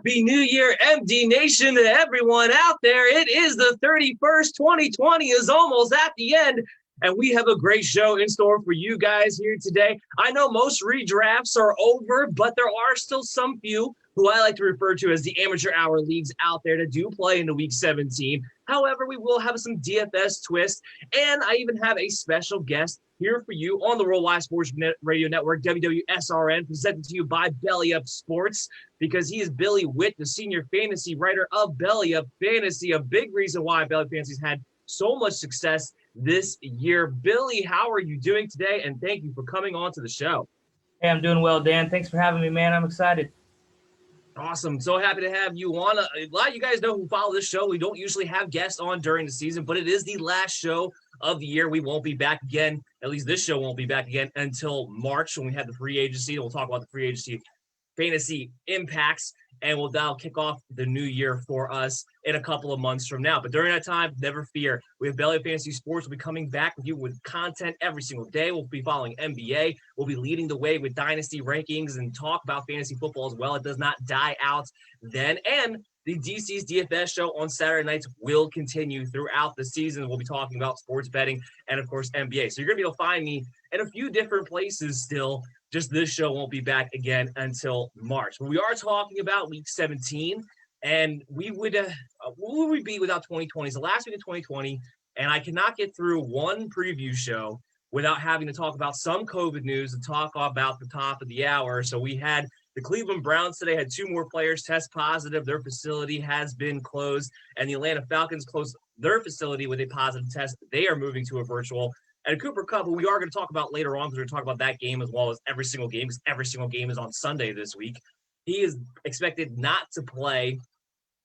Happy New Year, MD Nation, to everyone out there. It is the 31st, 2020 is almost at the end, and we have a great show in store for you guys here today. I know most redrafts are over, but there are still some few who I like to refer to as the amateur hour leagues out there that do play into Week 17. However, we will have some DFS twists, and I even have a special guest here for you on the Worldwide Sports Radio Network, WWSRN, presented to you by Belly Up Sports, because he is Billy Whitt, the senior fantasy writer of Belly Up Fantasy, a big reason why Belly Up Fantasy's had so much success this year. Billy, how are you doing today? And thank you for coming on to the show. Hey, I'm doing well, Dan. Thanks for having me, man. I'm excited. Awesome. So happy to have you on. A lot of you guys know who follow this show. We don't usually have guests on during the season, but it is the last show of the year. We won't be back again. At least this show won't be back again until March when we have the free agency. We'll talk about the free agency fantasy impacts, and that'll kick off the new year for us in a couple of months from now. But during that time, never fear. We have Belly Up Fantasy Sports. We'll be coming back with you with content every single day. We'll be following NBA. We'll be leading the way with dynasty rankings and talk about fantasy football as well. It does not die out then. And the DC's DFS show on Saturday nights will continue throughout the season. We'll be talking about sports betting and, of course, NBA. So you're going to be able to find me in a few different places still. Just this show won't be back again until March. But we are talking about Week 17, and we would what would we be without 2020? It's the last week of 2020, and I cannot get through one preview show without having to talk about some COVID news and talk about the top of the hour. So we had the Cleveland Browns today had 2 more players test positive. Their facility has been closed, and the Atlanta Falcons closed their facility with a positive test. They are moving to a virtual. And Cooper Kupp, who we are going to talk about later on, because we're going to talk about that game as well as every single game, because every single game is on Sunday this week. He is expected not to play.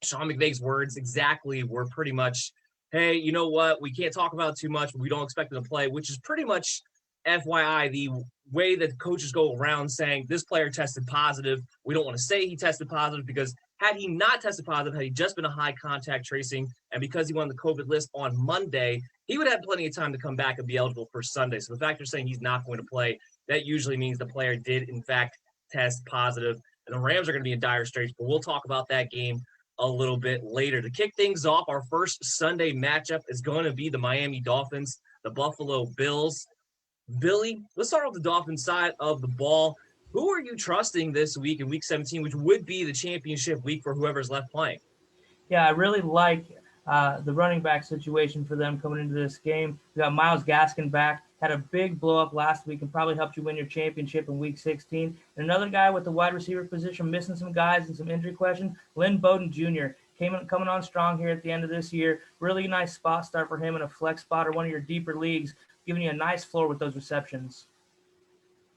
Sean McVay's words exactly were pretty much, hey, you know what? We can't talk about it too much, but we don't expect him to play, which is pretty much FYI, the way that coaches go around saying this player tested positive. We don't want to say he tested positive because had he not tested positive, had he just been a high contact tracing, and because he won the COVID list on Monday, he would have plenty of time to come back and be eligible for Sunday. So the fact they're saying he's not going to play, that usually means the player did, in fact, test positive. And the Rams are going to be in dire straits, but we'll talk about that game a little bit later. To kick things off, our first Sunday matchup is going to be the Miami Dolphins, the Buffalo Bills. Billy, let's start with the Dolphins side of the ball. Who are you trusting this week in Week 17, which would be the championship week for whoever's left playing? Yeah, I really like the running back situation for them coming into this game. We got Myles Gaskin back, had a big blow-up last week and probably helped you win your championship in Week 16. And another guy with the wide receiver position, missing some guys and some injury questions, Lynn Bowden Jr. Coming on strong here at the end of this year. Really nice spot start for him in a flex spot or one of your deeper leagues, giving you a nice floor with those receptions.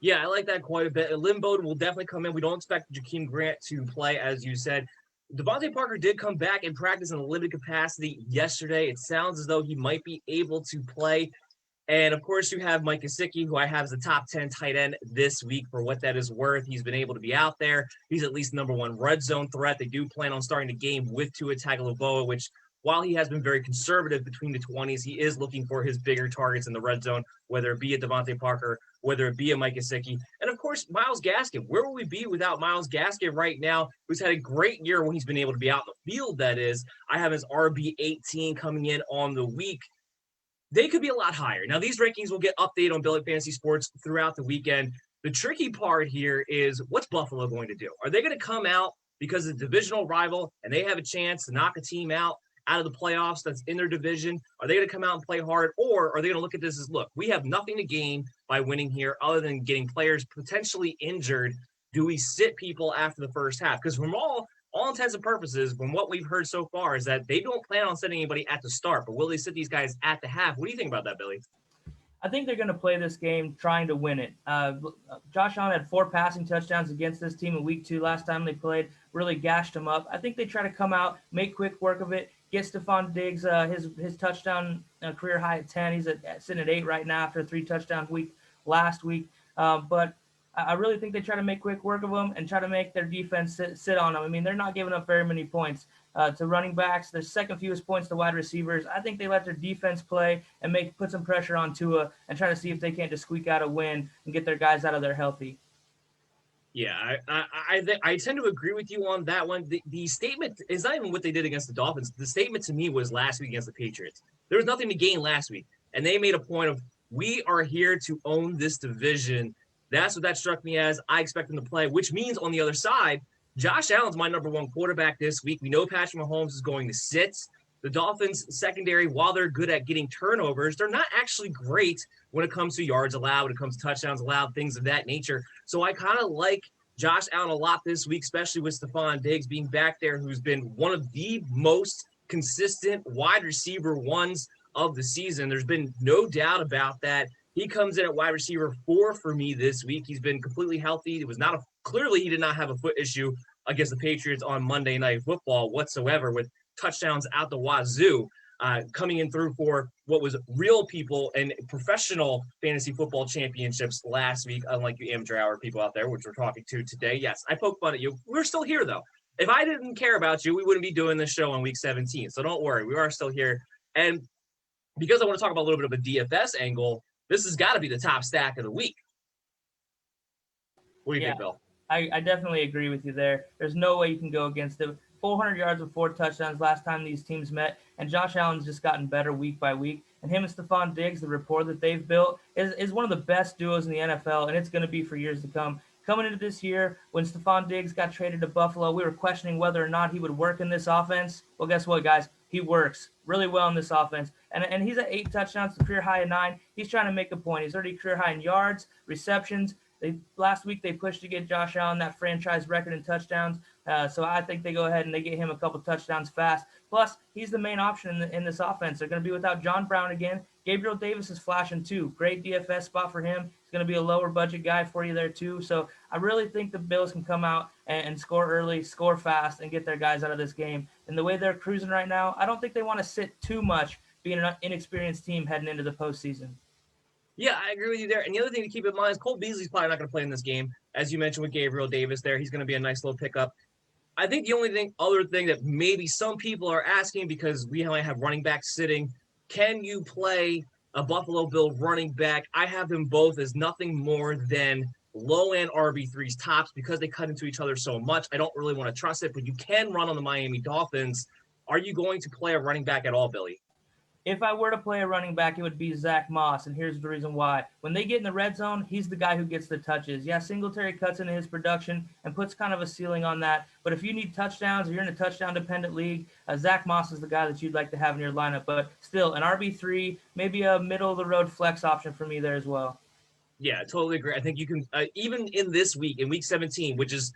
Yeah, I like that quite a bit. Lynn Bowden will definitely come in. We don't expect Jakeem Grant to play, as you said. Devontae Parker did come back and practice in a limited capacity yesterday. It sounds as though he might be able to play. And, of course, you have Mike Gesicki, who I have as a top 10 tight end this week for what that is worth. He's been able to be out there. He's at least number 1 red zone threat. They do plan on starting the game with Tua Tagovailoa, which, while he has been very conservative between the 20s, he is looking for his bigger targets in the red zone, whether it be a Devontae Parker, whether it be a Mike Gesicki. And, of course, Myles Gaskin. Where will we be without Myles Gaskin right now, who's had a great year when he's been able to be out in the field, that is. I have his RB18 coming in on the week. They could be a lot higher. Now, these rankings will get updated on Belly Up Fantasy Sports throughout the weekend. The tricky part here is, what's Buffalo going to do? Are they going to come out because it's a divisional rival and they have a chance to knock a team out of the playoffs that's in their division? Are they going to come out and play hard, or are they going to look at this as, look, we have nothing to gain by winning here other than getting players potentially injured? Do we sit people after the first half? Because from all intents and purposes, from what we've heard so far, is that they don't plan on sitting anybody at the start, but will they sit these guys at the half? What do you think about that, Billy? I think they're going to play this game trying to win it. Josh Allen had 4 passing touchdowns against this team in Week 2 last time they played, really gashed them up. I think they try to come out, make quick work of it, get Stephon Diggs his touchdown career high at 10. He's sitting at 8 right now after a 3-touchdown week last week. But I really think they try to make quick work of them and try to make their defense sit on them. I mean, they're not giving up very many points to running backs. Their second fewest points to wide receivers. I think they let their defense play and put some pressure on Tua and try to see if they can't just squeak out a win and get their guys out of there healthy. Yeah, I tend to agree with you on that one. The statement is not even what they did against the Dolphins. The statement to me was last week against the Patriots. There was nothing to gain last week, and they made a point of we are here to own this division. That's what that struck me as. I expect them to play, which means on the other side, Josh Allen's my number one quarterback this week. We know Patrick Mahomes is going to sit. The Dolphins secondary, while they're good at getting turnovers, they're not actually great when it comes to yards allowed, when it comes to touchdowns allowed, things of that nature. So I kind of like Josh Allen a lot this week, especially with Stephon Diggs being back there, who's been one of the most consistent wide receiver ones of the season. There's been no doubt about that. He comes in at wide receiver 4 for me this week. He's been completely healthy. It was not clearly he did not have a foot issue against the Patriots on Monday Night Football whatsoever, with touchdowns out the wazoo. Coming in through for what was real people and professional fantasy football championships last week, unlike you amateur hour people out there, which we're talking to today. Yes, I poke fun at you. We're still here, though. If I didn't care about you, we wouldn't be doing this show on week 17. So don't worry. We are still here. And because I want to talk about a little bit of a DFS angle, this has got to be the top stack of the week. What do you think, Bill? I definitely agree with you there. There's no way you can go against it. 400 yards with 4 touchdowns last time these teams met, and Josh Allen's just gotten better week by week. And him and Stephon Diggs, the rapport that they've built, is one of the best duos in the NFL, and it's going to be for years to come. Coming into this year, when Stephon Diggs got traded to Buffalo, we were questioning whether or not he would work in this offense. Well, guess what, guys? He works really well in this offense. And he's at 8 touchdowns, career high of 9. He's trying to make a point. He's already career high in yards, receptions. Last week they pushed to get Josh Allen that franchise record in touchdowns. So I think they go ahead and they get him a couple touchdowns fast. Plus, he's the main option in this offense. They're going to be without John Brown again. Gabriel Davis is flashing too. Great DFS spot for him. He's going to be a lower budget guy for you there too. So I really think the Bills can come out and score early, score fast, and get their guys out of this game. And the way they're cruising right now, I don't think they want to sit too much being an inexperienced team heading into the postseason. Yeah, I agree with you there. And the other thing to keep in mind is Cole Beasley's probably not going to play in this game. As you mentioned with Gabriel Davis there, he's going to be a nice little pickup. I think the only other thing that maybe some people are asking, because we only have running backs sitting, can you play a Buffalo Bill running back? I have them both as nothing more than low-end RB3s tops because they cut into each other so much. I don't really want to trust it, but you can run on the Miami Dolphins. Are you going to play a running back at all, Billy? If I were to play a running back, it would be Zach Moss, and here's the reason why. When they get in the red zone, he's the guy who gets the touches. Yeah, Singletary cuts into his production and puts kind of a ceiling on that, but if you need touchdowns or you're in a touchdown-dependent league, Zach Moss is the guy that you'd like to have in your lineup, but still, an RB3, maybe a middle-of-the-road flex option for me there as well. Yeah, I totally agree. I think you can, even in this week, in week 17, which is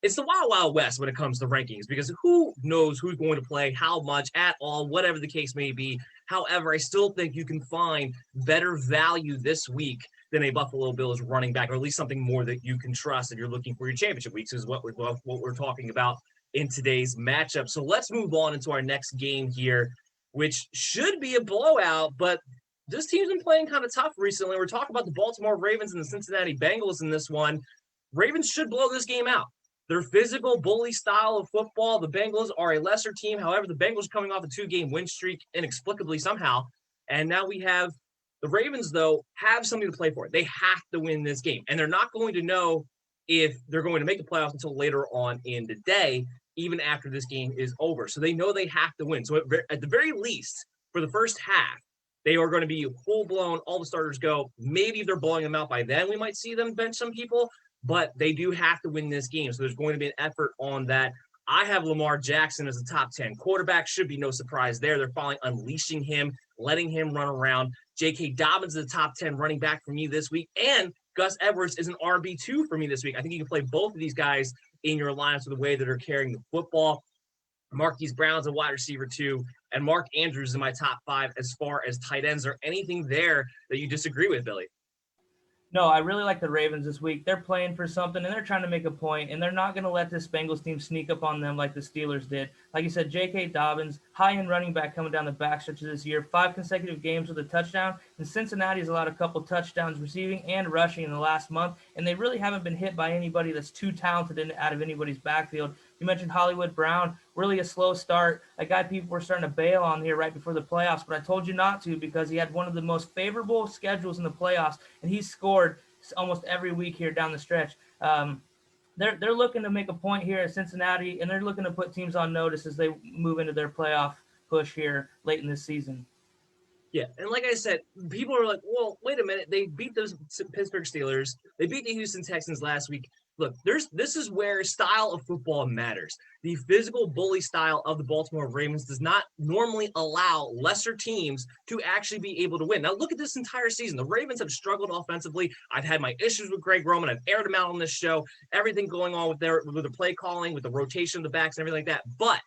it's the wild, wild west when it comes to rankings, because who knows who's going to play, how much, at all, whatever the case may be. However, I still think you can find better value this week than a Buffalo Bills running back, or at least something more that you can trust if you're looking for your championship weeks, is what we're talking about in today's matchup. So let's move on into our next game here, which should be a blowout, but this team's been playing kind of tough recently. We're talking about the Baltimore Ravens and the Cincinnati Bengals in this one. Ravens should blow this game out. Their physical bully style of football. The Bengals are a lesser team. However, the Bengals are coming off a 2-game win streak inexplicably somehow. And now we have the Ravens, though, have something to play for. They have to win this game. And they're not going to know if they're going to make the playoffs until later on in the day, even after this game is over. So they know they have to win. So at the very least, for the first half, they are going to be full-blown, all the starters go. Maybe if they're blowing them out by then, we might see them bench some people. But they do have to win this game, so there's going to be an effort on that. I have Lamar Jackson as a top 10 quarterback. Should be no surprise there. They're finally unleashing him, letting him run around. J.K. Dobbins is a top 10 running back for me this week, and Gus Edwards is an RB2 for me this week. I think you can play both of these guys in your lineups with the way that they're carrying the football. Marquise Brown's a wide receiver 2, and Mark Andrews is in my top 5 as far as tight ends. Or anything there that you disagree with, Billy? No, I really like the Ravens this week. They're playing for something, and they're trying to make a point, and they're not going to let this Bengals team sneak up on them like the Steelers did. Like you said, J.K. Dobbins, high-end running back coming down the backstretch of this year, 5 consecutive games with a touchdown, and Cincinnati's allowed a couple touchdowns receiving and rushing in the last month, and they really haven't been hit by anybody that's too talented out of anybody's backfield. You mentioned Hollywood Brown, really a slow start, a guy people were starting to bail on here right before the playoffs, but I told you not to because he had one of the most favorable schedules in the playoffs, and he scored almost every week here down the stretch. they're looking to make a point here at Cincinnati, and they're looking to put teams on notice as they move into their playoff push here late in this season. Yeah, and like I said, people are like, well, wait a minute. They beat those Pittsburgh Steelers. They beat the Houston Texans last week. Look, this is where style of football matters. The physical bully style of the Baltimore Ravens does not normally allow lesser teams to actually be able to win. Now, look at this entire season. The Ravens have struggled offensively. I've had my issues with Greg Roman. I've aired them out on this show. Everything going on with the play calling, with the rotation of the backs and everything like that. But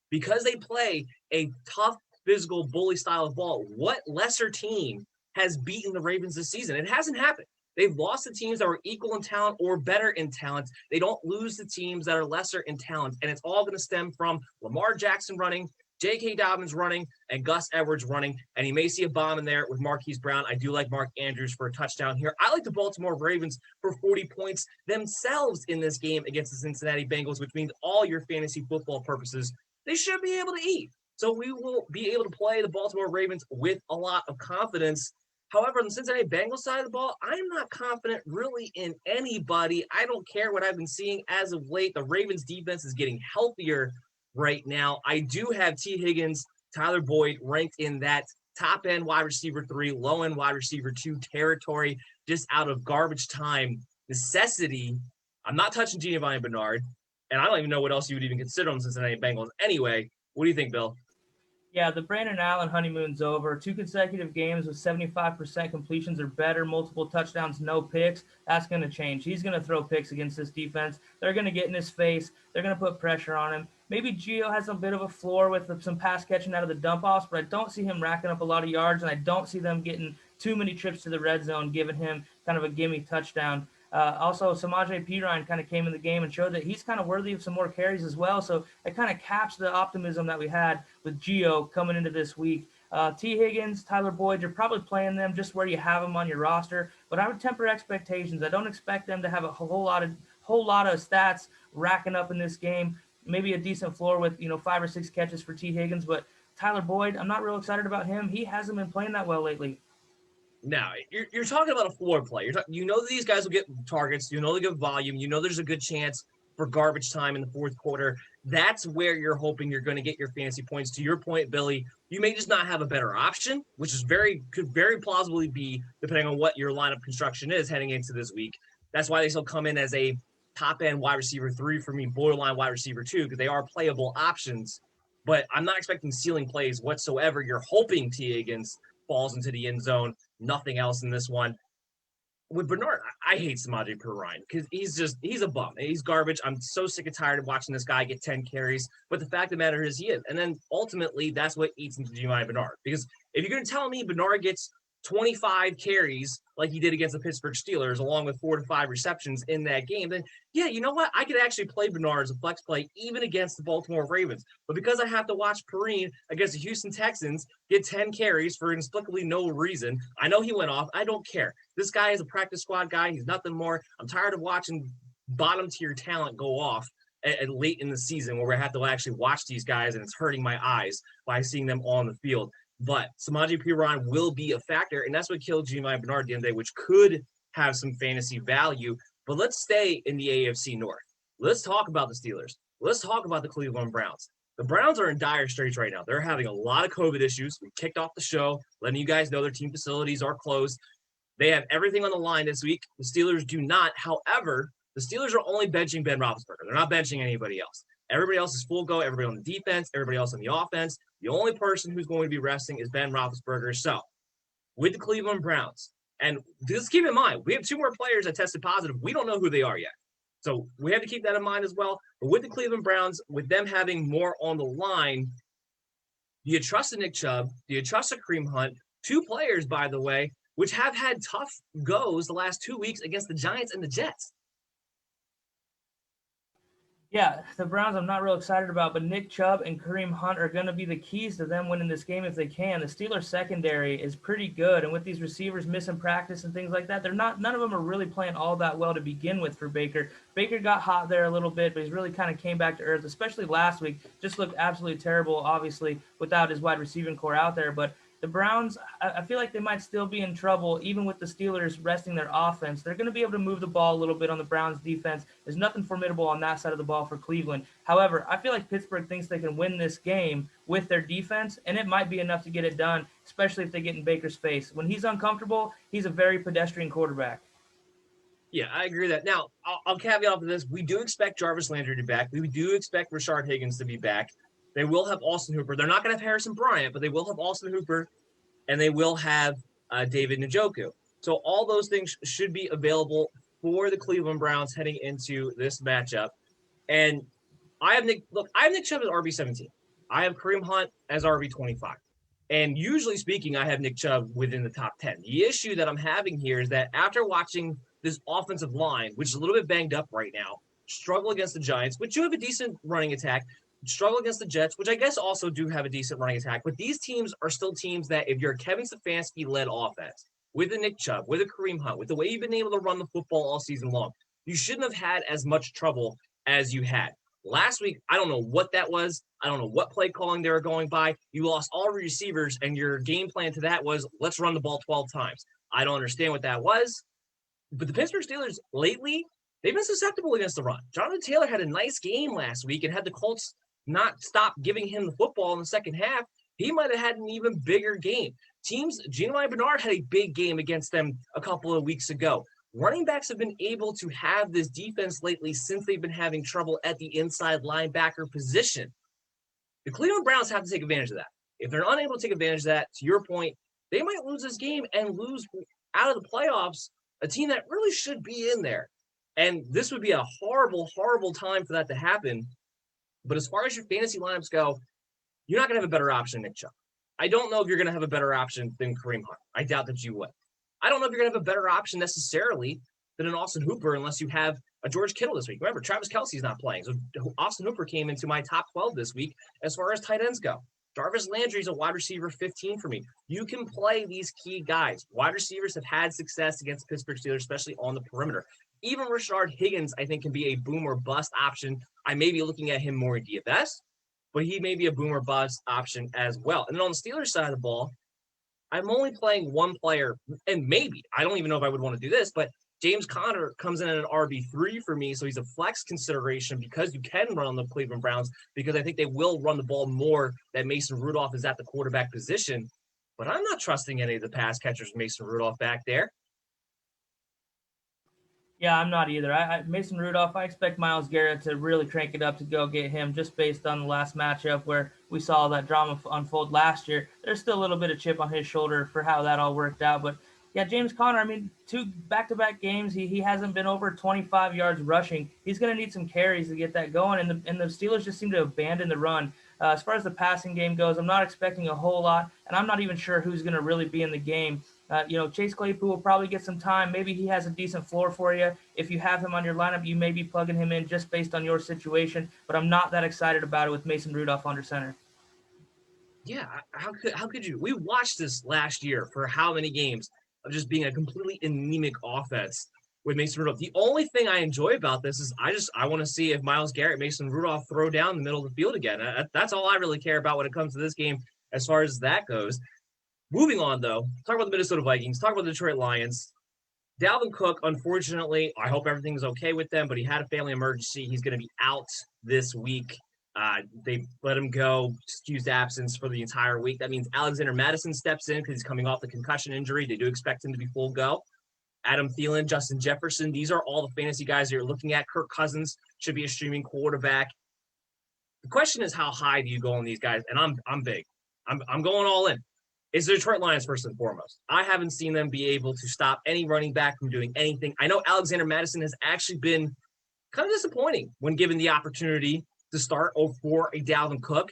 because they play a tough physical bully style of ball, what lesser team has beaten the Ravens this season? It hasn't happened. They've lost to teams that were equal in talent or better in talent. They don't lose to teams that are lesser in talent. And it's all going to stem from Lamar Jackson running, J.K. Dobbins running, and Gus Edwards running. And you may see a bomb in there with Marquise Brown. I do like Mark Andrews for a touchdown here. I like the Baltimore Ravens for 40 points themselves in this game against the Cincinnati Bengals, which means all your fantasy football purposes, they should be able to eat. So we will be able to play the Baltimore Ravens with a lot of confidence. However, on the Cincinnati Bengals side of the ball, I'm not confident really in anybody. I don't care what I've been seeing as of late. The Ravens defense is getting healthier right now. I do have T. Higgins, Tyler Boyd ranked in that top end wide receiver 3, low end wide receiver 2 territory, just out of garbage time necessity. I'm not touching Giovanni Bernard, and I don't even know what else you would even consider on Cincinnati Bengals. Anyway, what do you think, Bill? Yeah, the Brandon Allen honeymoon's over. 2 consecutive games with 75% completions or better, multiple touchdowns, no picks. That's going to change. He's going to throw picks against this defense. They're going to get in his face. They're going to put pressure on him. Maybe Gio has a bit of a floor with some pass catching out of the dump offs, but I don't see him racking up a lot of yards, and I don't see them getting too many trips to the red zone, giving him kind of a gimme touchdown. Also, Samaje Perine kind of came in the game and showed that he's kind of worthy of some more carries as well. So it kind of caps the optimism that we had with Gio coming into this week. T. Higgins, Tyler Boyd, you're probably playing them just where you have them on your roster, but I would temper expectations. I don't expect them to have a whole lot of stats racking up in this game. Maybe a decent floor with 5 or 6 catches for T. Higgins, but Tyler Boyd, I'm not real excited about him. He hasn't been playing that well lately. Now, you're talking about a floor play. You know that these guys will get targets. You know they get volume. You know there's a good chance for garbage time in the fourth quarter. That's where you're hoping you're going to get your fantasy points. To your point, Billy, you may just not have a better option, which is could very plausibly be, depending on what your lineup construction is heading into this week. That's why they still come in as a top-end wide receiver 3 for me, borderline wide receiver 2, because they are playable options. But I'm not expecting ceiling plays whatsoever. You're hoping T. Higgins falls into the end zone. Nothing else in this one. With Bernard, I hate Samaje Perine because he's a bum. He's garbage. I'm so sick and tired of watching this guy get 10 carries. But the fact of the matter is he is. And then ultimately, that's what eats into Giovanni Bernard. Because if you're going to tell me Bernard gets 25 carries like he did against the Pittsburgh Steelers, along with 4 to 5 receptions in that game, then yeah, you know what? I could actually play Bernard as a flex play even against the Baltimore Ravens. But because I have to watch Perine against the Houston Texans get 10 carries for inexplicably no reason, I know he went off. I don't care. This guy is a practice squad guy. He's nothing more. I'm tired of watching bottom tier talent go off at late in the season where we have to actually watch these guys and it's hurting my eyes by seeing them on the field. But Samaje Perine will be a factor, and that's what killed Giovanni Bernard at the end of the day, which could have some fantasy value. But let's stay in the AFC North. Let's talk about the Steelers. Let's talk about the Cleveland Browns. The Browns are in dire straits right now. They're having a lot of COVID issues. We kicked off the show, letting you guys know their team facilities are closed. They have everything on the line this week. The Steelers do not. However, the Steelers are only benching Ben Roethlisberger. They're not benching anybody else. Everybody else is full go. Everybody on the defense, everybody else on the offense. The only person who's going to be resting is Ben Roethlisberger. So, with the Cleveland Browns, and just keep in mind, we have 2 more players that tested positive. We don't know who they are yet. So, we have to keep that in mind as well. But with the Cleveland Browns, with them having more on the line, do you trust a Nick Chubb? Do you trust a Kareem Hunt? 2 players, by the way, which have had tough goes the last 2 weeks against the Giants and the Jets. Yeah, the Browns I'm not real excited about, but Nick Chubb and Kareem Hunt are going to be the keys to them winning this game if they can. The Steelers secondary is pretty good, and with these receivers missing practice and things like that, none of them are really playing all that well to begin with for Baker. Baker got hot there a little bit, but he's really kind of came back to earth, especially last week. Just looked absolutely terrible, obviously, without his wide receiving core out there, but the Browns, I feel like they might still be in trouble, even with the Steelers resting their offense. They're going to be able to move the ball a little bit on the Browns defense. There's nothing formidable on that side of the ball for Cleveland. However, I feel like Pittsburgh thinks they can win this game with their defense, and it might be enough to get it done, especially if they get in Baker's face. When he's uncomfortable, he's a very pedestrian quarterback. Yeah, I agree with that. Now, I'll caveat off of this. We do expect Jarvis Landry to be back. We do expect Rashard Higgins to be back. They will have Austin Hooper. They're not going to have Harrison Bryant, but they will have Austin Hooper, and they will have David Njoku. So all those things should be available for the Cleveland Browns heading into this matchup. And I have Nick Chubb as RB17. I have Kareem Hunt as RB25. And usually speaking, I have Nick Chubb within the top 10. The issue that I'm having here is that after watching this offensive line, which is a little bit banged up right now, struggle against the Giants, which do have a decent running attack, struggle against the Jets, which I guess also do have a decent running attack. But these teams are still teams that if you're a Kevin Stefanski-led offense, with a Nick Chubb, with a Kareem Hunt, with the way you've been able to run the football all season long, you shouldn't have had as much trouble as you had. Last week, I don't know what that was. I don't know what play calling they were going by. You lost all receivers, and your game plan to that was, let's run the ball 12 times. I don't understand what that was. But the Pittsburgh Steelers lately, they've been susceptible against the run. Jonathan Taylor had a nice game last week and had the Colts not stop giving him the football in the second half. He might have had an even bigger game. Gino Bernard had a big game against them a couple of weeks ago. Running backs have been able to have this defense lately since they've been having trouble at the inside linebacker position. The Cleveland Browns have to take advantage of that. If they're unable to take advantage of that, to your point, they might lose this game and lose out of the playoffs a team that really should be in there. And this would be a horrible, horrible time for that to happen. But as far as your fantasy lineups go, you're not going to have a better option than Nick Chubb. I don't know if you're going to have a better option than Kareem Hunt. I doubt that you would. I don't know if you're going to have a better option necessarily than an Austin Hooper unless you have a George Kittle this week. Remember, Travis Kelce's not playing. So Austin Hooper came into my top 12 this week as far as tight ends go. Jarvis Landry is a wide receiver 15 for me. You can play these key guys. Wide receivers have had success against Pittsburgh Steelers, especially on the perimeter. Even Rashard Higgins, I think, can be a boom or bust option. I may be looking at him more in DFS, but he may be a boom or bust option as well. And then on the Steelers side of the ball, I'm only playing one player, and maybe, I don't even know if I would want to do this, but James Conner comes in at an RB3 for me, so he's a flex consideration because you can run on the Cleveland Browns, because I think they will run the ball more that Mason Rudolph is at the quarterback position. But I'm not trusting any of the pass catchers Mason Rudolph back there. Yeah, I'm not either. Mason Rudolph, I expect Myles Garrett to really crank it up to go get him just based on the last matchup where we saw that drama unfold last year. There's still a little bit of chip on his shoulder for how that all worked out. But, yeah, James Conner, I mean, 2 back-to-back games, he hasn't been over 25 yards rushing. He's going to need some carries to get that going, and the Steelers just seem to abandon the run. As far as the passing game goes, I'm not expecting a whole lot, and I'm not even sure who's going to really be in the game. Chase Claypool will probably get some time. Maybe he has a decent floor for you. If you have him on your lineup, you may be plugging him in just based on your situation, but I'm not that excited about it with Mason Rudolph under center. Yeah, how could you? We watched this last year for how many games of just being a completely anemic offense with Mason Rudolph. The only thing I enjoy about this is I want to see if Myles Garrett, Mason Rudolph throw down the middle of the field again. That's all I really care about when it comes to this game as far as that goes. Moving on, though, talk about the Minnesota Vikings, talk about the Detroit Lions. Dalvin Cook, unfortunately, I hope everything's okay with them, but he had a family emergency. He's going to be out this week. They let him go, excused absence for the entire week. That means Alexander Madison steps in because he's coming off the concussion injury. They do expect him to be full go. Adam Thielen, Justin Jefferson, these are all the fantasy guys that you're looking at. Kirk Cousins should be a streaming quarterback. The question is, how high do you go on these guys? And I'm big. I'm going all in. It's the Detroit Lions first and foremost. I haven't seen them be able to stop any running back from doing anything. I know Alexander Madison has actually been kind of disappointing when given the opportunity to start for a Dalvin Cook,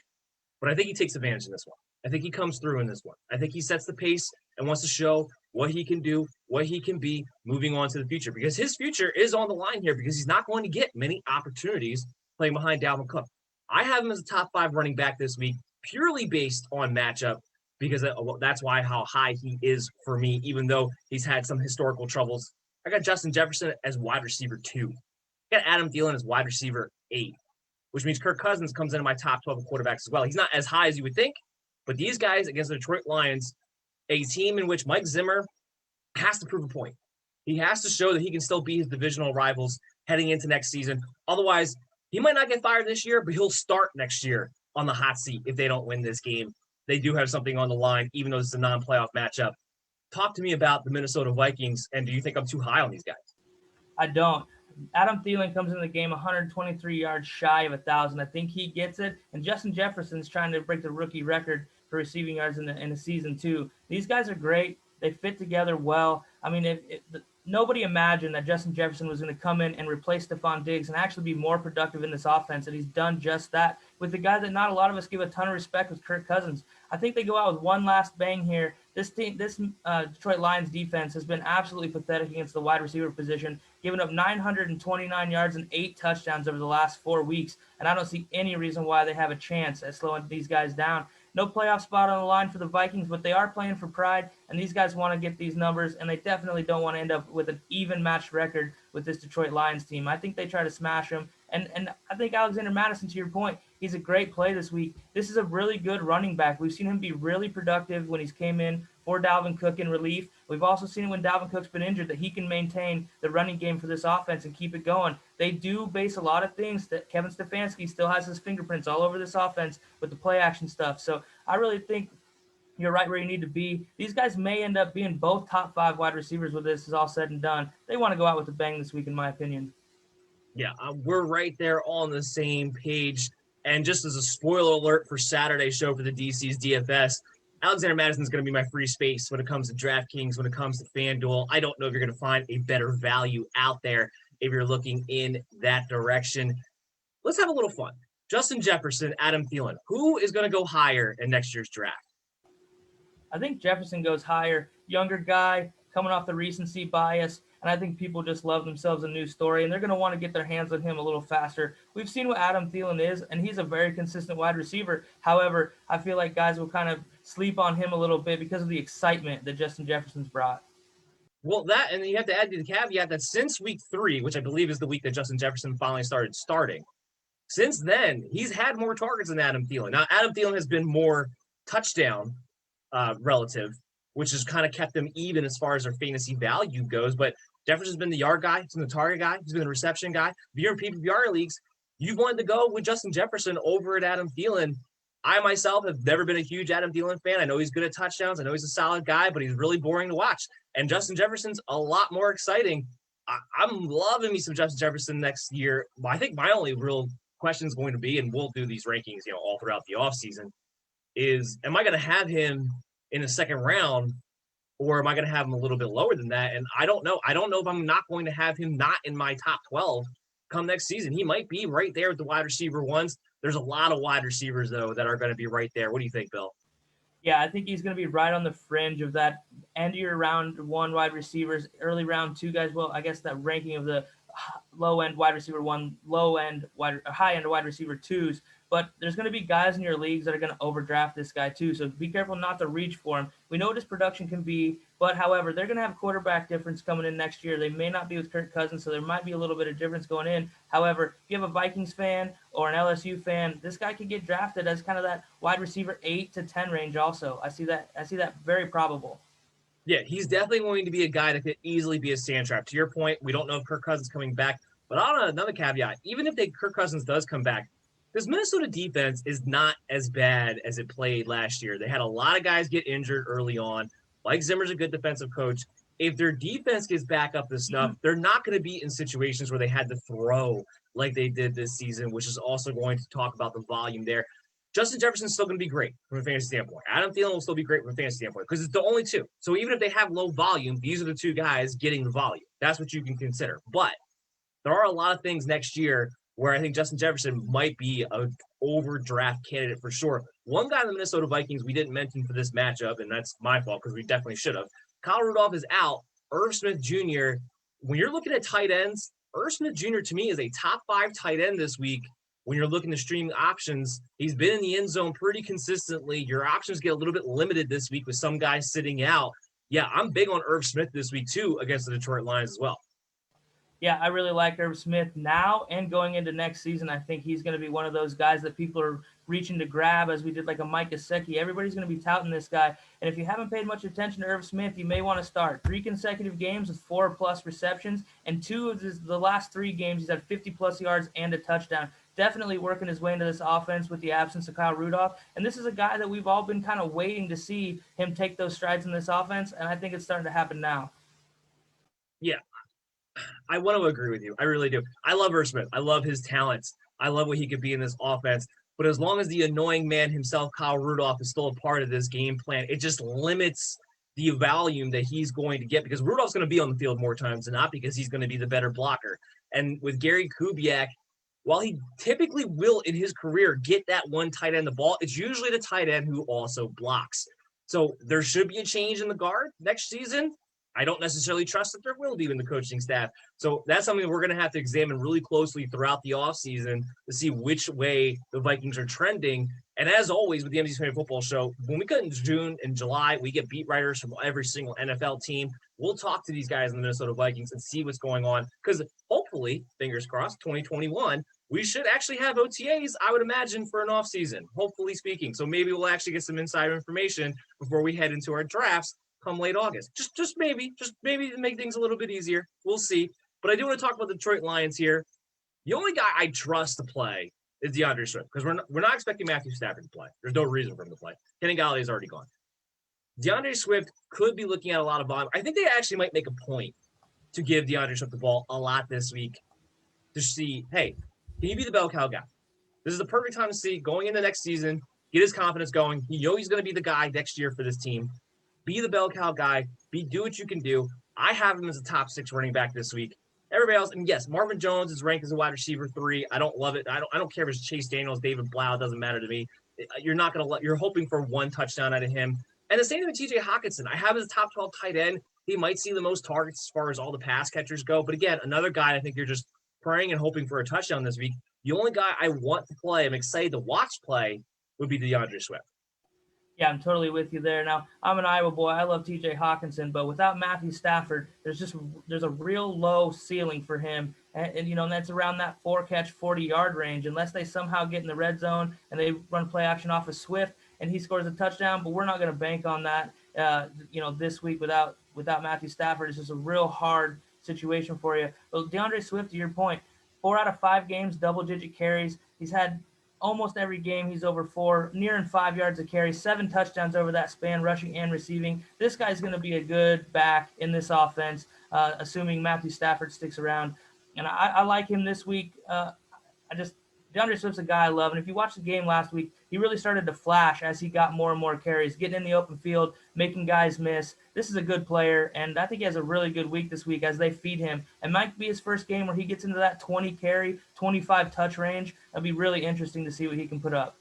but I think he takes advantage in this one. I think he comes through in this one. I think he sets the pace and wants to show what he can do, what he can be moving on to the future, because his future is on the line here because he's not going to get many opportunities playing behind Dalvin Cook. I have him as a top 5 running back this week purely based on matchup, because that's why how high he is for me, even though he's had some historical troubles. I got Justin Jefferson as wide receiver 2. I got Adam Thielen as wide receiver 8, which means Kirk Cousins comes into my top 12 quarterbacks as well. He's not as high as you would think, But these guys against the Detroit Lions, a team in which Mike Zimmer has to prove a point. He has to show that he can still beat his divisional rivals heading into next season. Otherwise, he might not get fired this year, but he'll start next year on the hot seat if they don't win this game. They do have something on the line, even though it's a non-playoff matchup. Talk to me about the Minnesota Vikings, and do you think I'm too high on these guys? I don't. Adam Thielen comes in the game 123 yards shy of 1,000. I think he gets it. And Justin Jefferson's trying to break the rookie record for receiving yards in the season too. These guys are great. They fit together well. I mean, nobody imagined that Justin Jefferson was going to come in and replace Stephon Diggs and actually be more productive in this offense, and he's done just that with the guy that not a lot of us give a ton of respect with, Kirk Cousins. I think they go out with one last bang here. This Detroit Lions defense has been absolutely pathetic against the wide receiver position, giving up 929 yards and 8 touchdowns over the last 4 weeks, and I don't see any reason why they have a chance at slowing these guys down. No playoff spot on the line for the Vikings, but they are playing for pride, and these guys want to get these numbers, and they definitely don't want to end up with an even matched record with this Detroit Lions team. I think they try to smash them, and I think Alexander Mattison, to your point, he's a great play this week. This is a really good running back. We've seen him be really productive when he's came in for Dalvin Cook in relief. We've also seen when Dalvin Cook's been injured that he can maintain the running game for this offense and keep it going. They do base a lot of things that Kevin Stefanski still has his fingerprints all over this offense with the play action stuff. So I really think you're right where you need to be. These guys may end up being both top 5 wide receivers when this is all said and done. They want to go out with a bang this week, in my opinion. Yeah, we're right there on the same page. And just as a spoiler alert for Saturday's show for the DC's DFS, Alexander Madison's going to be my free space when it comes to DraftKings, when it comes to FanDuel. I don't know if you're going to find a better value out there if you're looking in that direction. Let's have a little fun. Justin Jefferson, Adam Thielen. Who is going to go higher in next year's draft? I think Jefferson goes higher. Younger guy, coming off the recency bias. And I think people just love themselves a new story, and they're going to want to get their hands on him a little faster. We've seen what Adam Thielen is, and he's a very consistent wide receiver. However, I feel like guys will kind of sleep on him a little bit because of the excitement that Justin Jefferson's brought. Well, that, and you have to add to the caveat that since week 3, which I believe is the week that Justin Jefferson finally started starting, since then, he's had more targets than Adam Thielen. Now, Adam Thielen has been more touchdown relative, which has kind of kept them even as far as their fantasy value goes, but Jefferson's been the yard guy. He's been the target guy. He's been the reception guy. If you're in PPR leagues, you've wanted to go with Justin Jefferson over at Adam Thielen. I myself have never been a huge Adam Thielen fan. I know he's good at touchdowns. I know he's a solid guy, but he's really boring to watch. And Justin Jefferson's a lot more exciting. I'm loving me some Justin Jefferson next year. I think my only real question is going to be, and we'll do these rankings, all throughout the offseason, is am I going to have him in the second round, or am I going to have him a little bit lower than that? And I don't know. I don't know if I'm not going to have him not in my top 12 come next season. He might be right there with the wide receiver ones. There's a lot of wide receivers, though, that are going to be right there. What do you think, Bill? Yeah, I think he's going to be right on the fringe of that end of your round 1 wide receivers, early round 2 guys. Well, I guess that ranking of the low-end wide receiver 1, high-end wide receiver 2s. But there's going to be guys in your leagues that are going to overdraft this guy too. So be careful not to reach for him. We know what his production can be, but however, they're going to have quarterback difference coming in next year. They may not be with Kirk Cousins, so there might be a little bit of difference going in. However, if you have a Vikings fan or an LSU fan, this guy could get drafted as kind of that wide receiver 8 to 10 range also. I see that very probable. Yeah, he's definitely going to be a guy that could easily be a sand trap. To your point, we don't know if Kirk Cousins is coming back, but on another caveat, even if Kirk Cousins does come back, this Minnesota defense is not as bad as it played last year. They had a lot of guys get injured early on. Mike Zimmer's a good defensive coach. If their defense gets back up to snuff, they're not going to be in situations where they had to throw like they did this season, which is also going to talk about the volume there. Justin Jefferson's still going to be great from a fantasy standpoint. Adam Thielen will still be great from a fantasy standpoint because it's the only two. So even if they have low volume, these are the two guys getting the volume. That's what you can consider. But there are a lot of things next year where I think Justin Jefferson might be an overdraft candidate for sure. One guy in the Minnesota Vikings we didn't mention for this matchup, and that's my fault because we definitely should have. Kyle Rudolph is out. Irv Smith Jr., when you're looking at tight ends, Irv Smith Jr. to me is a top 5 tight end this week. When you're looking to stream options, he's been in the end zone pretty consistently. Your options get a little bit limited this week with some guys sitting out. Yeah, I'm big on Irv Smith this week too against the Detroit Lions as well. Yeah, I really like Irv Smith now and going into next season. I think he's going to be one of those guys that people are reaching to grab as we did like a Mike Gesicki. Everybody's going to be touting this guy. And if you haven't paid much attention to Irv Smith, you may want to start. 3 consecutive games with 4+ receptions, and 2 of the last 3 games he's had 50+ yards and a touchdown. Definitely working his way into this offense with the absence of Kyle Rudolph. And this is a guy that we've all been kind of waiting to see him take those strides in this offense, and I think it's starting to happen now. Yeah, I want to agree with you. I really do. I love Irv Smith. I love his talents. I love what he could be in this offense. But as long as the annoying man himself, Kyle Rudolph, is still a part of this game plan, it just limits the volume that he's going to get because Rudolph's going to be on the field more times than not because he's going to be the better blocker. And with Gary Kubiak, while he typically will in his career get that one tight end the ball, it's usually the tight end who also blocks. So there should be a change in the guard next season. I don't necessarily trust that there will be in the coaching staff. So that's something we're going to have to examine really closely throughout the offseason to see which way the Vikings are trending. And as always with the MD's Family Football Show, when we get into June and July, we get beat writers from every single NFL team. We'll talk to these guys in the Minnesota Vikings and see what's going on because hopefully, fingers crossed, 2021, we should actually have OTAs, I would imagine, for an offseason, hopefully speaking. So maybe we'll actually get some insider information before we head into our drafts come late August. Just maybe to make things a little bit easier. We'll see. But I do want to talk about the Detroit Lions here. The only guy I trust to play is DeAndre Swift because we're not expecting Matthew Stafford to play. There's no reason for him to play. Kenny Galladay is already gone. DeAndre Swift could be looking at a lot of volume. I think they actually might make a point to give DeAndre Swift the ball a lot this week to see, hey, can you be the bell cow guy? This is the perfect time to see going into next season, get his confidence going. You know he's going to be the guy next year for this team. Be the bell cow guy. Do what you can do. I have him as a top 6 running back this week. Everybody else, and yes, Marvin Jones is ranked as a wide receiver 3. I don't love it. I don't care if it's Chase Daniels, David Blau. It doesn't matter to me. You're hoping for 1 touchdown out of him. And the same with TJ Hockenson. I have his top 12 tight end. He might see the most targets as far as all the pass catchers go. But again, another guy I think you're just praying and hoping for a touchdown this week. The only guy I want to play, I'm excited to watch play, would be DeAndre Swift. Yeah, I'm totally with you there. Now, I'm an Iowa boy. I love TJ Hockenson, but without Matthew Stafford, there's a real low ceiling for him. And that's around that 4-catch, 40-yard range, unless they somehow get in the red zone and they run play action off of Swift and he scores a touchdown. But we're not going to bank on that, this week without Matthew Stafford. It's just a real hard situation for you. But DeAndre Swift, to your point, 4 out of 5 games, double-digit carries. He's had almost every game he's over 4, near and 5 yards of carry, 7 touchdowns over that span, rushing and receiving. This guy's going to be a good back in this offense, assuming Matthew Stafford sticks around. And I like him this week. DeAndre Swift's a guy I love. And if you watched the game last week, he really started to flash as he got more and more carries, getting in the open field, making guys miss. This is a good player, and I think he has a really good week this week as they feed him. It might be his first game where he gets into that 20 carry, 25 touch range. That'd be really interesting to see what he can put up.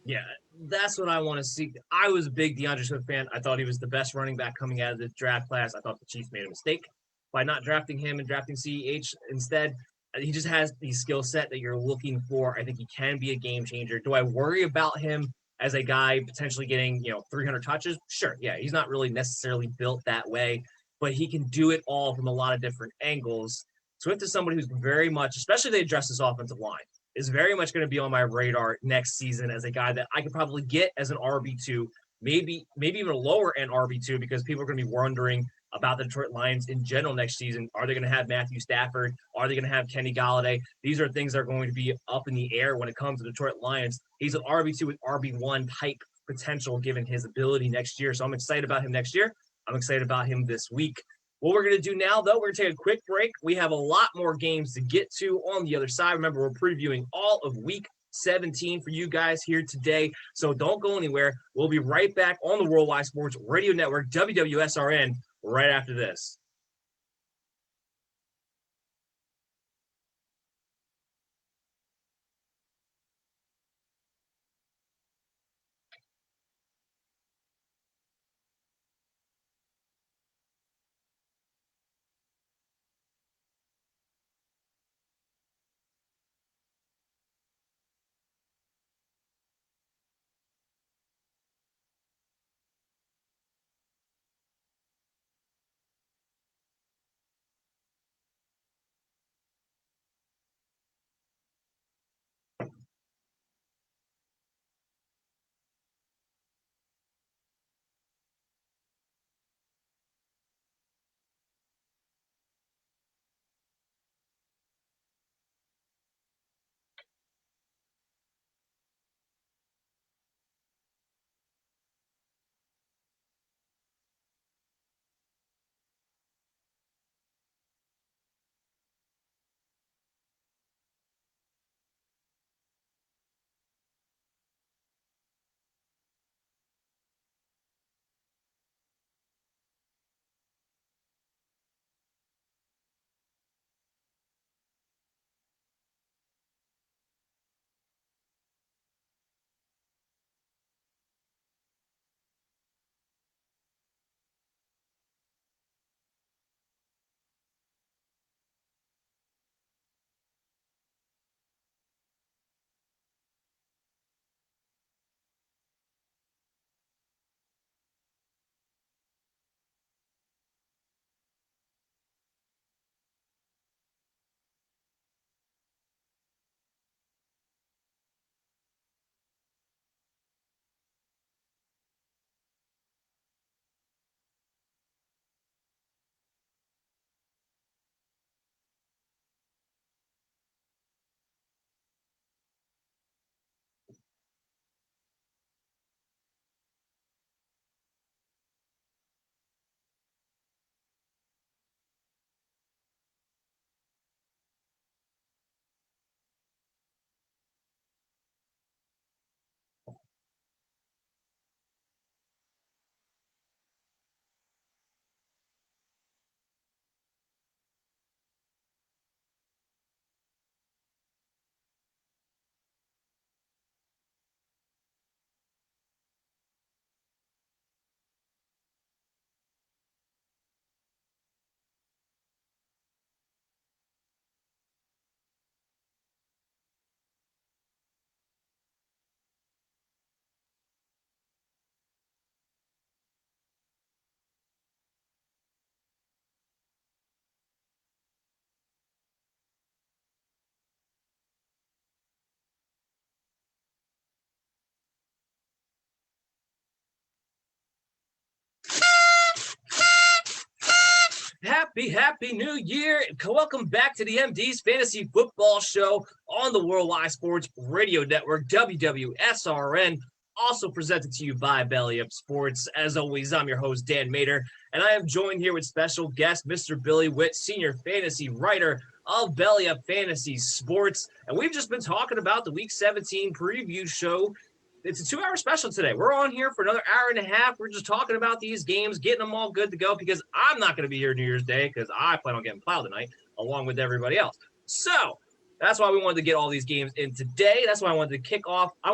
Yeah, that's what I want to see. I was a big DeAndre Swift fan. I thought he was the best running back coming out of the draft class. I thought the Chiefs made a mistake by not drafting him and drafting CEH instead. He just has the skill set that you're looking for. I think he can be a game changer. Do I worry about him as a guy potentially getting, 300 touches? Sure. Yeah, he's not really necessarily built that way, but he can do it all from a lot of different angles. Swift is somebody who's very much, especially if they address this offensive line, is very much going to be on my radar next season as a guy that I could probably get as an RB2, maybe even a lower end RB2 because people are going to be wondering about the Detroit Lions in general next season. Are they going to have Matthew Stafford? Are they going to have Kenny Galladay? These are things that are going to be up in the air when it comes to Detroit Lions. He's an RB2 with RB1 type potential given his ability next year. So I'm excited about him next year. I'm excited about him this week. What we're going to do now, though, we're going to take a quick break. We have a lot more games to get to on the other side. Remember, we're previewing all of week 17 for you guys here today. So don't go anywhere. We'll be right back on the Worldwide Sports Radio Network, WWSRN, right after this. Happy New Year. Welcome back to the MD's Fantasy Football Show on the Worldwide Sports Radio Network, WWSRN, also presented to you by Belly Up Sports. As always, I'm your host, Dan Mader, and I am joined here with special guest, Mr. Billy Whitt, senior fantasy writer of Belly Up Fantasy Sports. And we've just been talking about the Week 17 preview show. It's a 2-hour special today. We're on here for another hour and a half. We're just talking about these games, getting them all good to go because I'm not going to be here New Year's Day because I plan on getting plowed tonight along with everybody else. So that's why we wanted to get all these games in today. That's why I wanted to kick off. That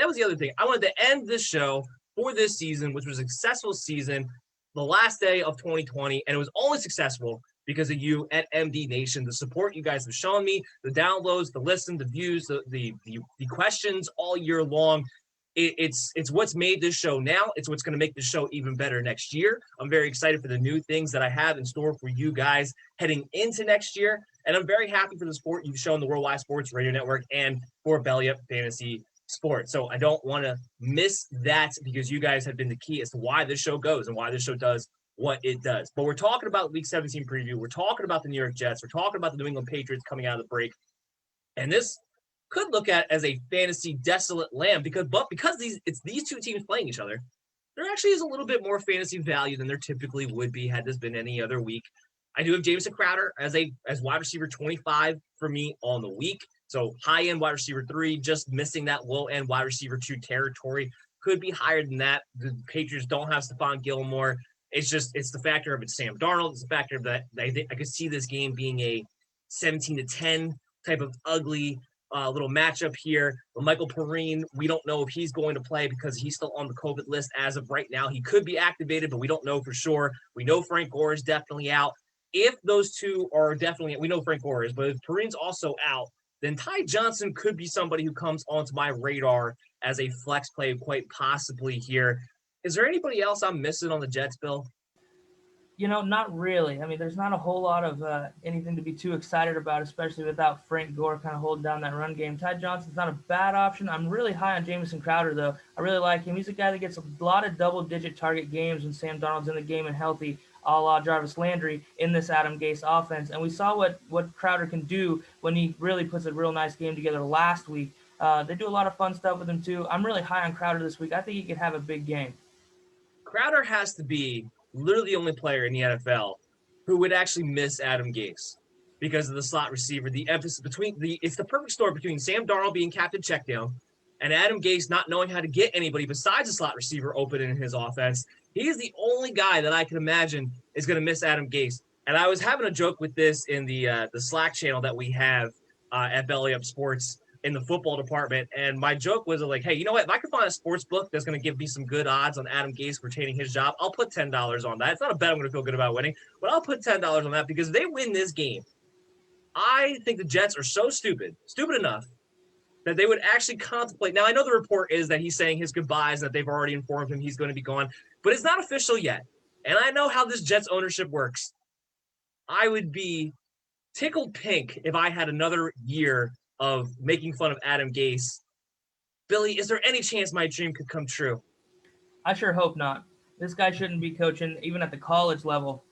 was the other thing. I wanted to end this show for this season, which was a successful season, the last day of 2020, and it was only successful because of you at MD Nation, the support you guys have shown me, the downloads, the listen, the views, the questions all year long. It's what's made this show now. It's what's going to make this show even better next year. I'm very excited for the new things that I have in store for you guys heading into next year. And I'm very happy for the support you've shown the Worldwide Sports Radio Network and for Belly Up Fantasy Sports. So I don't want to miss that because you guys have been the key as to why this show goes and why this show does what it does. But we're talking about Week 17 preview. We're talking about the New York Jets. We're talking about the New England Patriots coming out of the break. And this could look at as a fantasy desolate land because it's these two teams playing each other. There actually is a little bit more fantasy value than there typically would be had this been any other week. I do have Jamison Crowder as wide receiver 25 for me on the week. So high-end wide receiver 3, just missing that low-end wide receiver 2 territory. Could be higher than that. The Patriots don't have Stephon Gilmore. It's the factor of it's Sam Darnold. It's the factor of that I could see this game being a 17-10 type of ugly little matchup here. But Michael Perrine, we don't know if he's going to play because he's still on the COVID list as of right now. He could be activated, but we don't know for sure. We know Frank Gore is definitely out. If those two are definitely, we know Frank Gore is, but if Perrine's also out, then Ty Johnson could be somebody who comes onto my radar as a flex play quite possibly here. Is there anybody else I'm missing on the Jets, Bill? Not really. I mean, there's not a whole lot of anything to be too excited about, especially without Frank Gore kind of holding down that run game. Ty Johnson's not a bad option. I'm really high on Jamison Crowder, though. I really like him. He's a guy that gets a lot of double-digit target games when Sam Darnold's in the game and healthy, a la Jarvis Landry in this Adam Gase offense. And we saw what Crowder can do when he really puts a real nice game together last week. They do a lot of fun stuff with him, too. I'm really high on Crowder this week. I think he could have a big game. Crowder has to be literally the only player in the NFL who would actually miss Adam Gase because of the slot receiver. The emphasis it's the perfect story between Sam Darnold being captain checkdown and Adam Gase not knowing how to get anybody besides a slot receiver open in his offense. He is the only guy that I can imagine is going to miss Adam Gase. And I was having a joke with this in the Slack channel that we have at Belly Up Sports in the football department. And my joke was like, hey, you know what? If I could find a sports book that's going to give me some good odds on Adam Gase retaining his job, I'll put $10 on that. It's not a bet I'm going to feel good about winning, but I'll put $10 on that because if they win this game, I think the Jets are so stupid enough that they would actually contemplate. Now, I know the report is that he's saying his goodbyes, that they've already informed him he's going to be gone, but it's not official yet. And I know how this Jets ownership works. I would be tickled pink if I had another year of making fun of Adam Gase. Billy, is there any chance my dream could come true? I sure hope not. This guy shouldn't be coaching even at the college level.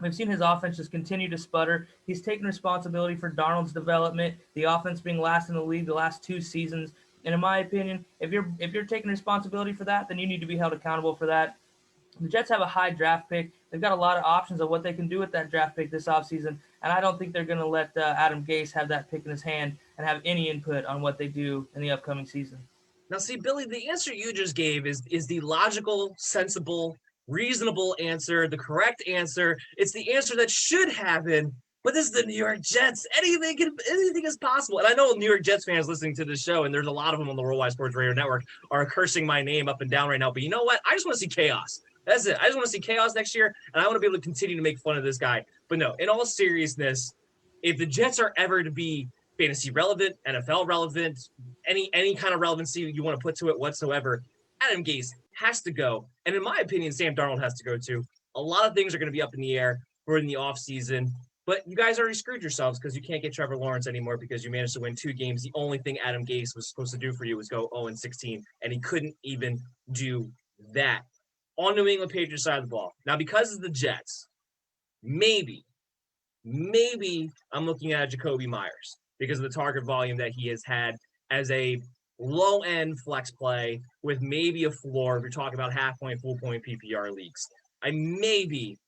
We've seen his offense just continue to sputter. He's taken responsibility for Darnold's development, the offense being last in the league the last 2 seasons. And in my opinion, if you're taking responsibility for that, then you need to be held accountable for that. The Jets have a high draft pick. They've got a lot of options of what they can do with that draft pick this offseason, and I don't think they're going to let Adam Gase have that pick in his hand and have any input on what they do in the upcoming season. Now, see, Billy, the answer you just gave is the logical, sensible, reasonable answer, the correct answer. It's the answer that should happen, but this is the New York Jets. Anything is possible. And I know New York Jets fans listening to this show, and there's a lot of them on the Worldwide Sports Radio Network, are cursing my name up and down right now. But you know what? I just want to see chaos. That's it. I just want to see chaos next year, and I want to be able to continue to make fun of this guy. But no, in all seriousness, if the Jets are ever to be fantasy relevant, NFL relevant, any kind of relevancy you want to put to it whatsoever, Adam Gase has to go. And in my opinion, Sam Darnold has to go too. A lot of things are going to be up in the air for in the offseason. But you guys already screwed yourselves because you can't get Trevor Lawrence anymore because you managed to win 2 games. The only thing Adam Gase was supposed to do for you was go 0-16, and he couldn't even do that. On New England Patriots side of the ball. Now, because of the Jets, maybe I'm looking at Jacoby Myers because of the target volume that he has had as a low-end flex play with maybe a floor if you're talking about half-point, full-point PPR leagues. I maybe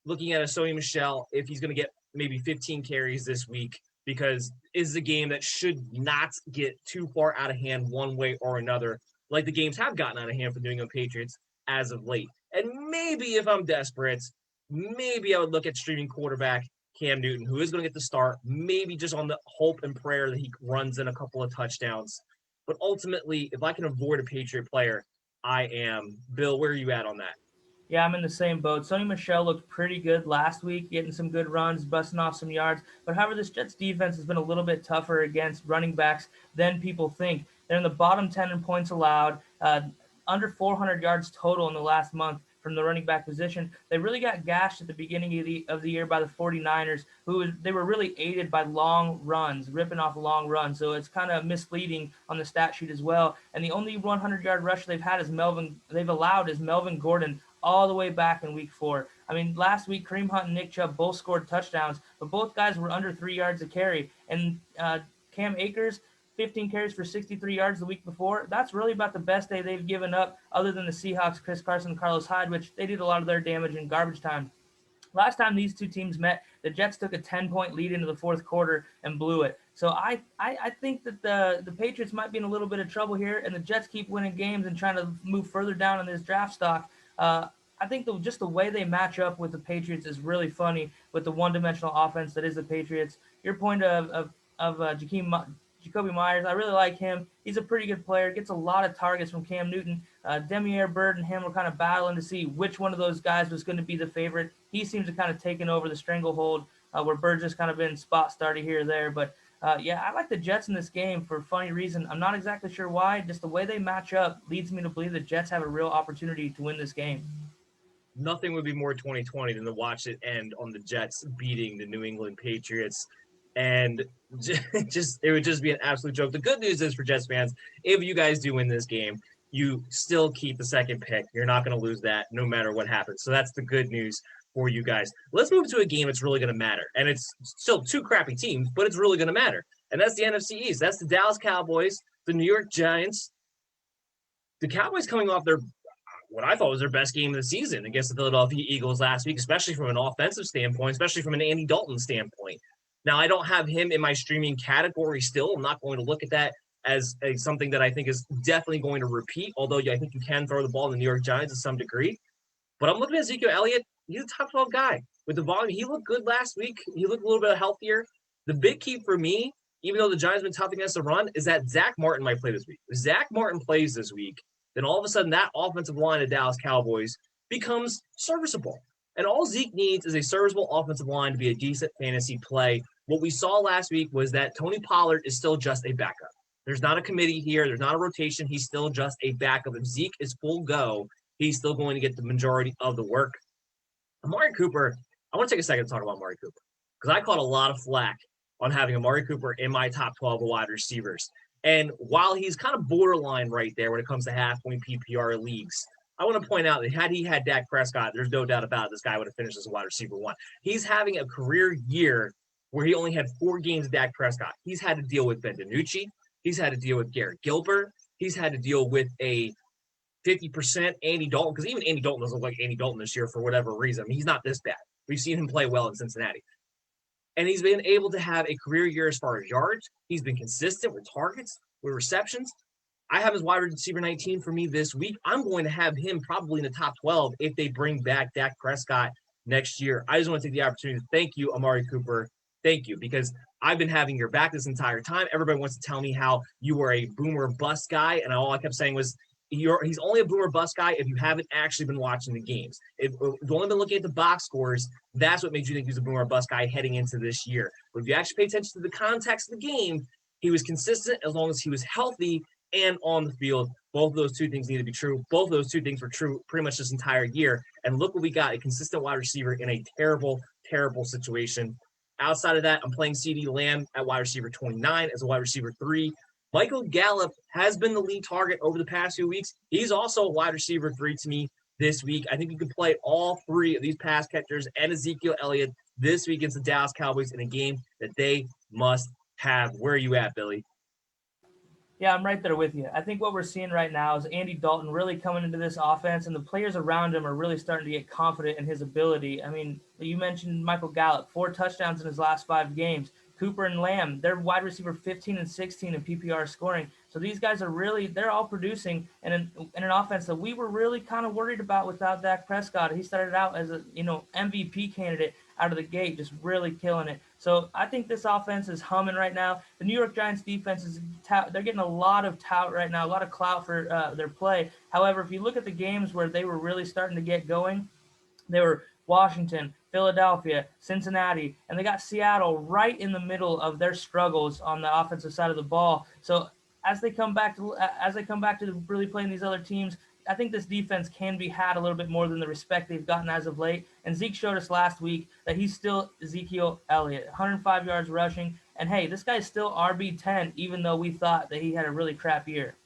looking at a Sony Michel if he's going to get maybe 15 carries this week because it's a game that should not get too far out of hand one way or another, like the games have gotten out of hand for the New England Patriots as of late. And maybe if I'm desperate, maybe I would look at streaming quarterback Cam Newton, who is going to get the start, maybe just on the hope and prayer that he runs in a couple of touchdowns. But ultimately, if I can avoid a Patriot player, I am. Bill, where are you at on that? Yeah, I'm in the same boat. Sony Michel looked pretty good last week, getting some good runs, busting off some yards. But however, this Jets defense has been a little bit tougher against running backs than people think. They're in the bottom 10 in points allowed, under 400 yards total in the last month from the running back position. They really got gashed at the beginning of the year by the 49ers, they were really aided by long runs, ripping off long runs. So it's kind of misleading on the stat sheet as well. And the only 100-yard rusher they've allowed is Melvin Gordon all the way back in week 4. I mean, last week, Kareem Hunt and Nick Chubb both scored touchdowns, but both guys were under 3 yards a carry. And Cam Akers, 15 carries for 63 yards the week before. That's really about the best day they've given up, other than the Seahawks, Chris Carson, Carlos Hyde, which they did a lot of their damage in garbage time. Last time these two teams met, the Jets took a 10-point lead into the fourth quarter and blew it. So I think that the Patriots might be in a little bit of trouble here, and the Jets keep winning games and trying to move further down in this draft stock. I think just the way they match up with the Patriots is really funny with the one-dimensional offense that is the Patriots. Your point of Jacoby Myers, I really like him. He's a pretty good player, gets a lot of targets from Cam Newton. Demiere Bird and him were kind of battling to see which one of those guys was going to be the favorite. He seems to kind of taken over the stranglehold where Bird just kind of been spot starting here or there. But yeah, I like the Jets in this game for a funny reason. I'm not exactly sure why. Just the way they match up leads me to believe the Jets have a real opportunity to win this game. Nothing would be more 2020 than to watch it end on the Jets beating the New England Patriots. And it would just be an absolute joke. The good news is for Jets fans, if you guys do win this game, you still keep the second pick. You're not going to lose that no matter what happens. So that's the good news for you guys. Let's move to a game that's really going to matter. And it's still two crappy teams, but it's really going to matter. And that's the NFC East. That's the Dallas Cowboys, the New York Giants. The Cowboys coming off what I thought was their best game of the season against the Philadelphia Eagles last week, especially from an offensive standpoint, especially from an Andy Dalton standpoint. Now, I don't have him in my streaming category still. I'm not going to look at that as something that I think is definitely going to repeat, although I think you can throw the ball in the New York Giants to some degree. But I'm looking at Ezekiel Elliott. He's a top 12 guy with the volume. He looked good last week. He looked a little bit healthier. The big key for me, even though the Giants have been tough against the run, is that Zach Martin might play this week. If Zach Martin plays this week, then all of a sudden that offensive line of Dallas Cowboys becomes serviceable. And all Zeke needs is a serviceable offensive line to be a decent fantasy play. What we saw last week was that Tony Pollard is still just a backup. There's not a committee here. There's not a rotation. He's still just a backup. If Zeke is full go, he's still going to get the majority of the work. Amari Cooper, I want to take a second to talk about Amari Cooper because I caught a lot of flack on having Amari Cooper in my top 12 wide receivers. And while he's kind of borderline right there when it comes to half-point PPR leagues, I want to point out that had he had Dak Prescott, there's no doubt about it, this guy would have finished as a wide receiver 1. He's having a career year where he only had 4 games of Dak Prescott. He's had to deal with Ben DiNucci. He's had to deal with Garrett Gilbert. He's had to deal with a 50% Andy Dalton, because even Andy Dalton doesn't look like Andy Dalton this year for whatever reason. I mean, he's not this bad. We've seen him play well in Cincinnati. And he's been able to have a career year as far as yards. He's been consistent with targets, with receptions. I have his wide receiver 19 for me this week. I'm going to have him probably in the top 12 if they bring back Dak Prescott next year. I just want to take the opportunity to thank you, Amari Cooper. Thank you, because I've been having your back this entire time. Everybody wants to tell me how you were a boomer bust guy, and all I kept saying was he's only a boomer bust guy if you haven't actually been watching the games. If you've only been looking at the box scores, that's what made you think he was a boomer bust guy heading into this year. But if you actually pay attention to the context of the game, he was consistent as long as he was healthy and on the field. Both of those two things need to be true. Both of those two things were true pretty much this entire year. And look what we got, a consistent wide receiver in a terrible, terrible situation. Outside of that, I'm playing CeeDee Lamb at wide receiver 29 as a wide receiver 3. Michael Gallup has been the lead target over the past few weeks. He's also a wide receiver 3 to me. this week. I think you can play all three of these pass catchers and Ezekiel Elliott this week against the Dallas Cowboys in a game that they must have. Where are you at, Billy? Yeah, I'm right there with you. I think what we're seeing right now is Andy Dalton really coming into this offense, and the players around him are really starting to get confident in his ability. I mean, you mentioned Michael Gallup, 4 touchdowns in his last 5 games. Cooper and Lamb, they're wide receiver 15 and 16 in PPR scoring. So these guys are really, they're all producing in an offense that we were really kind of worried about without Dak Prescott. He started out as a, MVP candidate out of the gate, just really killing it. So I think this offense is humming right now. The New York Giants defense is, they're getting a lot of tout right now, a lot of clout for their play. However, if you look at the games where they were really starting to get going, they were Washington, Philadelphia, Cincinnati, and they got Seattle right in the middle of their struggles on the offensive side of the ball. So as they come back to really playing these other teams, I think this defense can be had a little bit more than the respect they've gotten as of late. And Zeke showed us last week that he's still Ezekiel Elliott, 105 yards rushing. And hey, this guy's still RB10, even though we thought that he had a really crap year.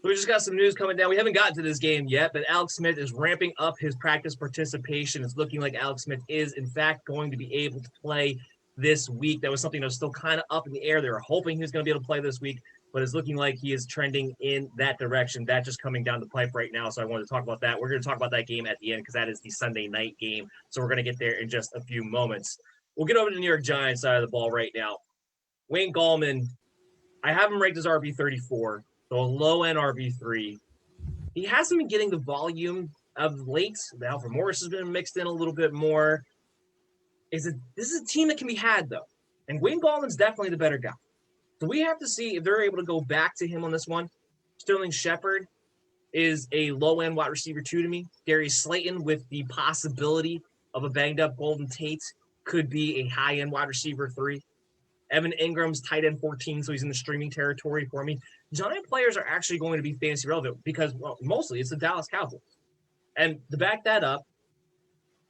We just got some news coming down. We haven't gotten to this game yet, but Alex Smith is ramping up his practice participation. It's looking like Alex Smith is, in fact, going to be able to play this week. That was something that was still kind of up in the air. They were hoping he was going to be able to play this week, but it's looking like he is trending in that direction. That just coming down the pipe right now, so I wanted to talk about that. We're going to talk about that game at the end because that is the Sunday night game, so we're going to get there in just a few moments. We'll get over to the New York Giants side of the ball right now. Wayne Gallman, I have him ranked as RB34. So a low-end RB3. He hasn't been getting the volume of late. The Alfred Morris has been mixed in a little bit more. This is a team that can be had, though. And Wayne Gallman's definitely the better guy. So we have to see if they're able to go back to him on this one. Sterling Shepard is a low-end wide receiver 2 to me. Darius Slayton, with the possibility of a banged-up Golden Tate, could be a high-end wide receiver 3. Evan Ingram's tight end 14, so he's in the streaming territory for me. Giant players are actually going to be fantasy relevant because, well, mostly it's the Dallas Cowboys. And to back that up,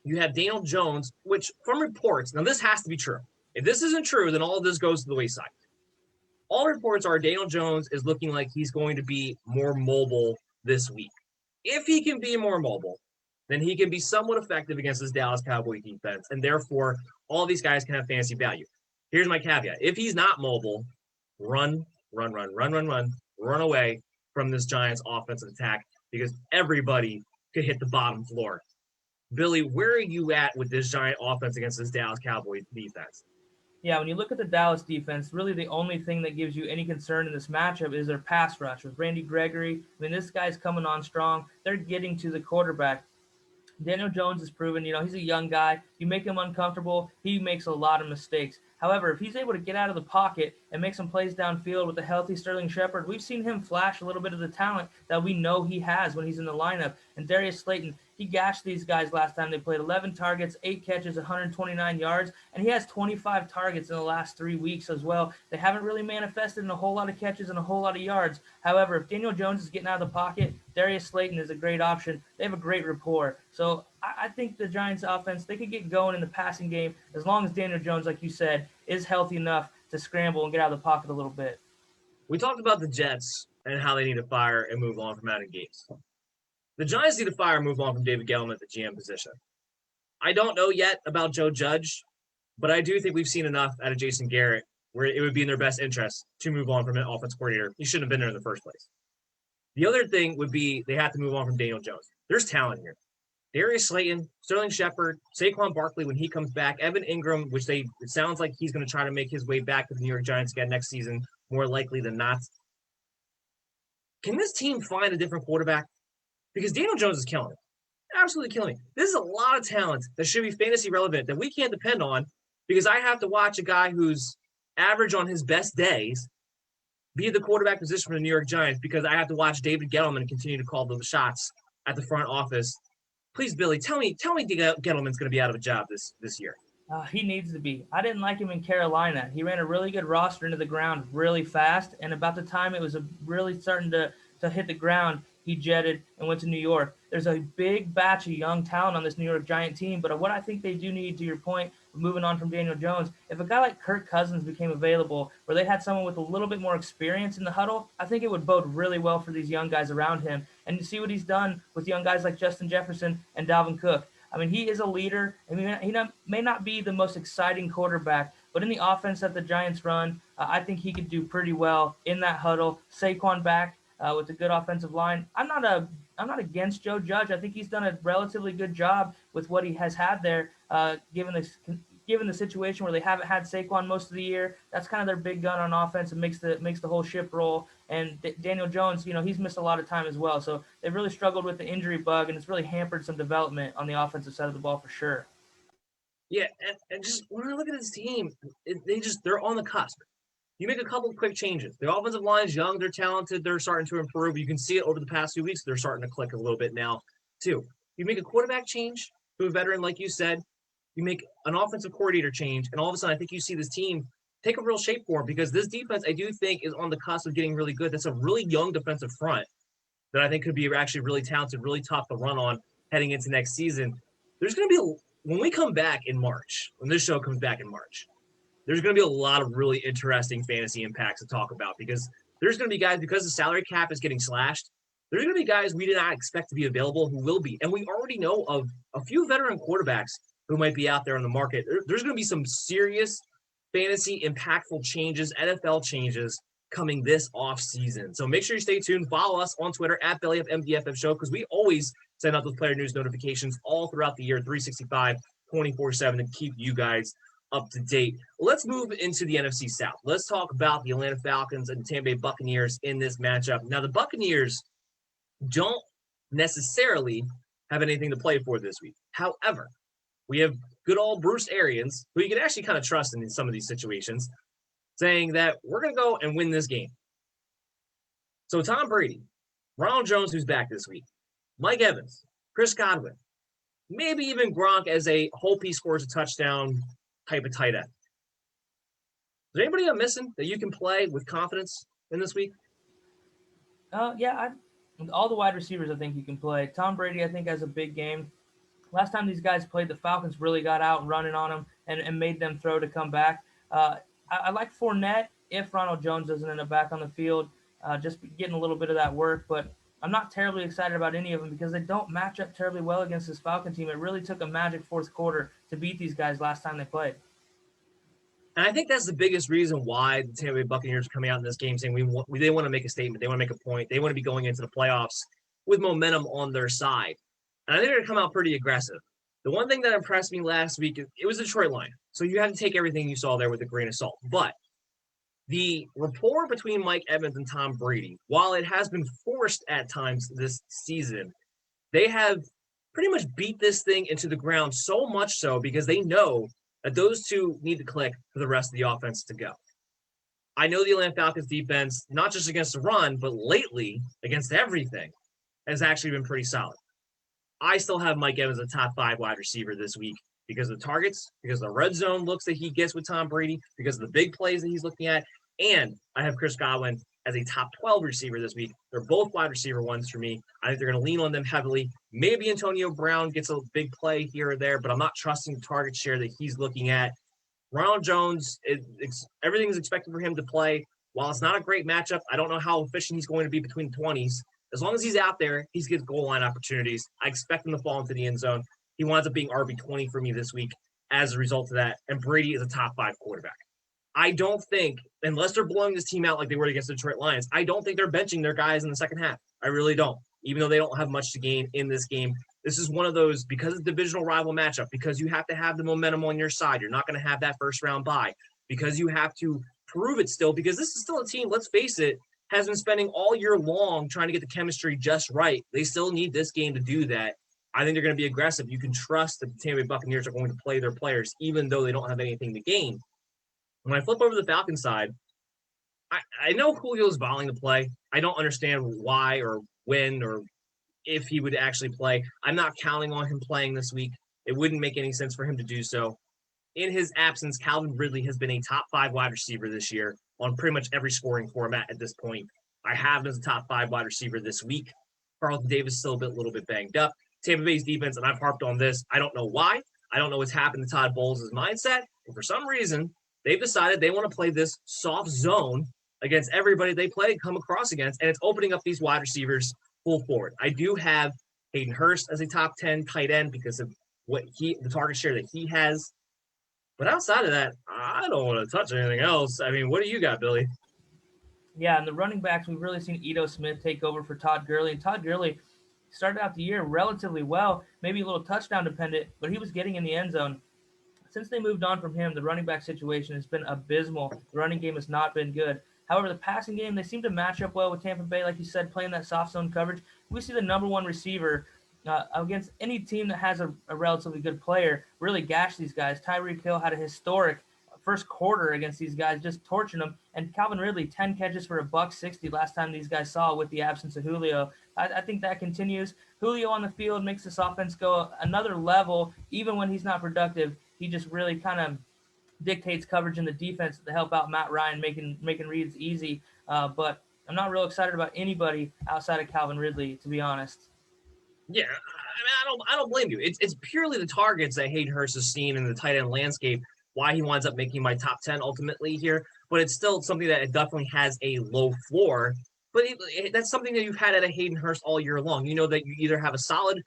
you have Daniel Jones, which from reports, now this has to be true. If this isn't true, then all of this goes to the wayside. All reports are Daniel Jones is looking like he's going to be more mobile this week. If he can be more mobile, then he can be somewhat effective against this Dallas Cowboy defense, and therefore all these guys can have fantasy value. Here's my caveat. If he's not mobile, run away from this Giants offensive attack because everybody could hit the bottom floor. Billy, where are you at with this Giant offense against this Dallas Cowboys defense? Yeah, when you look at the Dallas defense, really the only thing that gives you any concern in this matchup is their pass rush with Randy Gregory. I mean, this guy's coming on strong. They're getting to the quarterback. Daniel Jones has proven, he's a young guy. You make him uncomfortable, he makes a lot of mistakes. However, if he's able to get out of the pocket and make some plays downfield with a healthy Sterling Shepard, we've seen him flash a little bit of the talent that we know he has when he's in the lineup. And Darius Slayton, he gashed these guys last time they played. 11 targets, 8 catches, 129 yards, and he has 25 targets in the last 3 weeks as well. They haven't really manifested in a whole lot of catches and a whole lot of yards. However, if Daniel Jones is getting out of the pocket, Darius Slayton is a great option. They have a great rapport. So I think the Giants offense, they could get going in the passing game as long as Daniel Jones, like you said, is healthy enough to scramble and get out of the pocket a little bit. We talked about the Jets and how they need to fire and move on from Adam Gates. The Giants need to fire and move on from David Gettleman at the GM position. I don't know yet about Joe Judge, but I do think we've seen enough out of Jason Garrett where it would be in their best interest to move on from an offense coordinator. He shouldn't have been there in the first place. The other thing would be they have to move on from Daniel Jones. There's talent here. Darius Slayton, Sterling Shepard, Saquon Barkley when he comes back, Evan Ingram, which it sounds like he's going to try to make his way back to the New York Giants again next season, more likely than not. Can this team find a different quarterback? Because Daniel Jones is killing it. Absolutely killing it. This is a lot of talent that should be fantasy relevant that we can't depend on because I have to watch a guy who's average on his best days be the quarterback position for the New York Giants because I have to watch David Gettleman continue to call the shots at the front office. Please, Billy, tell me Gettleman's going to be out of a job this year. He needs to be. I didn't like him in Carolina. He ran a really good roster into the ground really fast, and about the time it was really starting to hit the ground, he jetted and went to New York. There's a big batch of young talent on this New York Giant team, but what I think they do need, to your point, moving on from Daniel Jones, if a guy like Kirk Cousins became available where they had someone with a little bit more experience in the huddle, I think it would bode really well for these young guys around him. And you see what he's done with young guys like Justin Jefferson and Dalvin Cook. I mean, he is a leader. I mean, he may not be the most exciting quarterback, but in the offense that the Giants run, I think he could do pretty well in that huddle. Saquon back with a good offensive line. I'm not against Joe Judge. I think he's done a relatively good job with what he has had there, given the situation where they haven't had Saquon most of the year. That's kind of their big gun on offense and makes the whole ship roll. And Daniel Jones, he's missed a lot of time as well. So they've really struggled with the injury bug, and it's really hampered some development on the offensive side of the ball for sure. Yeah, and just when I look at this team, they're on the cusp. You make a couple of quick changes. The offensive line is young, they're talented, they're starting to improve. You can see it over the past few weeks. They're starting to click a little bit now, too. You make a quarterback change to a veteran, like you said. You make an offensive coordinator change, and all of a sudden, I think you see this team take a real shape for him because this defense, I do think, is on the cusp of getting really good. That's a really young defensive front that I think could be actually really talented, really tough to run on heading into next season. There's going to be when we come back in March, when this show comes back in March, there's going to be a lot of really interesting fantasy impacts to talk about because there's going to be guys, because the salary cap is getting slashed, there's going to be guys we did not expect to be available who will be. And we already know of a few veteran quarterbacks who might be out there on the market. There's going to be some serious fantasy impactful changes, NFL changes coming this off season. So make sure you stay tuned. Follow us on Twitter at BellyUpMDFF Show because we always send out those player news notifications all throughout the year, 365, 24/7, and keep you guys up to date. Let's move into the NFC South. Let's talk about the Atlanta Falcons and the Tampa Bay Buccaneers in this matchup. Now, the Buccaneers don't necessarily have anything to play for this week. However, we have good old Bruce Arians, who you can actually kind of trust in some of these situations, saying that we're going to go and win this game. So Tom Brady, Ronald Jones, who's back this week, Mike Evans, Chris Godwin, maybe even Gronk as a hope he scores a touchdown type of tight end. Is there anybody I'm missing that you can play with confidence in this week? All the wide receivers I think you can play. Tom Brady, I think, has a big game. Last time these guys played, the Falcons really got out running on them and made them throw to come back. I like Fournette if Ronald Jones doesn't end up back on the field, just getting a little bit of that work. But I'm not terribly excited about any of them because they don't match up terribly well against this Falcon team. It really took a magic fourth quarter to beat these guys last time they played. And I think that's the biggest reason why the Tampa Bay Buccaneers are coming out in this game saying they want to make a statement. They want to make a point. They want to be going into the playoffs with momentum on their side. And I think they're going to come out pretty aggressive. The one thing that impressed me last week, it was the Detroit line. So you have to take everything you saw there with a grain of salt. But the rapport between Mike Evans and Tom Brady, while it has been forced at times this season, they have pretty much beat this thing into the ground, so much so because they know that those two need to click for the rest of the offense to go. I know the Atlanta Falcons defense, not just against the run, but lately against everything, has actually been pretty solid. I still have Mike Evans a top 5 wide receiver this week because of the targets, because of the red zone looks that he gets with Tom Brady, because of the big plays that he's looking at, and I have Chris Godwin as a top 12 receiver this week. They're both wide receiver ones for me. I think they're going to lean on them heavily. Maybe Antonio Brown gets a big play here or there, but I'm not trusting the target share that he's looking at. Ronald Jones, everything is expected for him to play. While it's not a great matchup, I don't know how efficient he's going to be between the 20s. As long as he's out there, he's getting goal line opportunities. I expect him to fall into the end zone. He winds up being RB20 for me this week as a result of that. And Brady is a top 5 quarterback. I don't think, unless they're blowing this team out like they were against the Detroit Lions, I don't think they're benching their guys in the second half. I really don't. Even though they don't have much to gain in this game. This is one of those, because it's a divisional rival matchup, because you have to have the momentum on your side. You're not going to have that first round bye. Because you have to prove it still, because this is still a team, let's face it, has been spending all year long trying to get the chemistry just right. They still need this game to do that. I think they're going to be aggressive. You can trust that the Tampa Bay Buccaneers are going to play their players, even though they don't have anything to gain. When I flip over to the Falcons side, I know Julio's volleying to play. I don't understand why or when or if he would actually play. I'm not counting on him playing this week. It wouldn't make any sense for him to do so. In his absence, Calvin Ridley has been a top 5 wide receiver this year on pretty much every scoring format at this point. I have him as a top 5 wide receiver this week. Carlton Davis is still a little bit banged up. Tampa Bay's defense, and I've harped on this, I don't know why. I don't know what's happened to Todd Bowles' mindset, but for some reason, they've decided they want to play this soft zone against everybody they play, come across against, and it's opening up these wide receivers full forward. I do have Hayden Hurst as a top 10 tight end because of the target share that he has. But outside of that, I don't want to touch anything else. I mean, what do you got, Billy? Yeah, and the running backs, we've really seen Ito Smith take over for Todd Gurley. And Todd Gurley started out the year relatively well, maybe a little touchdown dependent, but he was getting in the end zone. Since they moved on from him, the running back situation has been abysmal. The running game has not been good. However, the passing game, they seem to match up well with Tampa Bay, like you said, playing that soft zone coverage. We see the number one receiver against any team that has a relatively good player really gash these guys. Tyreek Hill had a historic first quarter against these guys, just torching them. And Calvin Ridley, 10 catches for $160 last time these guys saw with the absence of Julio. I think that continues. Julio on the field makes this offense go another level, even when he's not productive. He just really kind of dictates coverage in the defense to help out Matt Ryan, making reads easy. But I'm not real excited about anybody outside of Calvin Ridley, to be honest. Yeah, I mean, I don't blame you. It's purely the targets that Hayden Hurst has seen in the tight end landscape, why he winds up making my top 10 ultimately here. But it's still something that it definitely has a low floor. But that's something that you've had at a Hayden Hurst all year long. You know that you either have a solid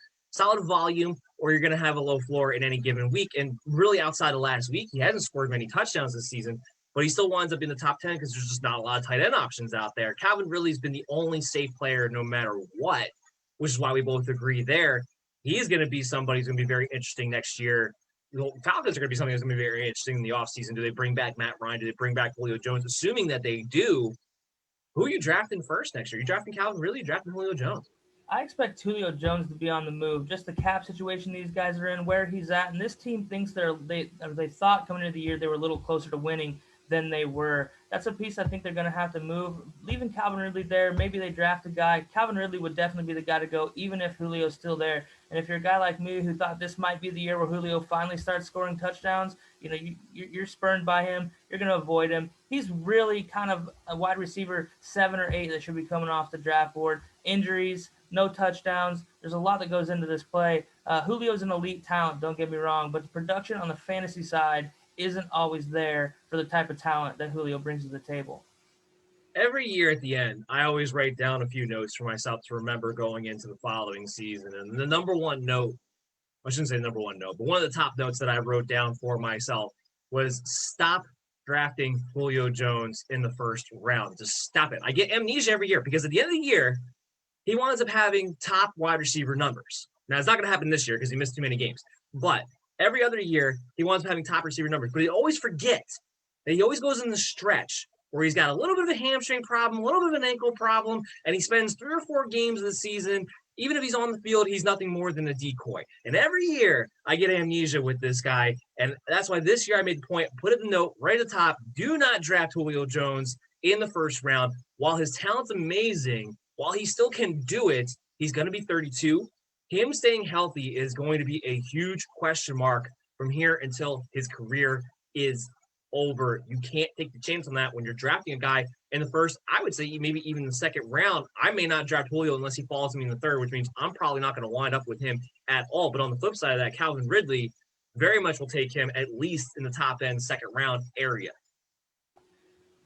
volume or you're going to have a low floor in any given week. And really outside of last week, he hasn't scored many touchdowns this season, but he still winds up in the top 10 because there's just not a lot of tight end options out there. Calvin Ridley's been the only safe player no matter what, which is why we both agree there. He's going to be somebody who's going to be very interesting next year. The Falcons are going to be something that's going to be very interesting in the offseason. Do they bring back Matt Ryan? Do they bring back Julio Jones? Assuming that they do, who are you drafting first next year? Are you drafting Calvin Ridley? Are you drafting Julio Jones? I expect Julio Jones to be on the move. Just the cap situation these guys are in, where he's at, and this team thinks they thought coming into the year they were a little closer to winning than they were. That's a piece I think they're going to have to move. Leaving Calvin Ridley there, maybe they draft a guy. Calvin Ridley would definitely be the guy to go, even if Julio's still there. And if you're a guy like me who thought this might be the year where Julio finally starts scoring touchdowns, you're spurned by him. You're going to avoid him. He's really kind of a wide receiver 7 or 8 that should be coming off the draft board. Injuries, no touchdowns. There's a lot that goes into this play. Julio's an elite talent, don't get me wrong, but the production on the fantasy side isn't always there for the type of talent that Julio brings to the table. Every year at the end, I always write down a few notes for myself to remember going into the following season. And the number one note, I shouldn't say number one note, but one of the top notes that I wrote down for myself was stop drafting Julio Jones in the first round. Just stop it. I get amnesia every year because at the end of the year, he winds up having top wide receiver numbers. Now, it's not going to happen this year because he missed too many games. But every other year, he winds up having top receiver numbers. But he always forgets that he always goes in the stretch where he's got a little bit of a hamstring problem, a little bit of an ankle problem, and he spends 3 or 4 games of the season. Even if he's on the field, he's nothing more than a decoy. And every year, I get amnesia with this guy. And that's why this year I made the point, put it in the note right at the top, do not draft Julio Jones in the first round. While his talent's amazing, while he still can do it, he's going to be 32. Him staying healthy is going to be a huge question mark from here until his career is over. You can't take the chance on that when you're drafting a guy in the first, I would say maybe even the second round. I may not draft Julio unless he falls to me in the third, which means I'm probably not going to wind up with him at all. But on the flip side of that, Calvin Ridley very much will take him at least in the top end second round area.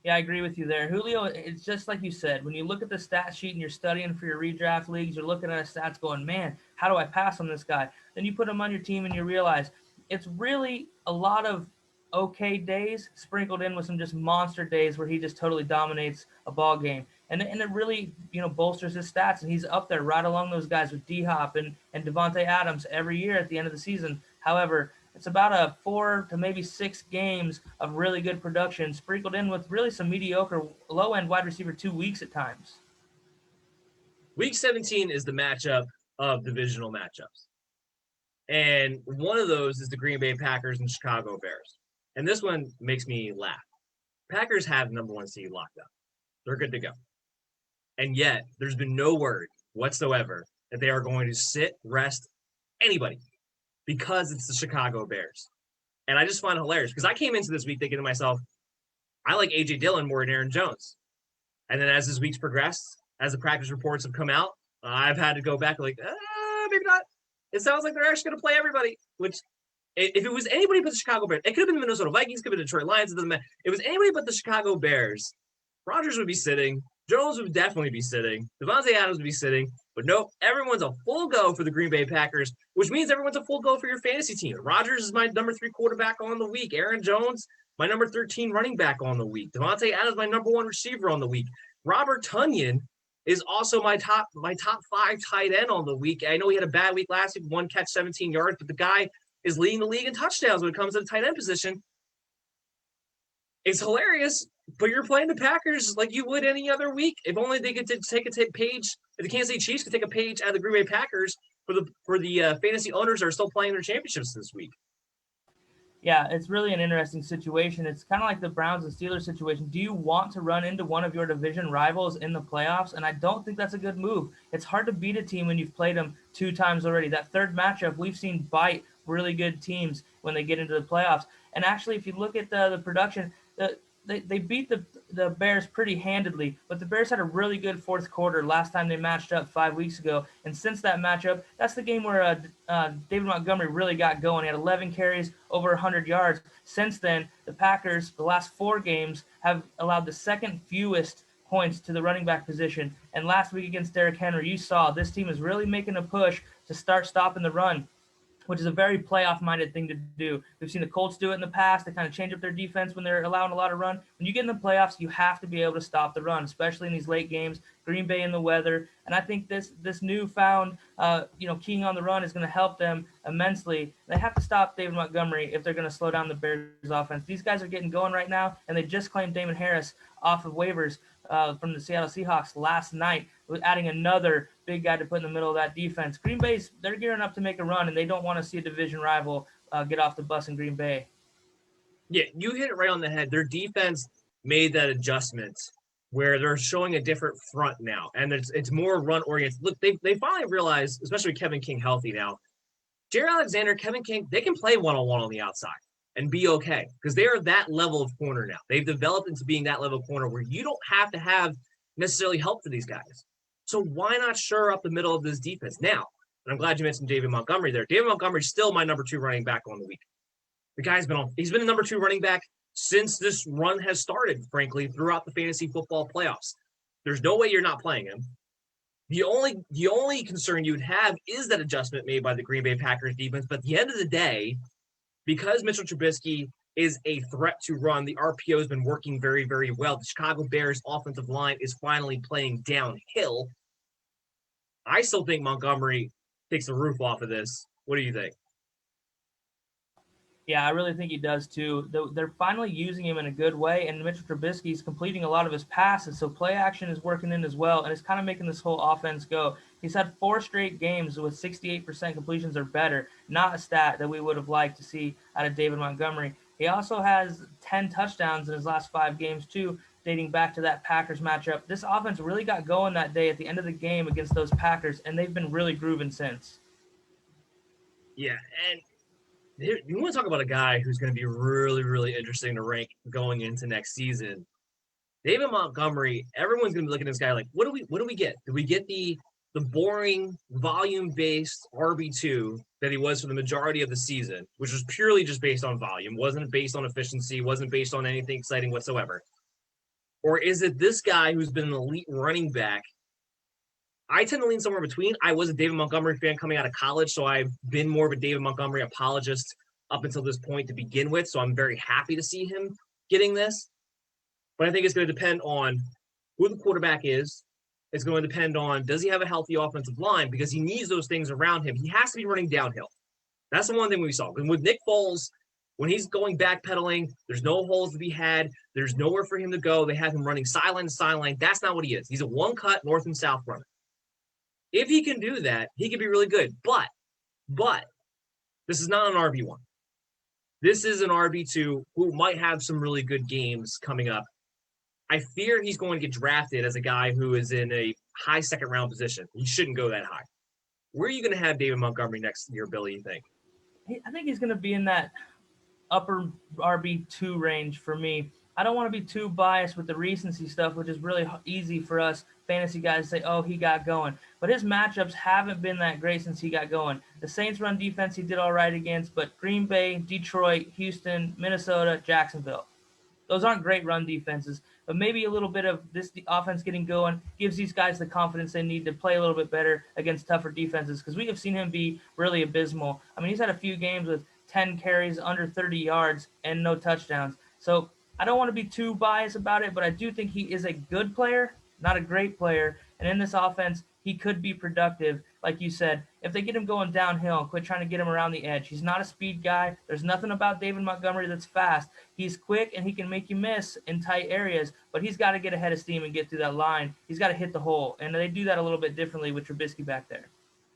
Yeah, I agree with you there. Julio, it's just like you said. When you look at the stat sheet and you're studying for your redraft leagues, you're looking at stats going, man, how do I pass on this guy? Then you put him on your team and you realize it's really a lot of okay days sprinkled in with some just monster days where he just totally dominates a ball game. And it really, bolsters his stats. And he's up there right along those guys with D-Hop and Devontae Adams every year at the end of the season. However, it's about a 4 to maybe 6 games of really good production sprinkled in with really some mediocre low-end wide receiver 2 weeks at times. Week 17 is the matchup of divisional matchups. And one of those is the Green Bay Packers and Chicago Bears. And this one makes me laugh. Packers have number 1 seed locked up. They're good to go. And yet, there's been no word whatsoever that they are going to sit, rest anybody because it's the Chicago Bears. And I just find it hilarious because I came into this week thinking to myself, I like A.J. Dillon more than Aaron Jones. And then as this week's progressed, as the practice reports have come out, I've had to go back maybe not. It sounds like they're actually going to play everybody, which If it was anybody but the Chicago Bears, it could have been the Minnesota Vikings, could have been the Detroit Lions. It doesn't matter. If it was anybody but the Chicago Bears, Rodgers would be sitting. Jones would definitely be sitting. Devontae Adams would be sitting. But nope, everyone's a full go for the Green Bay Packers, which means everyone's a full go for your fantasy team. Rodgers is my number 3 quarterback on the week. Aaron Jones, my number 13 running back on the week. Devontae Adams, my number 1 receiver on the week. Robert Tonyan is also my top 5 tight end on the week. I know he had a bad week last week, 1 catch, 17 yards, but the guy is leading the league in touchdowns when it comes to the tight end position. It's hilarious, but you're playing the Packers like you would any other week. If only they could take a page, if the Kansas City Chiefs could take a page out of the Green Bay Packers for the fantasy owners that are still playing their championships this week. Yeah, it's really an interesting situation. It's kind of like the Browns and Steelers situation. Do you want to run into one of your division rivals in the playoffs? And I don't think that's a good move. It's hard to beat a team when you've played them 2 times already. That third matchup, we've seen bite really good teams when they get into the playoffs. And actually, if you look at the production, they beat the Bears pretty handedly, but the Bears had a really good fourth quarter last time they matched up 5 weeks ago. And since that matchup, that's the game where David Montgomery really got going. He had 11 carries, over 100 yards. Since then, the Packers, the last 4 games, have allowed the second fewest points to the running back position. And last week against Derrick Henry, you saw this team is really making a push to start stopping the run, which is a very playoff-minded thing to do. We've seen the Colts do it in the past. They kind of change up their defense when they're allowing a lot of run. When you get in the playoffs, you have to be able to stop the run, especially in these late games, Green Bay in the weather. And I think this newfound, keying on the run is going to help them immensely. They have to stop David Montgomery if they're going to slow down the Bears' offense. These guys are getting going right now, and they just claimed Damon Harris off of waivers from the Seattle Seahawks last night, adding another big guy to put in the middle of that defense. Green Bay's, they're gearing up to make a run, and they don't want to see a division rival get off the bus in Green Bay. Yeah, you hit it right on the head. Their defense made that adjustment where they're showing a different front now, and it's more run-oriented. Look, they finally realized, especially with Kevin King healthy now, Jared Alexander, Kevin King, they can play one-on-one on the outside and be okay because they are that level of corner now. They've developed into being that level of corner where you don't have to have necessarily help for these guys. So why not shore up the middle of this defense now? And I'm glad you mentioned David Montgomery there. David Montgomery is still my number 2 running back on the week. The guy's he's been the number 2 running back since this run has started, frankly, throughout the fantasy football playoffs. There's no way you're not playing him. The only concern you would have is that adjustment made by the Green Bay Packers defense. But at the end of the day, because Mitchell Trubisky is a threat to run, the RPO has been working very, very well. The Chicago Bears offensive line is finally playing downhill. I still think Montgomery takes the roof off of this. What do you think? Yeah, I really think he does too. They're finally using him in a good way, and Mitchell Trubisky is completing a lot of his passes, so play action is working in as well, and it's kind of making this whole offense go. He's had 4 straight games with 68% completions or better, not a stat that we would have liked to see out of David Montgomery. He also has 10 touchdowns in his last 5 games too, dating back to that Packers matchup. This offense really got going that day at the end of the game against those Packers, and they've been really grooving since. Yeah, and you want to talk about a guy who's going to be really, really interesting to rank going into next season. David Montgomery, everyone's going to be looking at this guy like, what do we get? Do we get the boring, volume-based RB2 that he was for the majority of the season, which was purely just based on volume, wasn't based on efficiency, wasn't based on anything exciting whatsoever? Or is it this guy who's been an elite running back? I tend to lean somewhere between. I was a David Montgomery fan coming out of college, so I've been more of a David Montgomery apologist up until this point to begin with, so I'm very happy to see him getting this. But I think it's going to depend on who the quarterback is. It's going to depend on, does he have a healthy offensive line? Because he needs those things around him. He has to be running downhill. That's the one thing we saw. And with Nick Foles, when he's going backpedaling, there's no holes to be had. There's nowhere for him to go. They have him running sideline to sideline. That's not what he is. He's a one-cut north and south runner. If he can do that, he can be really good. But this is not an RB1. This is an RB2 who might have some really good games coming up. I fear he's going to get drafted as a guy who is in a high second-round position. He shouldn't go that high. Where are you going to have David Montgomery next year, Billy, you think? I think he's going to be in that upper RB2 range for me. I don't want to be too biased with the recency stuff, which is really easy for us fantasy guys to say, oh, he got going. But his matchups haven't been that great since he got going. The Saints run defense he did all right against, but Green Bay, Detroit, Houston, Minnesota, Jacksonville. Those aren't great run defenses, but maybe a little bit of this offense getting going gives these guys the confidence they need to play a little bit better against tougher defenses, because we have seen him be really abysmal. I mean, he's had a few games with 10 carries, under 30 yards, and no touchdowns. So I don't want to be too biased about it, but I do think he is a good player, not a great player. And in this offense, he could be productive, like you said, if they get him going downhill and quit trying to get him around the edge. He's not a speed guy. There's nothing about David Montgomery that's fast. He's quick and he can make you miss in tight areas, but he's got to get ahead of steam and get through that line. He's got to hit the hole, and they do that a little bit differently with Trubisky back there.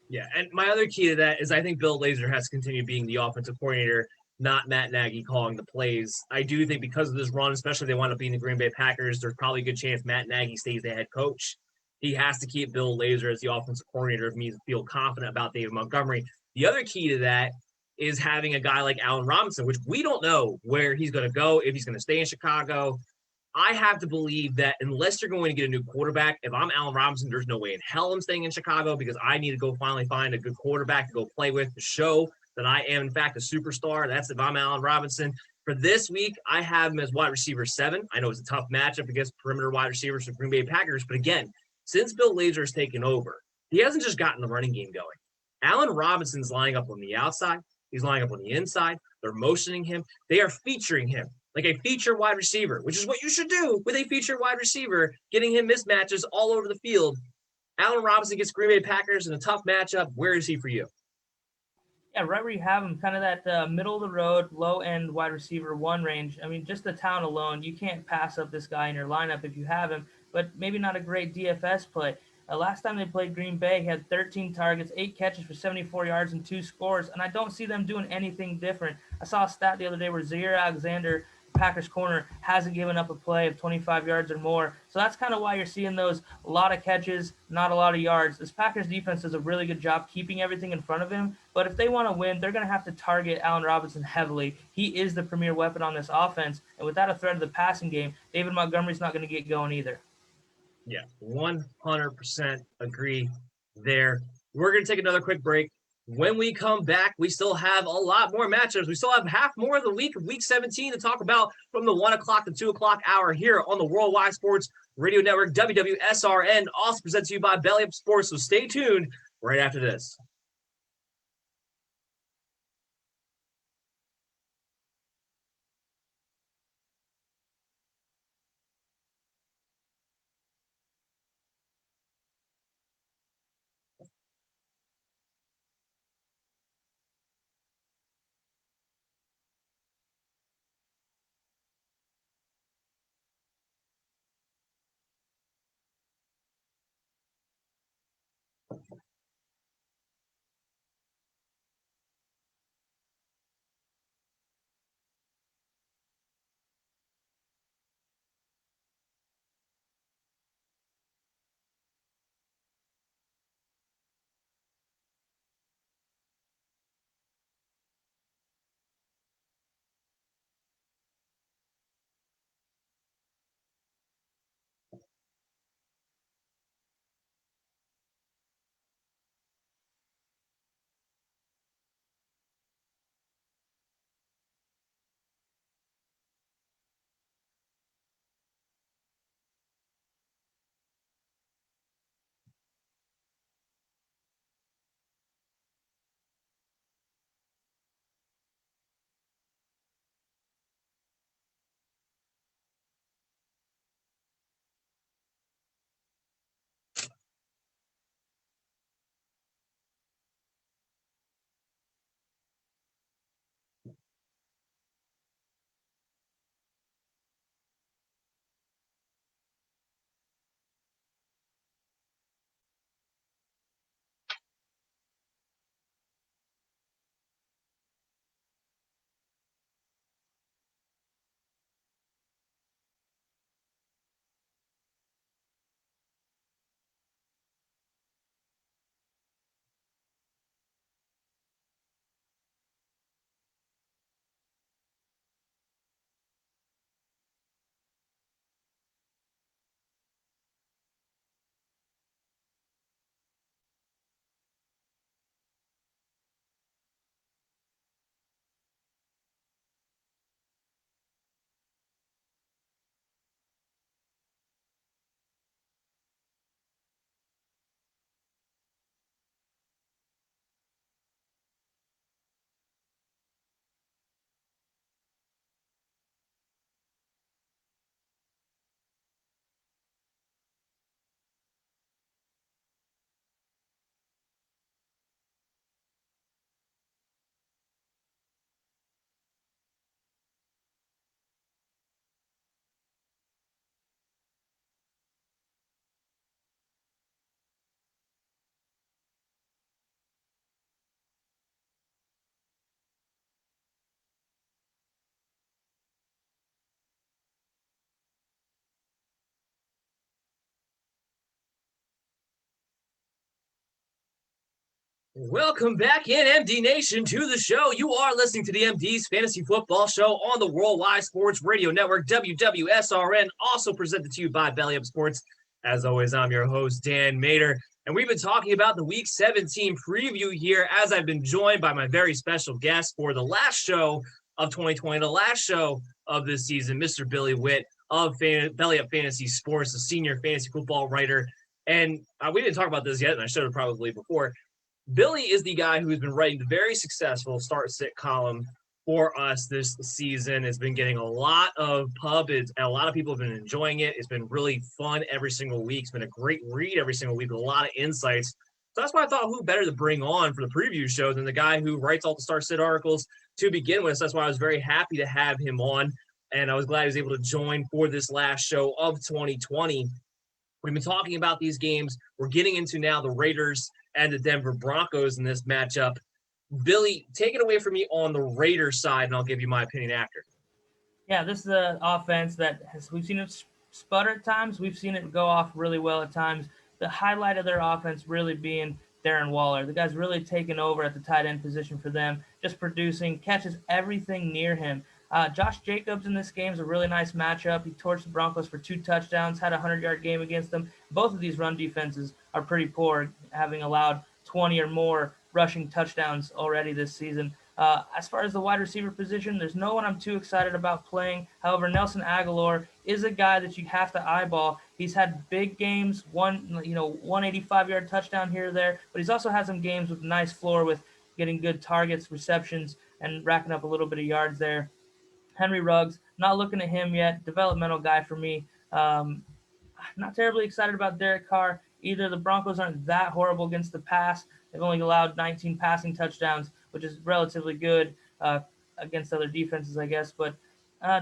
Yeah, and my other key to that is I think Bill Lazor has to continue being the offensive coordinator, not Matt Nagy calling the plays. I do think because of this run, especially if they wind up being the Green Bay Packers, there's probably a good chance Matt Nagy stays the head coach. He has to keep Bill Lazor as the offensive coordinator if he needs to feel confident about David Montgomery. The other key to that is having a guy like Allen Robinson, which we don't know where he's going to go, if he's going to stay in Chicago. I have to believe that unless you're going to get a new quarterback, if I'm Allen Robinson, there's no way in hell I'm staying in Chicago, because I need to go finally find a good quarterback to go play with to show that I am, in fact, a superstar. That's if I'm Allen Robinson. For this week, I have him as wide receiver 7. I know it's a tough matchup against perimeter wide receivers for Green Bay Packers, but again, since Bill Lazor has taken over, he hasn't just gotten the running game going. Allen Robinson's lining up on the outside. He's lining up on the inside. They're motioning him. They are featuring him like a feature wide receiver, which is what you should do with a feature wide receiver, getting him mismatches all over the field. Allen Robinson gets Green Bay Packers in a tough matchup. Where is he for you? Yeah, right where you have him, kind of that middle of the road, low end wide receiver 1 range. I mean, just the talent alone, you can't pass up this guy in your lineup if you have him, but maybe not a great DFS play. Last time they played Green Bay, he had 13 targets, 8 catches for 74 yards, and 2 scores, and I don't see them doing anything different. I saw a stat the other day where Zaire Alexander, Packers corner, hasn't given up a play of 25 yards or more. So that's kind of why you're seeing those a lot of catches, not a lot of yards. This Packers defense does a really good job keeping everything in front of him. But if they want to win, they're going to have to target Allen Robinson heavily. He is the premier weapon on this offense. And without a threat of the passing game, David Montgomery's not going to get going either. Yeah, 100% agree there. We're going to take another quick break. When we come back, we still have a lot more matchups. We still have half more of the week 17 to talk about from the 1 o'clock to 2 o'clock hour here on the Worldwide Sports Radio Network, WWSRN, also presented to you by Belly Up Sports. So stay tuned right after this. Welcome back in, MD Nation, to the show. You are listening to the MD's Fantasy Football Show on the Worldwide Sports Radio Network, WWSRN, also presented to you by Belly Up Sports. As always, I'm your host, Dan Mader, and we've been talking about the Week 17 preview here as I've been joined by my very special guest for the last show of 2020, the last show of this season, Mr. Billy Whitt of Belly Up Fantasy Sports, a senior fantasy football writer. And we didn't talk about this yet, and I should have probably before. Billy is the guy who's been writing the very successful start-sit column for us this season. It's been getting a lot of pub. And a lot of people have been enjoying it. It's been really fun every single week. It's been a great read every single week with a lot of insights. So that's why I thought who better to bring on for the preview show than the guy who writes all the start-sit articles to begin with. So that's why I was very happy to have him on, and I was glad he was able to join for this last show of 2020. We've been talking about these games. We're getting into now the Raiders and the Denver Broncos in this matchup. Billy, take it away from me on the Raiders side, and I'll give you my opinion after. Yeah, this is an offense we've seen it sputter at times. We've seen it go off really well at times. The highlight of their offense really being Darren Waller. The guy's really taken over at the tight end position for them, just producing, catches everything near him. Josh Jacobs in this game is a really nice matchup. He torched the Broncos for 2 touchdowns, had a 100-yard game against them. Both of these run defenses are pretty poor, having allowed 20 or more rushing touchdowns already this season. As far as the wide receiver position, there's no one I'm too excited about playing. However, Nelson Aguilar is a guy that you have to eyeball. He's had big games, 185-yard touchdown here or there, but he's also had some games with nice floor with getting good targets, receptions, and racking up a little bit of yards there. Henry Ruggs, not looking at him yet. Developmental guy for me. Not terribly excited about Derek Carr either. The Broncos aren't that horrible against the pass. They've only allowed 19 passing touchdowns, which is relatively good against other defenses, I guess. But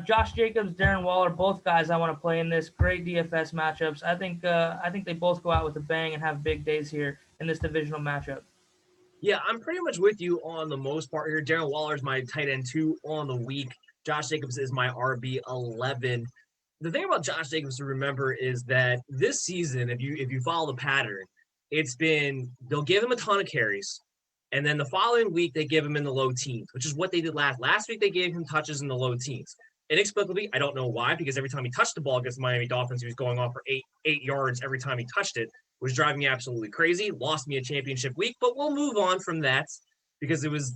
Josh Jacobs, Darren Waller, both guys I want to play in this. Great DFS matchups. I think they both go out with a bang and have big days here in this divisional matchup. Yeah, I'm pretty much with you on the most part here. Darren Waller is my tight end 2 on the week. Josh Jacobs is my RB11. The thing about Josh Jacobs to remember is that this season, if you follow the pattern, it's been they'll give him a ton of carries, and then the following week they give him in the low teens, which is what they did last week. They gave him touches in the low teens. Inexplicably, I don't know why, because every time he touched the ball against the Miami Dolphins, he was going off for eight yards every time he touched it, was driving me absolutely crazy. Lost me a championship week, but we'll move on from that because it was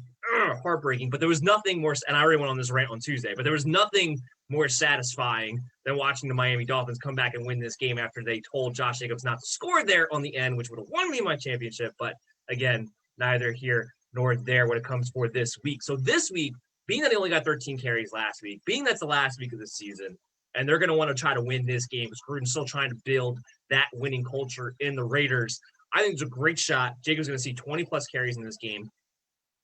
heartbreaking. But there was nothing more, and I already went on this rant on Tuesday, but there was nothing more satisfying than watching the Miami Dolphins come back and win this game after they told Josh Jacobs not to score there on the end, which would have won me my championship. But again, neither here nor there when it comes for this week. So this week, being that they only got 13 carries last week, being that's the last week of the season, and they're going to want to try to win this game because Gruden's still trying to build that winning culture in the Raiders. I think it's a great shot. Jacobs going to see 20-plus carries in this game.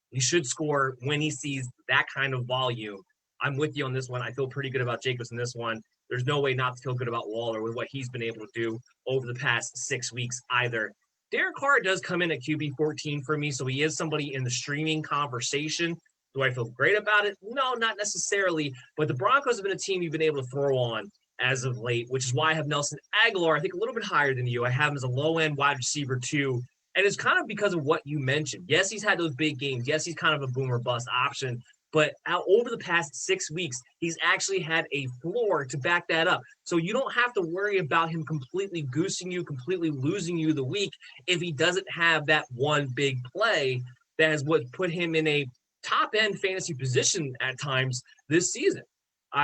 He should score when he sees that kind of volume. I'm with you on this one. I feel pretty good about Jacobs in this one. There's no way not to feel good about Waller with what he's been able to do over the past 6 weeks either. Derek Carr does come in at QB 14 for me, so he is somebody in the streaming conversation. Do I feel great about it? No, not necessarily. But the Broncos have been a team you've been able to throw on as of late, which is why I have Nelson Aguilar, I think a little bit higher than you. I have him as a low-end wide receiver too. And it's kind of because of what you mentioned. Yes, he's had those big games. Yes, he's kind of a boomer bust option. But over the past 6 weeks, he's actually had a floor to back that up. So you don't have to worry about him completely goosing you, completely losing you the week if he doesn't have that one big play that is what put him in a top-end fantasy position at times this season.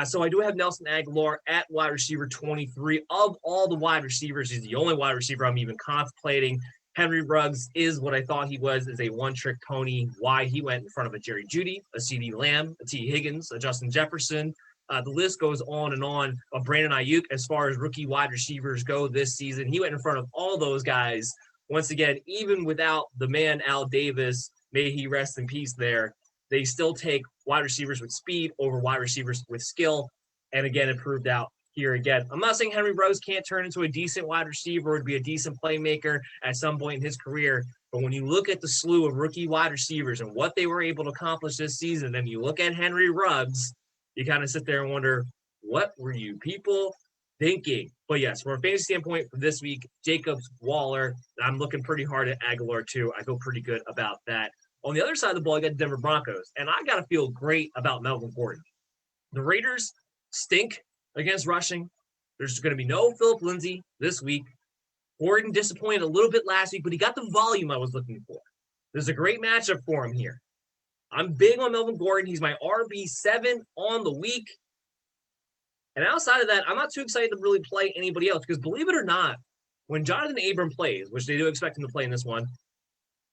So I do have Nelson Aguilar at wide receiver 23. Of all the wide receivers, he's the only wide receiver I'm even contemplating. Henry Ruggs is what I thought he was, is a one-trick pony. Why he went in front of a Jerry Jeudy, a CeeDee Lamb, a T. Higgins, a Justin Jefferson. The list goes on and on of Brandon Ayuk as far as rookie wide receivers go this season. He went in front of all those guys. Once again, even without the man Al Davis, may he rest in peace there, they still take wide receivers with speed over wide receivers with skill. And again, it proved out here again. I'm not saying Henry Ruggs can't turn into a decent wide receiver or to be a decent playmaker at some point in his career. But when you look at the slew of rookie wide receivers and what they were able to accomplish this season, then you look at Henry Ruggs, you kind of sit there and wonder, what were you people thinking? But yes, from a fantasy standpoint for this week, Jacobs, Waller, I'm looking pretty hard at Aguilar too. I feel pretty good about that. On the other side of the ball, I got the Denver Broncos, and I got to feel great about Melvin Gordon. The Raiders stink against rushing. There's going to be no Philip Lindsay this week. Gordon disappointed a little bit last week, but he got the volume I was looking for. There's a great matchup for him here. I'm big on Melvin Gordon. He's my RB7 on the week. And outside of that, I'm not too excited to really play anybody else because believe it or not, when Jonathan Abram plays, which they do expect him to play in this one,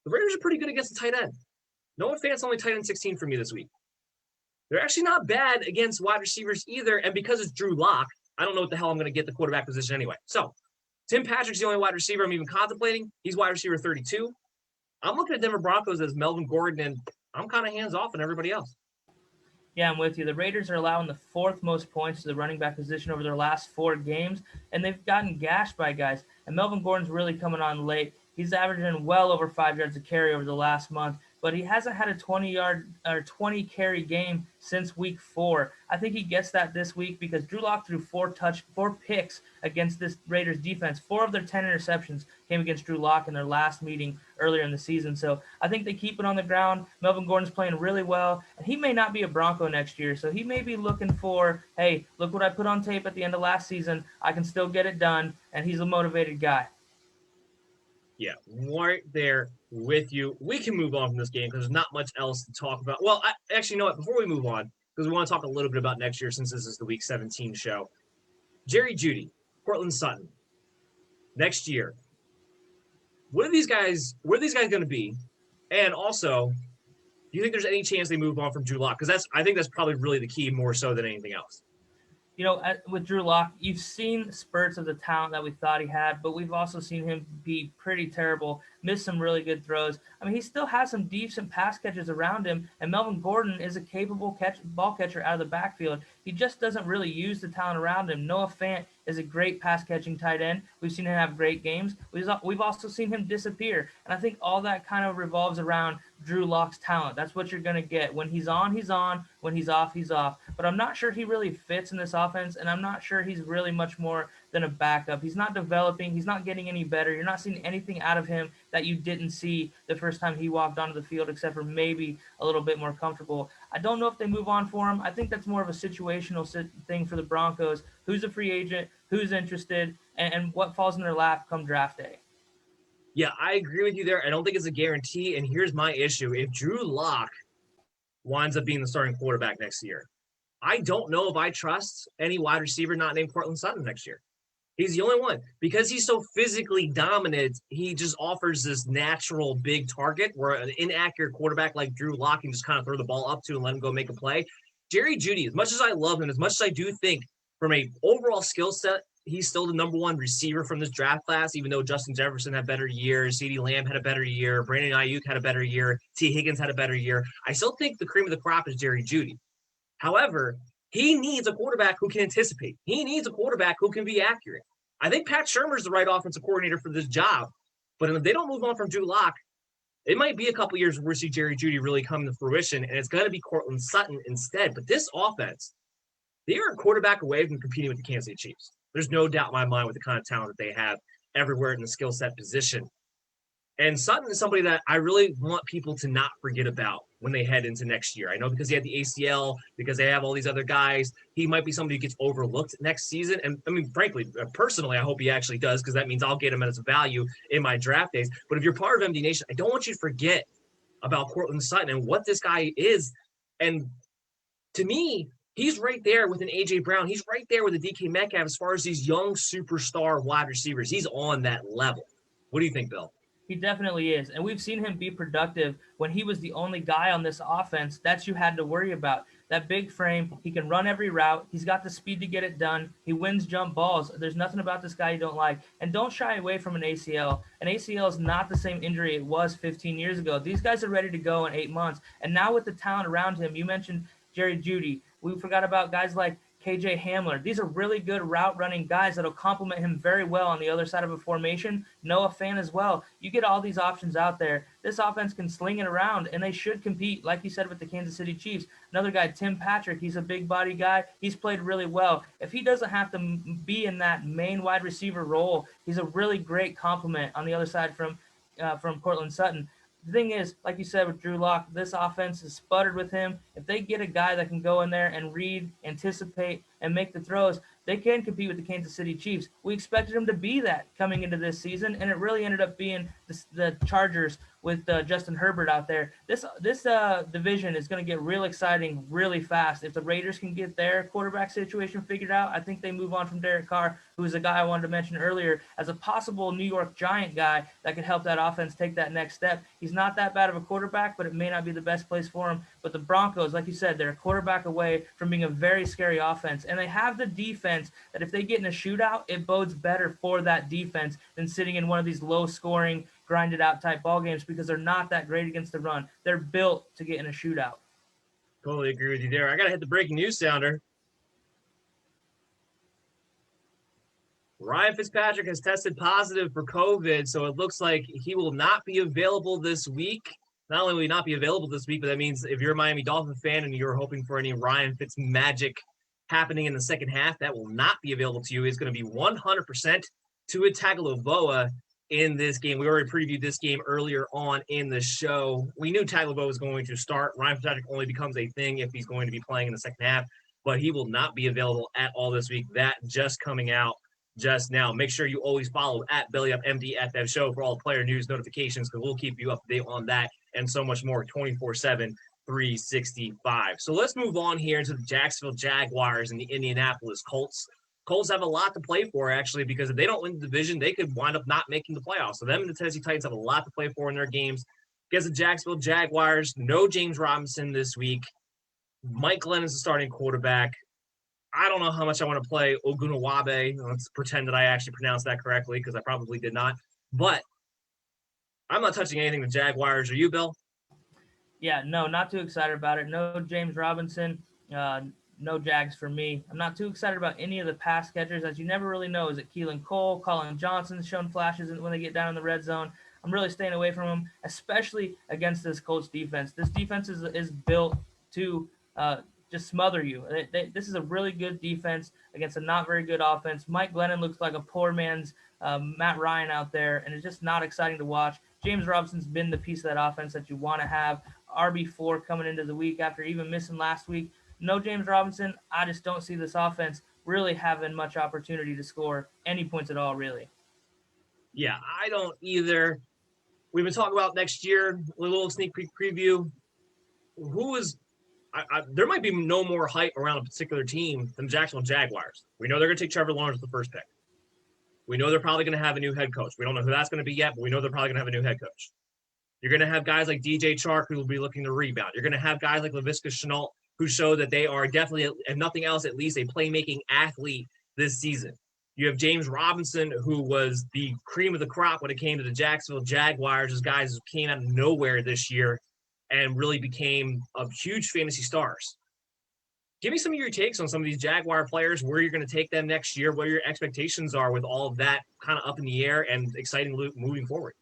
the Raiders are pretty good against the tight end. Noah Fant's only tight end 16 for me this week. They're actually not bad against wide receivers either. And because it's Drew Lock, I don't know what the hell I'm going to get the quarterback position anyway. So Tim Patrick's the only wide receiver I'm even contemplating. He's wide receiver 32. I'm looking at Denver Broncos as Melvin Gordon, and I'm kind of hands off on everybody else. Yeah, I'm with you. The Raiders are allowing the fourth most points to the running back position over their last 4 games, and they've gotten gashed by guys. And Melvin Gordon's really coming on late. He's averaging well over 5 yards a carry over the last month, but he hasn't had a 20-yard or 20-carry game since week 4. I think he gets that this week because Drew Lock threw 4 picks against this Raiders defense. 4 of their 10 interceptions came against Drew Lock in their last meeting earlier in the season. So I think they keep it on the ground. Melvin Gordon's playing really well, and he may not be a Bronco next year. So he may be looking for, hey, look what I put on tape at the end of last season. I can still get it done, and he's a motivated guy. Yeah, right there with you. We can move on from this game because there's not much else to talk about. Well, actually, you know what? Before we move on, because we want to talk a little bit about next year since this is the Week 17 show. Jerry Jeudy, Cortland Sutton, next year. Where are these guys going to be? And also, do you think there's any chance they move on from Drew Lock? Because I think that's probably really the key more so than anything else. You know, with Drew Lock, you've seen spurts of the talent that we thought he had, but we've also seen him be pretty terrible, miss some really good throws. I mean, he still has some decent pass catches around him, and Melvin Gordon is a capable ball catcher out of the backfield. He just doesn't really use the talent around him. Noah Fant is a great pass-catching tight end. We've seen him have great games. We've also seen him disappear, and I think all that kind of revolves around Drew Lock's talent. That's what you're going to get. When he's on, he's on. When he's off, he's off. But I'm not sure he really fits in this offense, and I'm not sure he's really much more than a backup. He's not developing. He's not getting any better. You're not seeing anything out of him that you didn't see the first time he walked onto the field, except for maybe a little bit more comfortable. I don't know if they move on for him. I think that's more of a situational thing for the Broncos. Who's a free agent? Who's interested? And what falls in their lap come draft day. Yeah, I agree with you there. I don't think it's a guarantee. And here's my issue. If Drew Lock winds up being the starting quarterback next year, I don't know if I trust any wide receiver not named Cortland Sutton next year. He's the only one. Because he's so physically dominant, he just offers this natural big target where an inaccurate quarterback like Drew Lock can just kind of throw the ball up to and let him go make a play. Jerry Jeudy, as much as I love him, as much as I do think from a overall skill set, he's still the number 1 receiver from this draft class, even though Justin Jefferson had better years, CeeDee Lamb had a better year, Brandon Ayuk had a better year, T. Higgins had a better year. I still think the cream of the crop is Jerry Jeudy. However, he needs a quarterback who can anticipate. He needs a quarterback who can be accurate. I think Pat Shurmur's the right offensive coordinator for this job, but if they don't move on from Drew Lock, it might be a couple years where we see Jerry Jeudy really come to fruition, and it's going to be Cortland Sutton instead. But this offense, they are a quarterback away from competing with the Kansas City Chiefs. There's no doubt in my mind with the kind of talent that they have everywhere in the skill set position. And Sutton is somebody that I really want people to not forget about when they head into next year. I know because he had the ACL, because they have all these other guys, he might be somebody who gets overlooked next season. And I mean, frankly, personally, I hope he actually does because that means I'll get him as a value in my draft days. But if you're part of MD Nation, I don't want you to forget about Cortland Sutton and what this guy is. And to me, he's right there with an A.J. Brown. He's right there with a DK Metcalf as far as these young superstar wide receivers. He's on that level. What do you think, Bill? He definitely is. And we've seen him be productive when he was the only guy on this offense that you had to worry about. That big frame, he can run every route. He's got the speed to get it done. He wins jump balls. There's nothing about this guy you don't like. And don't shy away from an ACL. An ACL is not the same injury it was 15 years ago. These guys are ready to go in 8 months. And now with the talent around him, you mentioned Jerry Jeudy. We forgot about guys like KJ Hamler. These are really good route running guys that'll complement him very well on the other side of a formation. Noah Fant as well. You get all these options out there. This offense can sling it around, and they should compete, like you said, with the Kansas City Chiefs. Another guy, Tim Patrick, he's a big body guy. He's played really well. If he doesn't have to be in that main wide receiver role, he's a really great complement on the other side from Cortland Sutton. The thing is, like you said with Drew Lock, this offense is sputtered with him. If they get a guy that can go in there and read, anticipate, and make the throws, they can compete with the Kansas City Chiefs. We expected them to be that coming into this season, and it really ended up being the Chargers with Justin Herbert out there. This division is going to get real exciting really fast. If the Raiders can get their quarterback situation figured out, I think they move on from Derek Carr, who is a guy I wanted to mention earlier as a possible New York Giant guy that could help that offense take that next step. He's not that bad of a quarterback, but it may not be the best place for him. But the Broncos, like you said, they're a quarterback away from being a very scary offense, and they have the defense that if they get in a shootout, it bodes better for that defense than sitting in one of these low-scoring, grinded out type ball games because they're not that great against the run. They're built to get in a shootout. Totally agree with you there. I got to hit the breaking news sounder. Ryan Fitzpatrick has tested positive for COVID, so it looks like he will not be available this week. Not only will he not be available this week, but that means if you're a Miami Dolphin fan and you're hoping for any Ryan Fitz magic happening in the second half, that will not be available to you. It's going to be 100% Tua Tagovailoa in this game. We already previewed this game earlier on in the show. We knew Tagovailoa was going to start. Ryan Fitzpatrick only becomes a thing if he's going to be playing in the second half, but he will not be available at all this week. That just coming out just now. Make sure you always follow at BellyUpMDFF Show for all player news notifications, because we'll keep you up to date on that and so much more 24/7, 365. So let's move on here to the Jacksonville Jaguars and the Indianapolis Colts. Colts have a lot to play for, actually, because if they don't win the division, they could wind up not making the playoffs. So them and the Tennessee Titans have a lot to play for in their games. Against the Jacksonville Jaguars, no James Robinson this week. Mike Glenn is the starting quarterback. I don't know how much I want to play Ogunwabe. Let's pretend that I actually pronounced that correctly, because I probably did not. But I'm not touching anything with Jaguars. Are you, Bill? Yeah, no, not too excited about it. No James Robinson, no Jags for me. I'm not too excited about any of the pass catchers, as you never really know. Is it Keelan Cole, Colin Johnson shown flashes when they get down in the red zone? I'm really staying away from them, especially against this Colts defense. This defense is built to just smother you. This is a really good defense against a not very good offense. Mike Glennon looks like a poor man's Matt Ryan out there, and it's just not exciting to watch. James Robinson's been the piece of that offense that you want to have. RB4 coming into the week after even missing last week. No James Robinson. I just don't see this offense really having much opportunity to score any points at all, really. Yeah, I don't either. We've been talking about next year, a little sneak peek preview. There might be no more hype around a particular team than the Jacksonville Jaguars. We know they're going to take Trevor Lawrence with the first pick. We know they're probably going to have a new head coach. We don't know who that's going to be yet, but we know they're probably going to have a new head coach. You're going to have guys like DJ Chark who will be looking to rebound. You're going to have guys like Laviska Shenault who show that they are definitely, if nothing else, at least a playmaking athlete this season. You have James Robinson, who was the cream of the crop when it came to the Jacksonville Jaguars. Those guys who came out of nowhere this year and really became huge fantasy stars. Give me some of your takes on some of these Jaguar players, where you're going to take them next year, what your expectations are with all of that kind of up in the air and exciting moving forward.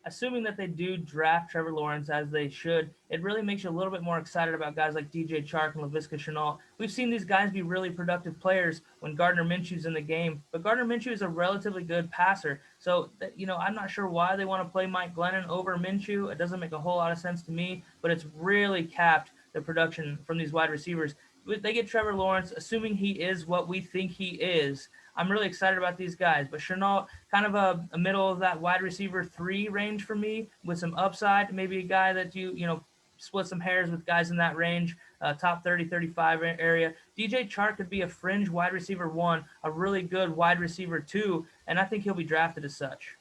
Assuming that they do draft Trevor Lawrence as they should, it really makes you a little bit more excited about guys like DJ Chark and Laviska Shenault. We've seen these guys be really productive players when Gardner Minshew's in the game, but Gardner Minshew is a relatively good passer. So, I'm not sure why they want to play Mike Glennon over Minshew. It doesn't make a whole lot of sense to me, but it's really capped the production from these wide receivers. They get Trevor Lawrence, assuming he is what we think he is. I'm really excited about these guys, but Shenault, kind of a middle of that wide receiver 3 range for me with some upside, maybe a guy that you split some hairs with guys in that range, top 30, 35 area. DJ Chark could be a fringe wide receiver 1, a really good wide receiver 2, and I think he'll be drafted as such.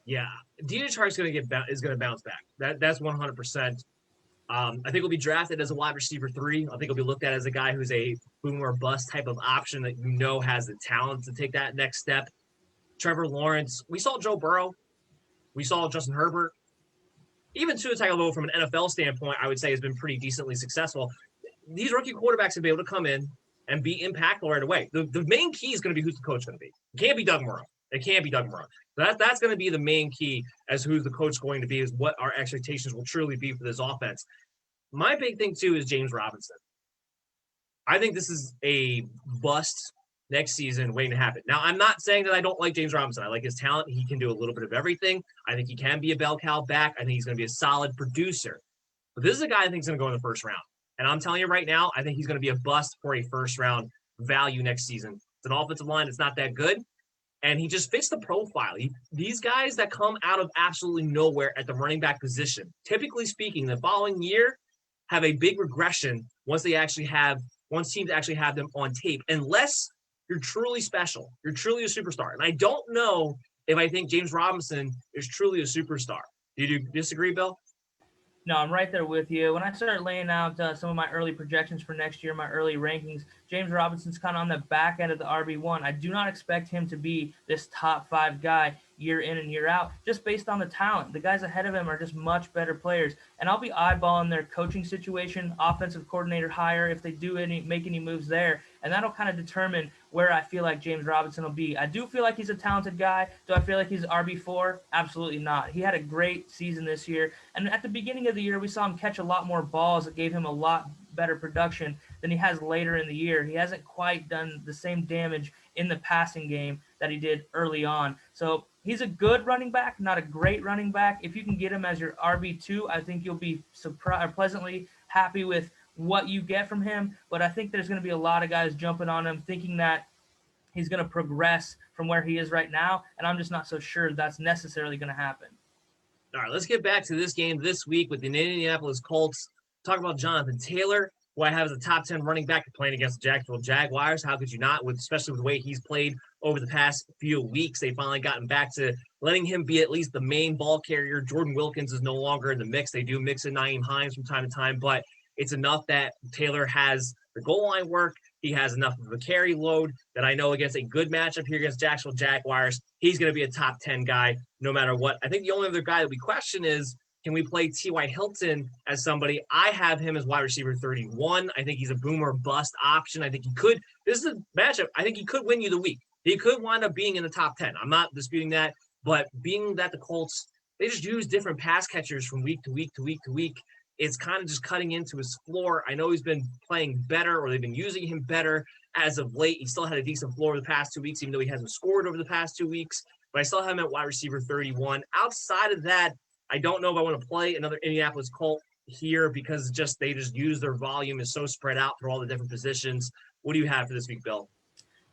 Yeah, DJ Chark is going to bounce back. That's 100%. I think he'll be drafted as a wide receiver 3. I think he'll be looked at as a guy who's a boom or bust type of option that has the talent to take that next step. Trevor Lawrence. We saw Joe Burrow. We saw Justin Herbert. Even Tua Tagovailoa from an NFL standpoint, I would say has been pretty decently successful. These rookie quarterbacks have been able to come in, and be impactful right away. The main key is going to be who's the coach going to be. It can't be Doug Marone. It can't be Doug Marone. So that's going to be the main key as who's the coach going to be, is what our expectations will truly be for this offense. My big thing, too, is James Robinson. I think this is a bust next season waiting to happen. Now, I'm not saying that I don't like James Robinson. I like his talent. He can do a little bit of everything. I think he can be a bell cow back. I think he's going to be a solid producer. But this is a guy I think is going to go in the first round. And I'm telling you right now, I think he's going to be a bust for a first-round value next season. It's an offensive line that's not that good, and he just fits the profile. These guys that come out of absolutely nowhere at the running back position, typically speaking, the following year have a big regression once teams actually have them on tape, unless you're truly special. You're truly a superstar. And I don't know if I think James Robinson is truly a superstar. Do you disagree, Bill? No, I'm right there with you. When I started laying out some of my early projections for next year, my early rankings, James Robinson's kind of on the back end of the RB1. I do not expect him to be this top 5 guy year in and year out, just based on the talent. The guys ahead of him are just much better players. And I'll be eyeballing their coaching situation, offensive coordinator hire, if they do make any moves there. And that'll kind of determine where I feel like James Robinson will be. I do feel like he's a talented guy. Do I feel like he's RB4? Absolutely not. He had a great season this year. And at the beginning of the year, we saw him catch a lot more balls that gave him a lot better production than he has later in the year. He hasn't quite done the same damage in the passing game that he did early on. So he's a good running back, not a great running back. If you can get him as your RB2, I think you'll be pleasantly happy with what you get from him. But I think there's going to be a lot of guys jumping on him thinking that he's going to progress from where he is right now, and I'm just not so sure that's necessarily going to happen. All right, let's get back to this game this week with the Indianapolis Colts. Talk about Jonathan Taylor, who I have as a top 10 running back playing against the Jacksonville Jaguars. How could you not, especially with the way he's played over the past few weeks? They finally gotten back to letting him be at least the main ball carrier. Jordan Wilkins is no longer in the mix. They do mix in Nyheim Hines from time to time, but it's enough that Taylor has the goal line work. He has enough of a carry load that I know against a good matchup here against Jacksonville Jaguars, he's going to be a top 10 guy no matter what. I think the only other guy that we question is, can we play T.Y. Hilton as somebody? I have him as wide receiver 31. I think he's a boom or bust option. I think he could. This is a matchup. I think he could win you the week. He could wind up being in the top 10. I'm not disputing that. But being that the Colts, they just use different pass catchers from week to week to week to week, it's kind of just cutting into his floor. I know he's been playing better, or they've been using him better as of late. He still had a decent floor the past 2 weeks, even though he hasn't scored over the past 2 weeks. But I still have him at wide receiver 31. Outside of that, I don't know if I want to play another Indianapolis Colt here because they just use their volume is so spread out through all the different positions. What do you have for this week, Bill?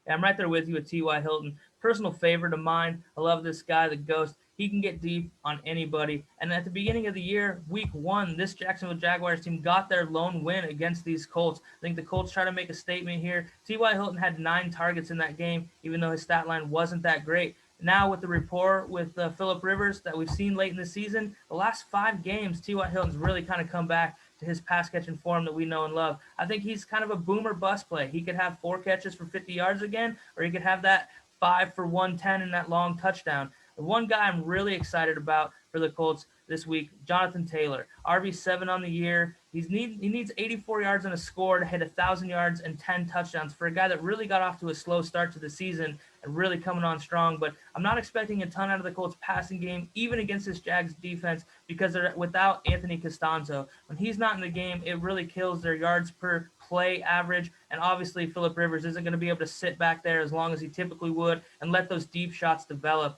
Yeah, I'm right there with you with T.Y. Hilton. Personal favorite of mine. I love this guy, the Ghost. He can get deep on anybody. And at the beginning of the year, week 1, this Jacksonville Jaguars team got their lone win against these Colts. I think the Colts try to make a statement here. T.Y. Hilton had 9 targets in that game, even though his stat line wasn't that great. Now with the rapport with Phillip Rivers that we've seen late in the season, the last 5 games, T.Y. Hilton's really kind of come back to his pass-catching form that we know and love. I think he's kind of a boomer bust play. He could have 4 catches for 50 yards again, or he could have that 5 for 110 in that long touchdown. The one guy I'm really excited about for the Colts this week, Jonathan Taylor, RB7 on the year. He needs 84 yards and a score to hit 1,000 yards and 10 touchdowns for a guy that really got off to a slow start to the season and really coming on strong. But I'm not expecting a ton out of the Colts passing game, even against this Jags defense, because they're without Anthony Costanzo. When he's not in the game, it really kills their yards per play average. And obviously, Phillip Rivers isn't going to be able to sit back there as long as he typically would and let those deep shots develop.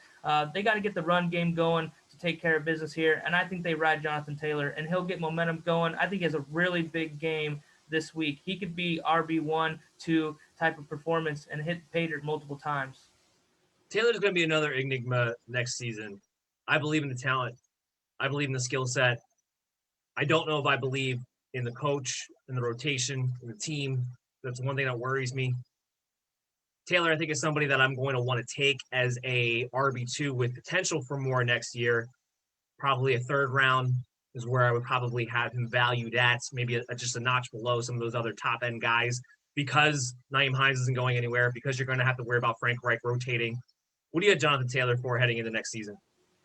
They got to get the run game going to take care of business here, and I think they ride Jonathan Taylor, and he'll get momentum going. I think he has a really big game this week. He could be RB1, 2 type of performance and hit pay dirt multiple times. Taylor's going to be another enigma next season. I believe in the talent. I believe in the skill set. I don't know if I believe in the coach, in the rotation, in the team. That's one thing that worries me. Taylor, I think, is somebody that I'm going to want to take as a RB2 with potential for more next year. Probably a 3rd round is where I would probably have him valued at, maybe just a notch below some of those other top-end guys, because Nyheim Hines isn't going anywhere, because you're going to have to worry about Frank Reich rotating. What do you have Jonathan Taylor for heading into next season?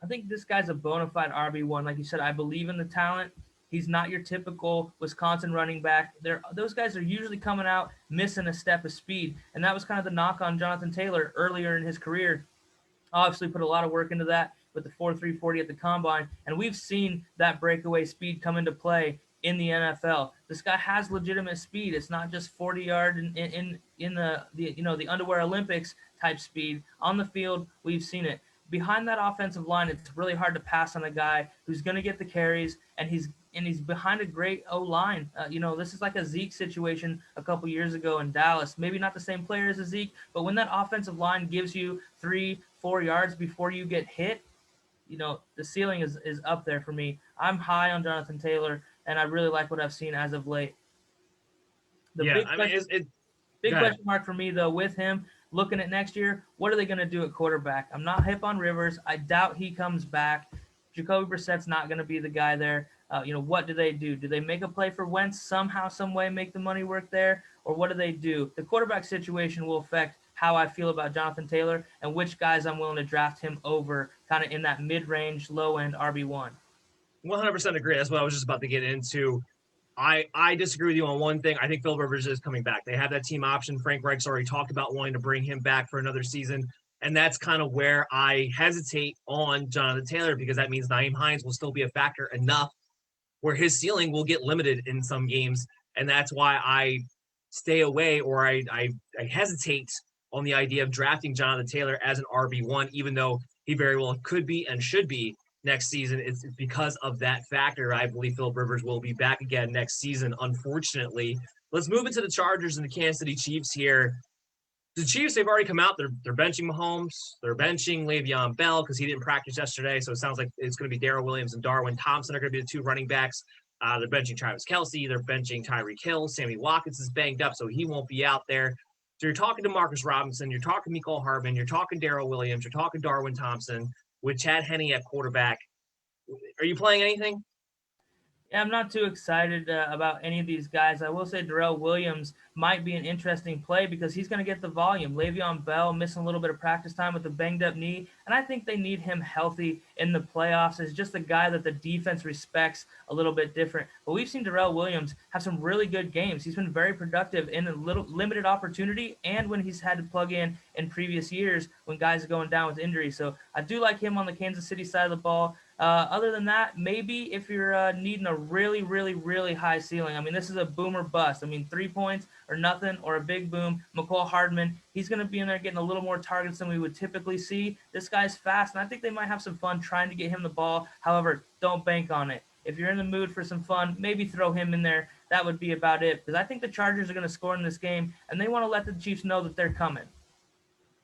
I think this guy's a bona fide RB1. Like you said, I believe in the talent. He's not your typical Wisconsin running back. Those guys are usually coming out missing a step of speed, and that was kind of the knock on Jonathan Taylor earlier in his career. Obviously put a lot of work into that with the 4.340 at the combine, and we've seen that breakaway speed come into play in the NFL. This guy has legitimate speed. It's not just 40-yard in the underwear Olympics type speed. On the field, we've seen it. Behind that offensive line, it's really hard to pass on a guy who's going to get the carries, and he's behind a great O-line. This is like a Zeke situation a couple years ago in Dallas. Maybe not the same player as a Zeke, but when that offensive line gives you 3-4 yards before you get hit, the ceiling is up there for me. I'm high on Jonathan Taylor, and I really like what I've seen as of late. The big question mark for me, though, with him, looking at next year, what are they going to do at quarterback? I'm not hip on Rivers. I doubt he comes back. Jacoby Brissett's not going to be the guy there. What do they do? Do they make a play for Wentz somehow, some way, make the money work there? Or what do they do? The quarterback situation will affect how I feel about Jonathan Taylor and which guys I'm willing to draft him over kind of in that mid-range, low-end RB1. 100% agree. That's what I was just about to get into. I disagree with you on one thing. I think Phil Rivers is coming back. They have that team option. Frank Reich's already talked about wanting to bring him back for another season. And that's kind of where I hesitate on Jonathan Taylor, because that means Nyheim Hines will still be a factor enough where his ceiling will get limited in some games. And that's why I stay away, or I hesitate on the idea of drafting Jonathan Taylor as an RB1, even though he very well could be and should be next season. It's because of that factor. I believe Philip Rivers will be back again next season, unfortunately. Let's move into the Chargers and the Kansas City Chiefs here. The Chiefs, they've already come out. They're benching Mahomes. They're benching Le'Veon Bell because he didn't practice yesterday. So it sounds like it's going to be Darrell Williams and Darwin Thompson are going to be the two running backs. They're benching Travis Kelce. They're benching Tyreek Hill. Sammy Watkins is banged up, so he won't be out there. So you're talking to Marcus Robinson. You're talking Mecole Hardman. You're talking Darrell Williams. You're talking Darwin Thompson with Chad Henne at quarterback. Are you playing anything? Yeah, I'm not too excited about any of these guys. I will say Darrell Williams might be an interesting play because he's going to get the volume. Le'Veon Bell missing a little bit of practice time with a banged-up knee, and I think they need him healthy in the playoffs. It's just a guy that the defense respects a little bit different. But we've seen Darrell Williams have some really good games. He's been very productive in a little limited opportunity and when he's had to plug in previous years when guys are going down with injury. So I do like him on the Kansas City side of the ball. Other than that, maybe if you're needing a really, really, really high ceiling, I mean, this is a boom or bust. I mean, 3 points or nothing or a big boom. Mecole Hardman, he's going to be in there getting a little more targets than we would typically see. This guy's fast, and I think they might have some fun trying to get him the ball. However, don't bank on it. If you're in the mood for some fun, maybe throw him in there. That would be about it, because I think the Chargers are going to score in this game, and they want to let the Chiefs know that they're coming.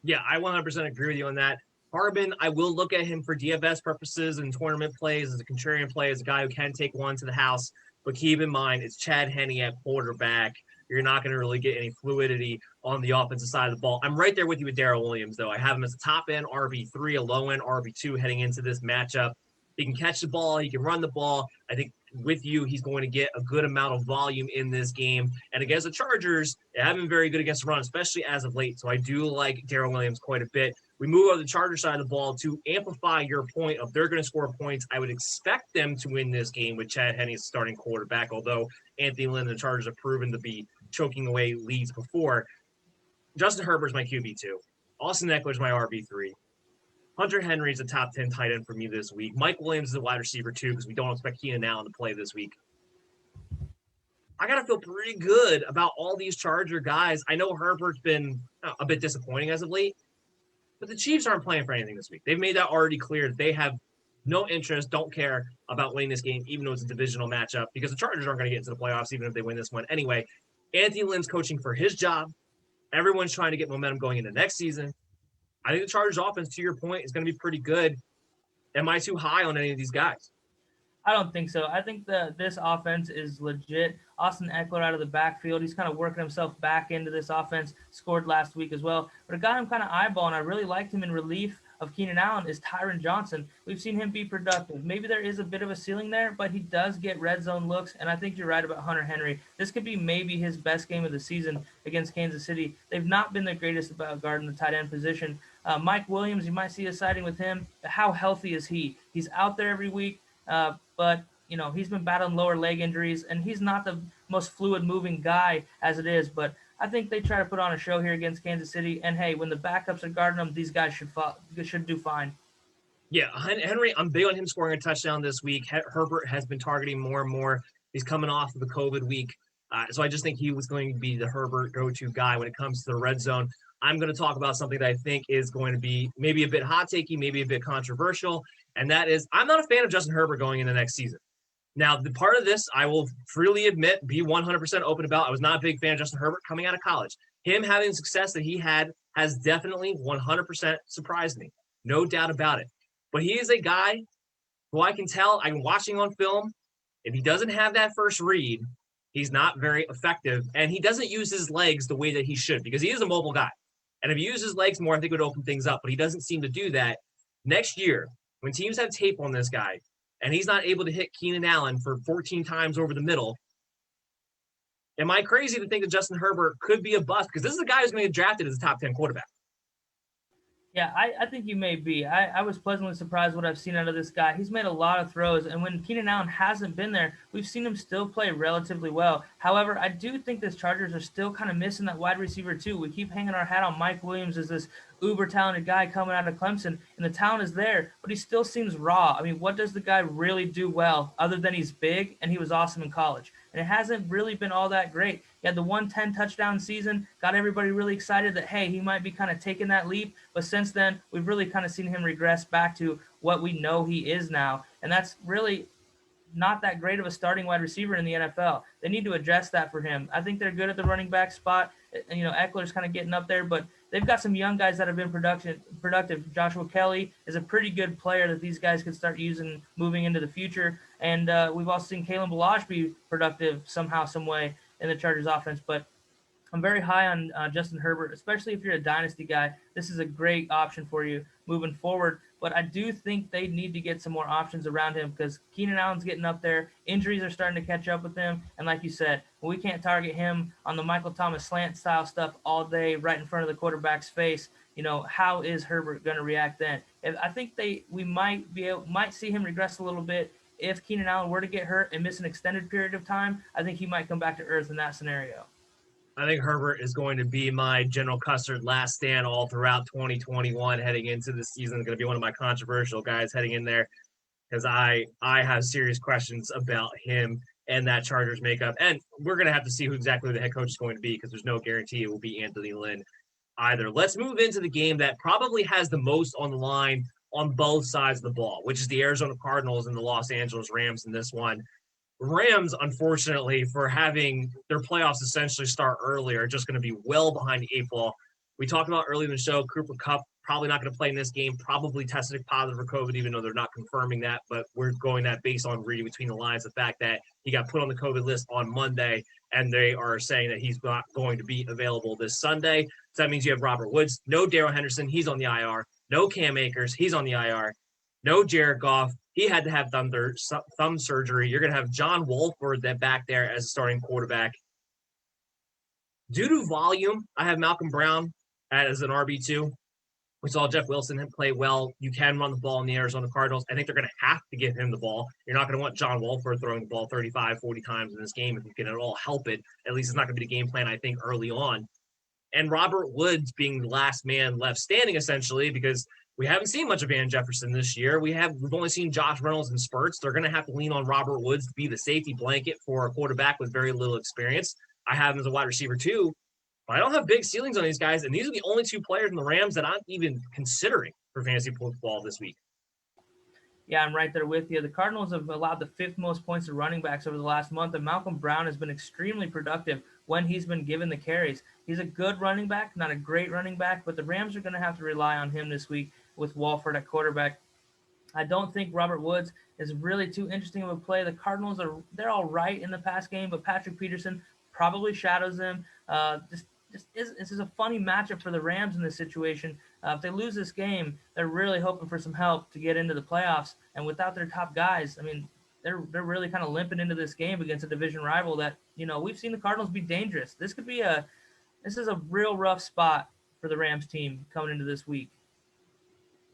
Yeah, I 100% agree with you on that. Harbin, I will look at him for DFS purposes and tournament plays as a contrarian play, as a guy who can take one to the house. But keep in mind, it's Chad Henne at quarterback. You're not going to really get any fluidity on the offensive side of the ball. I'm right there with you with Darrell Williams, though. I have him as a top-end RB3, a low-end RB2 heading into this matchup. He can catch the ball. He can run the ball. I think with you, he's going to get a good amount of volume in this game. And against the Chargers, they have been very good against the run, especially as of late. So I do like Darrell Williams quite a bit. We move on to the Chargers side of the ball to amplify your point of they're going to score points. I would expect them to win this game with Chad Henne as starting quarterback, although Anthony Lynn and the Chargers have proven to be choking away leads before. Justin Herbert's my QB2. Austin Eckler's my RB3. Hunter Henry's a top 10 tight end for me this week. Mike Williams is a wide receiver, too, because we don't expect Keenan Allen to play this week. I got to feel pretty good about all these Charger guys. I know Herbert's been a bit disappointing as of late, but the Chiefs aren't playing for anything this week. They've made that already clear. They have no interest, don't care about winning this game, even though it's a divisional matchup, because the Chargers aren't going to get into the playoffs, even if they win this one. Anyway, Anthony Lynn's coaching for his job. Everyone's trying to get momentum going into next season. I think the Chargers offense, to your point, is going to be pretty good. Am I too high on any of these guys? I don't think so. I think this offense is legit. Austin Eckler out of the backfield. He's kind of working himself back into this offense. Scored last week as well. But a guy I'm kind of eyeballing, I really liked him in relief of Keenan Allen, is Tyron Johnson. We've seen him be productive. Maybe there is a bit of a ceiling there, but he does get red zone looks, and I think you're right about Hunter Henry. This could be maybe his best game of the season against Kansas City. They've not been the greatest about guarding the tight end position. Mike Williams, you might see a sighting with him. How healthy is he? He's out there every week, but he's been battling lower leg injuries, and he's not the most fluid moving guy as it is. But I think they try to put on a show here against Kansas City. And hey, when the backups are guarding them, these guys should do fine. Yeah, Henry, I'm big on him scoring a touchdown this week. Herbert has been targeting more and more. He's coming off of the COVID week. So I just think he was going to be the Herbert go-to guy when it comes to the red zone. I'm going to talk about something that I think is going to be maybe a bit hot-takey, maybe a bit controversial, and that is I'm not a fan of Justin Herbert going into next season. Now, the part of this, I will freely admit, be 100% open about. I was not a big fan of Justin Herbert coming out of college. Him having the success that he had has definitely 100% surprised me. No doubt about it. But he is a guy who I'm watching on film, if he doesn't have that first read, he's not very effective. And he doesn't use his legs the way that he should because he is a mobile guy. And if he used his legs more, I think it would open things up. But he doesn't seem to do that. Next year, when teams have tape on this guy, and he's not able to hit Keenan Allen for 14 times over the middle, am I crazy to think that Justin Herbert could be a bust? Because this is a guy who's going to get drafted as a top 10 quarterback. Yeah, I think you may be. I was pleasantly surprised what I've seen out of this guy. He's made a lot of throws, and when Keenan Allen hasn't been there, we've seen him still play relatively well. However, I do think the Chargers are still kind of missing that wide receiver too. We keep hanging our hat on Mike Williams as this uber talented guy coming out of Clemson, and the talent is there, but he still seems raw. I mean, what does the guy really do well other than he's big and he was awesome in college? And it hasn't really been all that great. He had the 110 touchdown season, got everybody really excited that, hey, he might be kind of taking that leap. But since then, we've really kind of seen him regress back to what we know he is now. And that's really not that great of a starting wide receiver in the NFL. They need to address that for him. I think they're good at the running back spot. Eckler's kind of getting up there, but they've got some young guys that have been productive. Joshua Kelly is a pretty good player that these guys could start using moving into the future. And we've also seen Kalen Ballage be productive somehow, some way in the Chargers offense. But I'm very high on Justin Herbert, especially if you're a dynasty guy. This is a great option for you moving forward. But I do think they need to get some more options around him because Keenan Allen's getting up there. Injuries are starting to catch up with him. And like you said, we can't target him on the Michael Thomas slant style stuff all day right in front of the quarterback's face. How is Herbert going to react then? And I think we might see him regress a little bit. If Keenan Allen were to get hurt and miss an extended period of time, I think he might come back to earth in that scenario. I think Herbert is going to be my General Custard last stand all throughout 2021 heading into the season. Going to be one of my controversial guys heading in there because I have serious questions about him and that Chargers makeup. And we're going to have to see who exactly the head coach is going to be because there's no guarantee it will be Anthony Lynn either. Let's move into the game that probably has the most on the line on both sides of the ball, which is the Arizona Cardinals and the Los Angeles Rams in this one. Rams, unfortunately, for having their playoffs essentially start early, are just going to be well behind the eight ball. We talked about early in the show, Cooper Kupp probably not going to play in this game, probably tested positive for COVID, even though they're not confirming that. But we're going that based on reading between the lines, the fact that he got put on the COVID list on Monday, and they are saying that he's not going to be available this Sunday. So that means you have Robert Woods, no Darrell Henderson, he's on the IR, no Cam Akers, he's on the IR, no Jared Goff. He had to have thumb surgery. You're going to have John Wolford back there as a starting quarterback. Due to volume, I have Malcolm Brown as an RB2. We saw Jeff Wilson play well. You can run the ball in the Arizona Cardinals. I think they're going to have to give him the ball. You're not going to want John Wolford throwing the ball 35, 40 times in this game if you can at all help it. At least it's not going to be the game plan, I think, early on. And Robert Woods being the last man left standing, essentially, because we haven't seen much of Van Jefferson this year. We've only seen Josh Reynolds in spurts. They're going to have to lean on Robert Woods to be the safety blanket for a quarterback with very little experience. I have him as a wide receiver too, but I don't have big ceilings on these guys. And these are the only two players in the Rams that I'm even considering for fantasy football this week. Yeah, I'm right there with you. The Cardinals have allowed the fifth most points to running backs over the last month, and Malcolm Brown has been extremely productive when he's been given the carries. He's a good running back, not a great running back, but the Rams are going to have to rely on him this week with Wolford at quarterback. I don't think Robert Woods is really too interesting of a play. The Cardinals they're all right in the pass game, but Patrick Peterson probably shadows them. This is a funny matchup for the Rams in this situation. If they lose this game, they're really hoping for some help to get into the playoffs. And without their top guys, I mean, they're really kind of limping into this game against a division rival that, we've seen the Cardinals be dangerous. This is a real rough spot for the Rams team coming into this week.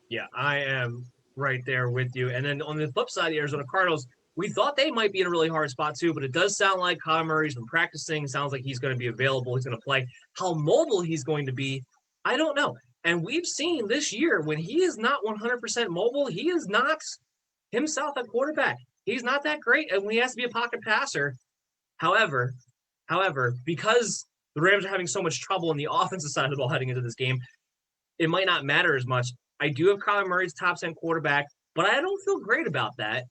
Yeah, I am right there with you. And then on the flip side, the Arizona Cardinals, we thought they might be in a really hard spot too, but it does sound like Kyler Murray's been practicing. Sounds like he's going to be available. He's going to play. How mobile he's going to be, I don't know. And we've seen this year when he is not 100% mobile, he is not himself at quarterback. He's not that great. And when he has to be a pocket passer, however, because the Rams are having so much trouble on the offensive side of the ball heading into this game, it might not matter as much. I do have Kyler Murray's top 10 quarterback, but I don't feel great about that.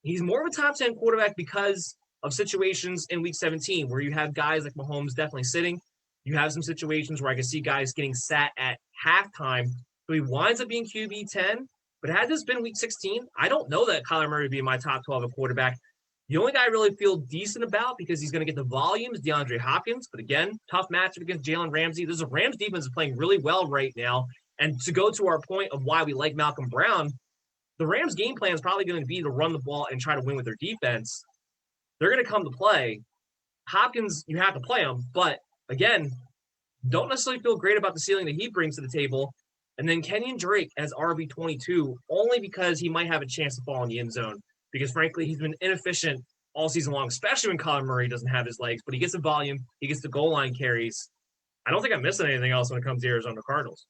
He's more of a top 10 quarterback because of situations in week 17 where you have guys like Mahomes definitely sitting. You have some situations where I can see guys getting sat at halftime. So he winds up being QB 10. But had this been week 16, I don't know that Kyler Murray would be in my top 12 at quarterback. The only guy I really feel decent about because he's going to get the volumes, DeAndre Hopkins. But again, tough matchup against Jalen Ramsey. This Rams defense is playing really well right now. And to go to our point of why we like Malcolm Brown, the Rams' game plan is probably going to be to run the ball and try to win with their defense. They're going to come to play. Hopkins, you have to play him. But again, don't necessarily feel great about the ceiling that he brings to the table. And then Kenyon Drake as RB22 only because he might have a chance to fall in the end zone. Because frankly, he's been inefficient all season long, especially when Kyler Murray doesn't have his legs. But he gets the volume, he gets the goal line carries. I don't think I'm missing anything else when it comes to Arizona Cardinals.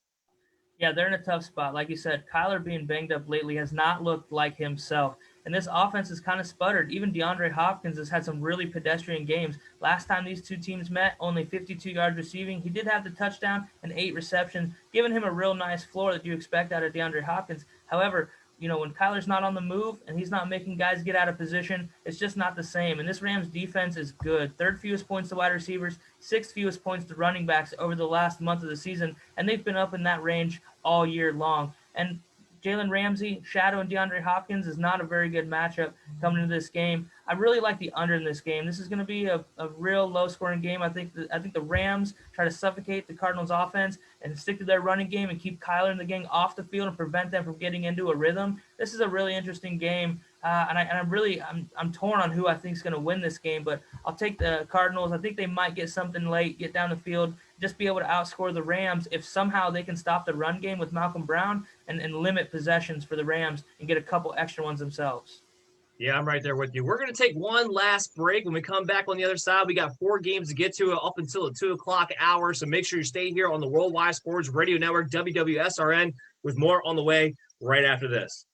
Yeah, they're in a tough spot. Like you said, Kyler being banged up lately has not looked like himself. And this offense has kind of sputtered. Even DeAndre Hopkins has had some really pedestrian games. Last time these two teams met, only 52 yards receiving. He did have the touchdown and 8 receptions, giving him a real nice floor that you expect out of DeAndre Hopkins. However, when Kyler's not on the move and he's not making guys get out of position, it's just not the same. And this Rams defense is good. Third fewest points to wide receivers, sixth fewest points to running backs over the last month of the season, and they've been up in that range all year long. And Jalen Ramsey, Shadow, and DeAndre Hopkins is not a very good matchup coming into this game. I really like the under in this game. This is going to be a real low-scoring game. I think the Rams try to suffocate the Cardinals' offense and stick to their running game and keep Kyler and the gang off the field and prevent them from getting into a rhythm. This is a really interesting game, and I'm torn on who I think is going to win this game. But I'll take the Cardinals. I think they might get something late, get down the field, just be able to outscore the Rams if somehow they can stop the run game with Malcolm Brown and limit possessions for the Rams and get a couple extra ones themselves. Yeah, I'm right there with you. We're going to take one last break. When we come back on the other side, we got 4 games to get to up until the 2 o'clock hour. So make sure you stay here on the Worldwide Sports Radio Network, WWSRN, with more on the way right after this.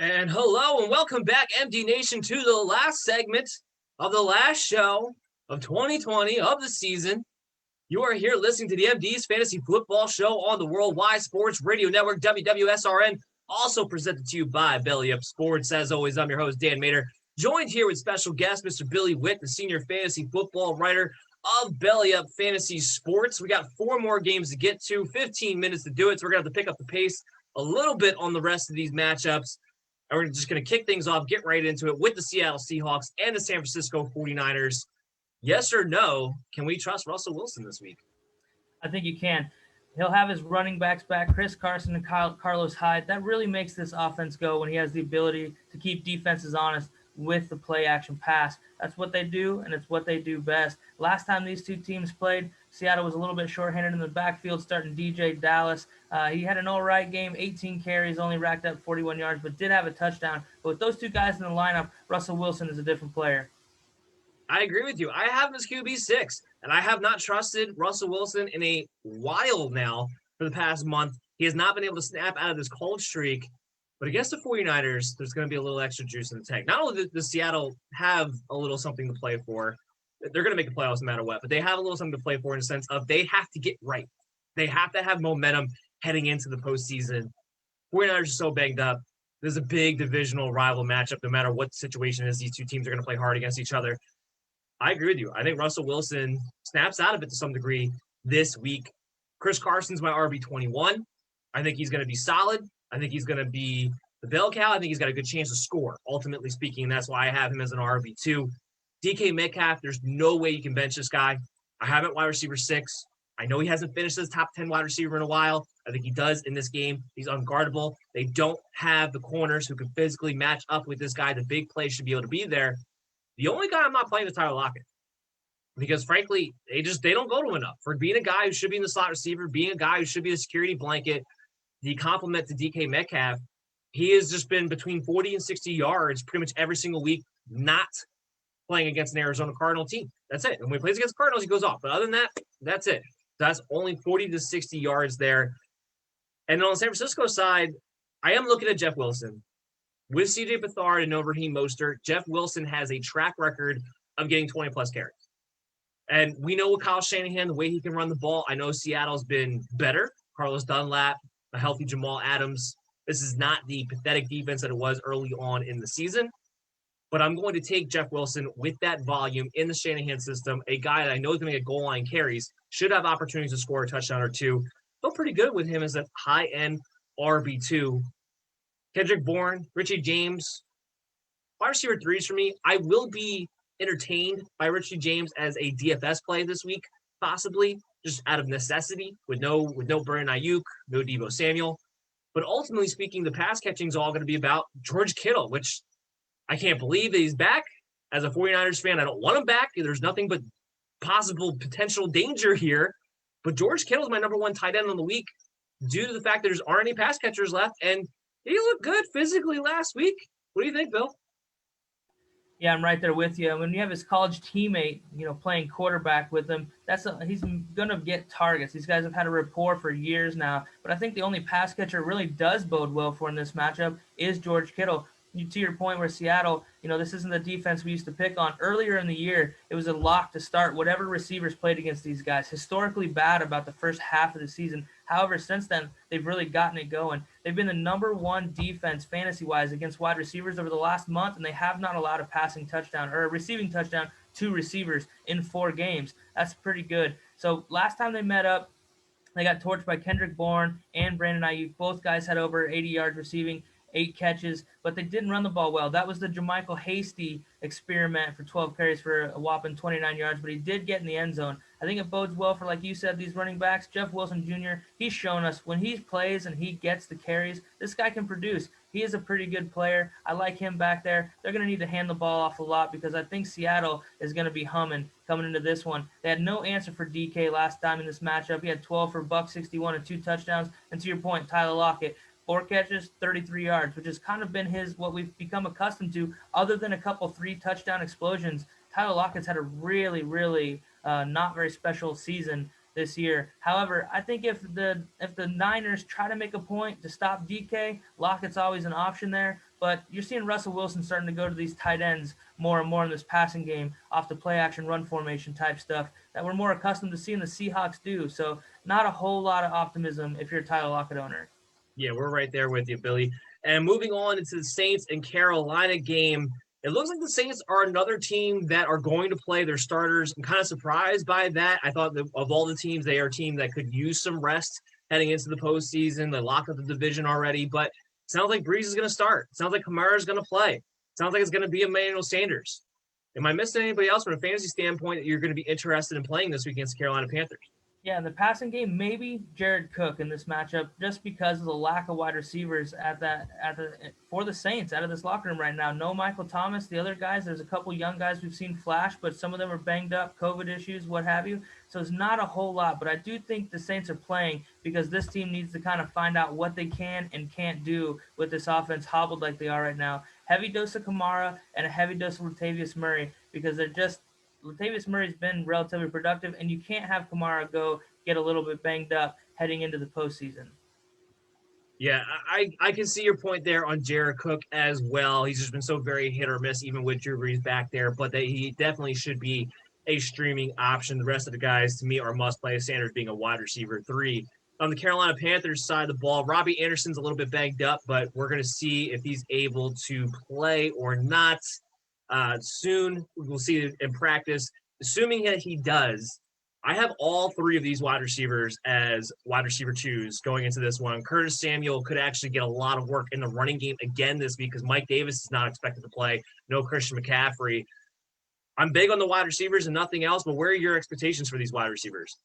And hello and welcome back, MD Nation, to the last segment of the last show of 2020 of the season. You are here listening to the MD's Fantasy Football Show on the Worldwide Sports Radio Network, WWSRN, also presented to you by Belly Up Sports. As always, I'm your host, Dan Mader, joined here with special guest, Mr. Billy Whitt, the senior fantasy football writer of Belly Up Fantasy Sports. We got 4 more games to get to, 15 minutes to do it, so we're going to have to pick up the pace a little bit on the rest of these matchups. And we're just going to kick things off, get right into it with the Seattle Seahawks and the San Francisco 49ers. Yes or no, can we trust Russell Wilson this week? I think you can. He'll have his running backs back, Chris Carson and Carlos Hyde. That really makes this offense go when he has the ability to keep defenses honest with the play-action pass. That's what they do, and it's what they do best. Last time these two teams played, Seattle was a little bit shorthanded in the backfield, starting DJ Dallas. He had an all-right game, 18 carries, only racked up 41 yards, but did have a touchdown. But with those two guys in the lineup, Russell Wilson is a different player. I agree with you. I have him as QB6, and I have not trusted Russell Wilson in a while now for the past month. He has not been able to snap out of this cold streak. But against the 49ers, there's going to be a little extra juice in the tank. Not only does Seattle have a little something to play for, they're going to make the playoffs no matter what, but they have a little something to play for in the sense of they have to get right. They have to have momentum heading into the postseason. 49ers are so banged up. There's a big divisional rival matchup no matter what the situation is. These two teams are going to play hard against each other. I agree with you. I think Russell Wilson snaps out of it to some degree this week. Chris Carson's my RB21. I think he's going to be solid. I think he's going to be the bell cow. I think he's got a good chance to score, ultimately speaking, and that's why I have him as an RB2. DK Metcalf, there's no way you can bench this guy. I have him at wide receiver 6. I know he hasn't finished as top 10 wide receiver in a while. I think he does in this game. He's unguardable. They don't have the corners who can physically match up with this guy. The big play should be able to be there. The only guy I'm not playing is Tyler Lockett because, frankly, they don't go to enough. For being a guy who should be in the slot receiver, being a guy who should be a security blanket, the compliment to DK Metcalf, he has just been between 40 and 60 yards pretty much every single week, not playing against an Arizona Cardinal team. That's it. And when he plays against the Cardinals, he goes off. But other than that, that's it. That's only 40 to 60 yards there. And on the San Francisco side, I am looking at Jeff Wilson. With C.J. Beathard and Raheem Mostert, Jeff Wilson has a track record of getting 20-plus carries. And we know with Kyle Shanahan, the way he can run the ball, I know Seattle's been better. Carlos Dunlap, a healthy Jamal Adams. This is not the pathetic defense that it was early on in the season. But I'm going to take Jeff Wilson with that volume in the Shanahan system, a guy that I know is going to get goal line carries, should have opportunities to score a touchdown or two. Feel pretty good with him as a high-end RB2. Kendrick Bourne, Richie James, wide receiver 3s for me. I will be entertained by Richie James as a DFS play this week, possibly, just out of necessity, with no Brandon Ayuk, no Deebo Samuel. But ultimately speaking, the pass catching is all going to be about George Kittle, which I can't believe that he's back. As a 49ers fan, I don't want him back. There's nothing but possible potential danger here. But George Kittle is my number 1 tight end on the week due to the fact that there aren't any pass catchers left, and he looked good physically last week. What do you think, Bill? Yeah, I'm right there with you. When you have his college teammate, playing quarterback with him, he's going to get targets. These guys have had a rapport for years now. But I think the only pass catcher really does bode well for in this matchup is George Kittle. To your point where Seattle, this isn't the defense we used to pick on. Earlier in the year, it was a lock to start whatever receivers played against these guys. Historically bad about the first half of the season. However, since then, they've really gotten it going. They've been the number 1 defense fantasy-wise against wide receivers over the last month, and they have not allowed a passing touchdown or a receiving touchdown to receivers in 4 games. That's pretty good. So last time they met up, they got torched by Kendrick Bourne and Brandon Ayuk. Both guys had over 80 yards receiving, 8 catches, but they didn't run the ball well. That was the Jermichael Hasty experiment for 12 carries for a whopping 29 yards, but he did get in the end zone. I think it bodes well for, like you said, these running backs. Jeff Wilson Jr., he's shown us when he plays and he gets the carries, this guy can produce. He is a pretty good player. I like him back there. They're going to need to hand the ball off a lot because I think Seattle is going to be humming coming into this one. They had no answer for DK last time in this matchup. He had 12 for $161 and 2 touchdowns. And to your point, Tyler Lockett, 4 catches, 33 yards, which has kind of been what we've become accustomed to. Other than a couple 3 touchdown explosions, Tyler Lockett's had a really, really not very special season this year. However, I think if the Niners try to make a point to stop DK, Lockett's always an option there. But you're seeing Russell Wilson starting to go to these tight ends more and more in this passing game off the play action run formation type stuff that we're more accustomed to seeing the Seahawks do. So not a whole lot of optimism if you're a Tyler Lockett owner. Yeah, we're right there with you, Billy. And moving on into the Saints and Carolina game, it looks like the Saints are another team that are going to play their starters. I'm kind of surprised by that. I thought that of all the teams, they are a team that could use some rest heading into the postseason. They locked up the division already, but it sounds like Breeze is going to start. It sounds like Kamara is going to play. It sounds like it's going to be Emmanuel Sanders. Am I missing anybody else from a fantasy standpoint that you're going to be interested in playing this week against the Carolina Panthers? Yeah, in the passing game, maybe Jared Cook in this matchup, just because of the lack of wide receivers for the Saints out of this locker room right now. No Michael Thomas, the other guys. There's a couple young guys we've seen flash, but some of them are banged up, COVID issues, what have you. So it's not a whole lot, but I do think the Saints are playing because this team needs to kind of find out what they can and can't do with this offense hobbled like they are right now. Heavy dose of Kamara and a heavy dose of Latavius Murray because Latavius Murray's been relatively productive, and you can't have Kamara go get a little bit banged up heading into the postseason. Yeah, I can see your point there on Jared Cook as well. He's just been so very hit or miss, even with Drew Brees back there, but that he definitely should be a streaming option. The rest of the guys, to me, are must-play, Sanders being a wide receiver 3. On the Carolina Panthers side of the ball, Robbie Anderson's a little bit banged up, but we're going to see if he's able to play or not. Soon we'll see in practice. Assuming that he does, I have all 3 of these wide receivers as wide receiver 2s going into this one. Curtis Samuel could actually get a lot of work in the running game again this week because Mike Davis is not expected to play. No Christian McCaffrey. I'm big on the wide receivers and nothing else, but where are your expectations for these wide receivers?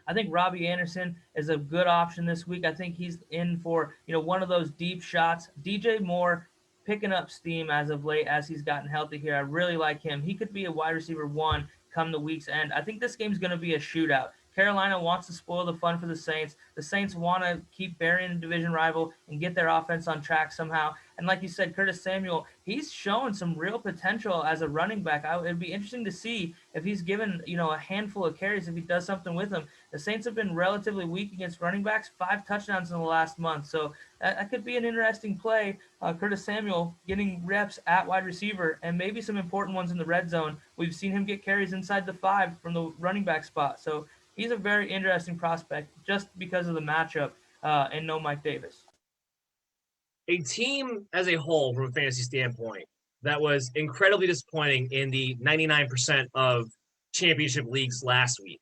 I think Robbie Anderson is a good option this week. I think he's in for, one of those deep shots. DJ Moore picking up steam as of late as he's gotten healthy here. I really like him. He could be a wide receiver 1 come the week's end. I think this game's going to be a shootout. Carolina wants to spoil the fun for the Saints. The Saints want to keep burying a division rival and get their offense on track somehow. And like you said, Curtis Samuel, he's showing some real potential as a running back. It'd be interesting to see if he's given, a handful of carries, if he does something with them. The Saints have been relatively weak against running backs, 5 touchdowns in the last month. So that could be an interesting play. Curtis Samuel getting reps at wide receiver and maybe some important ones in the red zone. We've seen him get carries inside the 5 from the running back spot. So he's a very interesting prospect just because of the matchup and no Mike Davis. A team as a whole, from a fantasy standpoint, that was incredibly disappointing in the 99% of championship leagues last week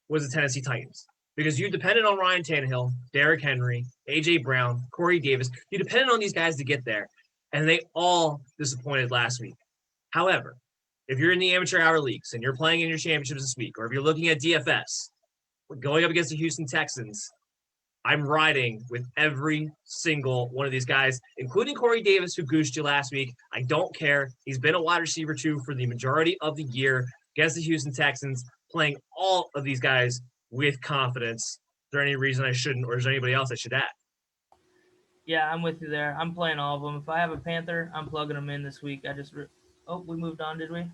was the Tennessee Titans. Because you depended on Ryan Tannehill, Derrick Henry, A.J. Brown, Corey Davis. You depended on these guys to get there, and they all disappointed last week. However, if you're in the amateur hour leagues and you're playing in your championships this week, or if you're looking at DFS, going up against the Houston Texans, I'm riding with every single one of these guys, including Corey Davis, who goosed you last week. I don't care. He's been a wide receiver 2 for the majority of the year against the Houston Texans, playing all of these guys with confidence. Is there any reason I shouldn't, or is there anybody else I should add? Yeah, I'm with you there. I'm playing all of them. If I have a Panther, I'm plugging them in this week. We moved on, did we?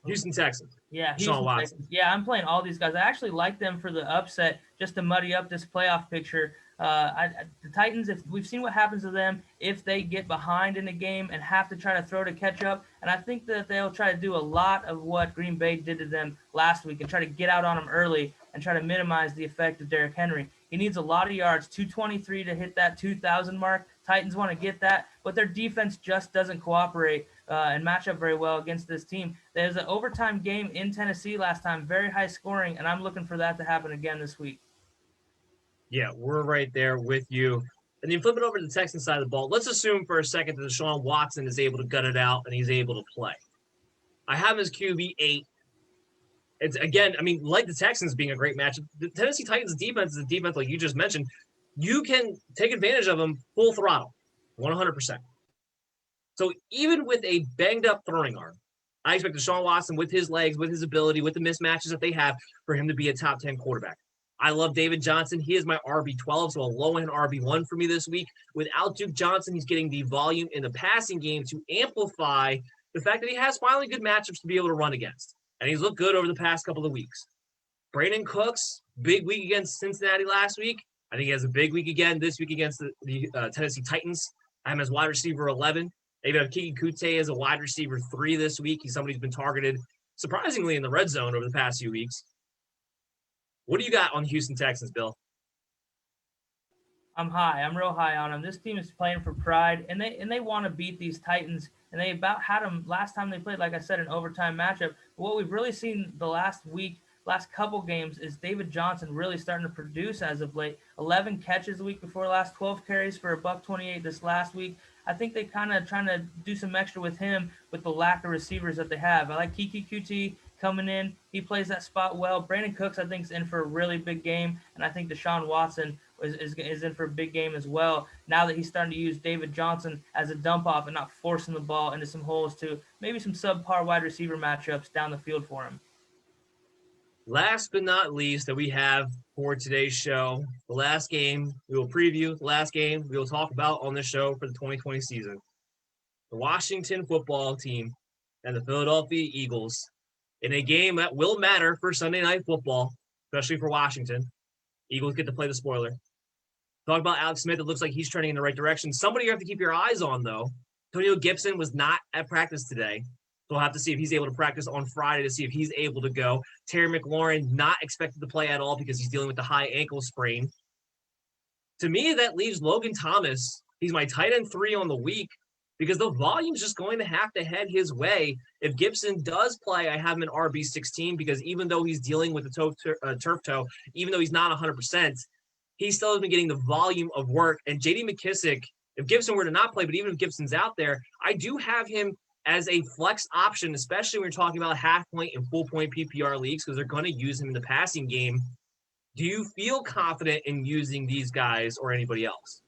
Houston Texans. Yeah, Sean Watson. Texans. Yeah, I'm playing all these guys. I actually like them for the upset, just to muddy up this playoff picture. The Titans, if we've seen what happens to them if they get behind in the game and have to try to throw to catch up, and I think that they'll try to do a lot of what Green Bay did to them last week and try to get out on them early and try to minimize the effect of Derrick Henry. He needs a lot of yards, 223 to hit that 2,000 mark. Titans want to get that, but their defense just doesn't cooperate and match up very well against this team. There's an overtime game in Tennessee last time, very high scoring, and I'm looking for that to happen again this week. Yeah, we're right there with you. And then flip it over to the Texans side of the ball. Let's assume for a second that Deshaun Watson is able to gut it out and he's able to play. I have his QB 8. It's again, like the Texans being a great matchup, the Tennessee Titans defense is a defense like you just mentioned. You can take advantage of them full throttle, 100%. So even with a banged up throwing arm, I expect Deshaun Watson with his legs, with his ability, with the mismatches that they have for him to be a top 10 quarterback. I love David Johnson. He is my RB12, so a low-end RB1 for me this week. Without Duke Johnson, he's getting the volume in the passing game to amplify the fact that he has finally good matchups to be able to run against. And he's looked good over the past couple of weeks. Brandon Cooks, big week against Cincinnati last week. I think he has a big week again this week against the Tennessee Titans. I have him as wide receiver 11. Maybe have Kiki Kute as a wide receiver 3 this week. He's somebody who's been targeted surprisingly in the red zone over the past few weeks. What do you got on the Houston Texans, Bill? I'm high. I'm real high on them. This team is playing for pride, and they want to beat these Titans. And they about had them last time they played, like I said, an overtime matchup. But what we've really seen the last week, last couple games, is David Johnson really starting to produce as of late. 11 catches the week before last, 12 carries for $128 this last week. I think they kind of trying to do some extra with him with the lack of receivers that they have. I like Kiki QT coming in. He plays that spot well. Brandon Cooks, I think, is in for a really big game. And I think Deshaun Watson is in for a big game as well. Now that he's starting to use David Johnson as a dump off and not forcing the ball into some holes to maybe some subpar wide receiver matchups down the field for him. Last but not least that we have for today's show, the last game we will preview, the last game we will talk about on this show for the 2020 season. The Washington football team and the Philadelphia Eagles in a game that will matter for Sunday Night Football, especially for Washington. Eagles get to play the spoiler. Talk about Alex Smith. It looks like he's trending in the right direction. Somebody you have to keep your eyes on, though. Antonio Gibson was not at practice today. So we'll have to see if he's able to practice on Friday to see if he's able to go. Terry McLaurin not expected to play at all because he's dealing with the high ankle sprain. To me, that leaves Logan Thomas. He's my tight end 3 on the week because the volume's just going to have to head his way. If Gibson does play, I have him in RB16 because even though he's dealing with the turf toe, even though he's not 100%, he still has been getting the volume of work. And J.D. McKissic, if Gibson were to not play, but even if Gibson's out there, I do have him as a flex option, especially when you're talking about half-point and full-point PPR leagues because they're going to use him in the passing game. Do you feel confident in using these guys or anybody else?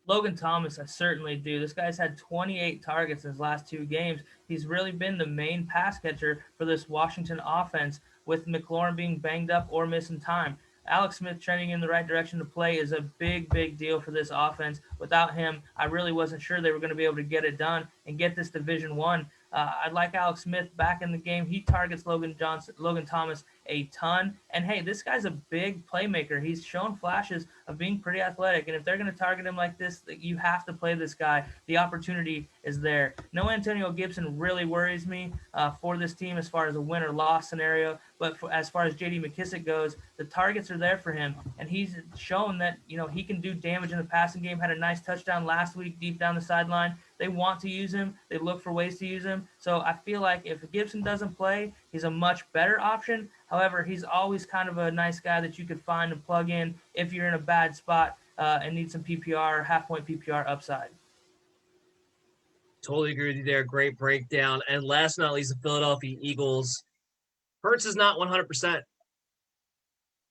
Logan Thomas, I certainly do. This guy's had 28 targets in his last 2 games. He's really been the main pass catcher for this Washington offense, with McLaurin being banged up or missing time. Alex Smith trending in the right direction to play is a big, big deal for this offense. Without him, I really wasn't sure they were going to be able to get it done and get this Division One. I'd like Alex Smith back in the game. He targets Logan Thomas a ton. And hey, this guy's a big playmaker. He's shown flashes of being pretty athletic. And if they're going to target him like this, you have to play this guy. The opportunity is there. No Antonio Gibson really worries me for this team as far as a win or loss scenario. But as far as J.D. McKissic goes, the targets are there for him. And he's shown that, he can do damage in the passing game. Had a nice touchdown last week deep down the sideline. They want to use him. They look for ways to use him. So I feel like if Gibson doesn't play, he's a much better option. However, he's always kind of a nice guy that you could find and plug in if you're in a bad spot and need some PPR, half-point PPR upside. Totally agree with you there. Great breakdown. And last but not least, the Philadelphia Eagles. Hurts is not 100%.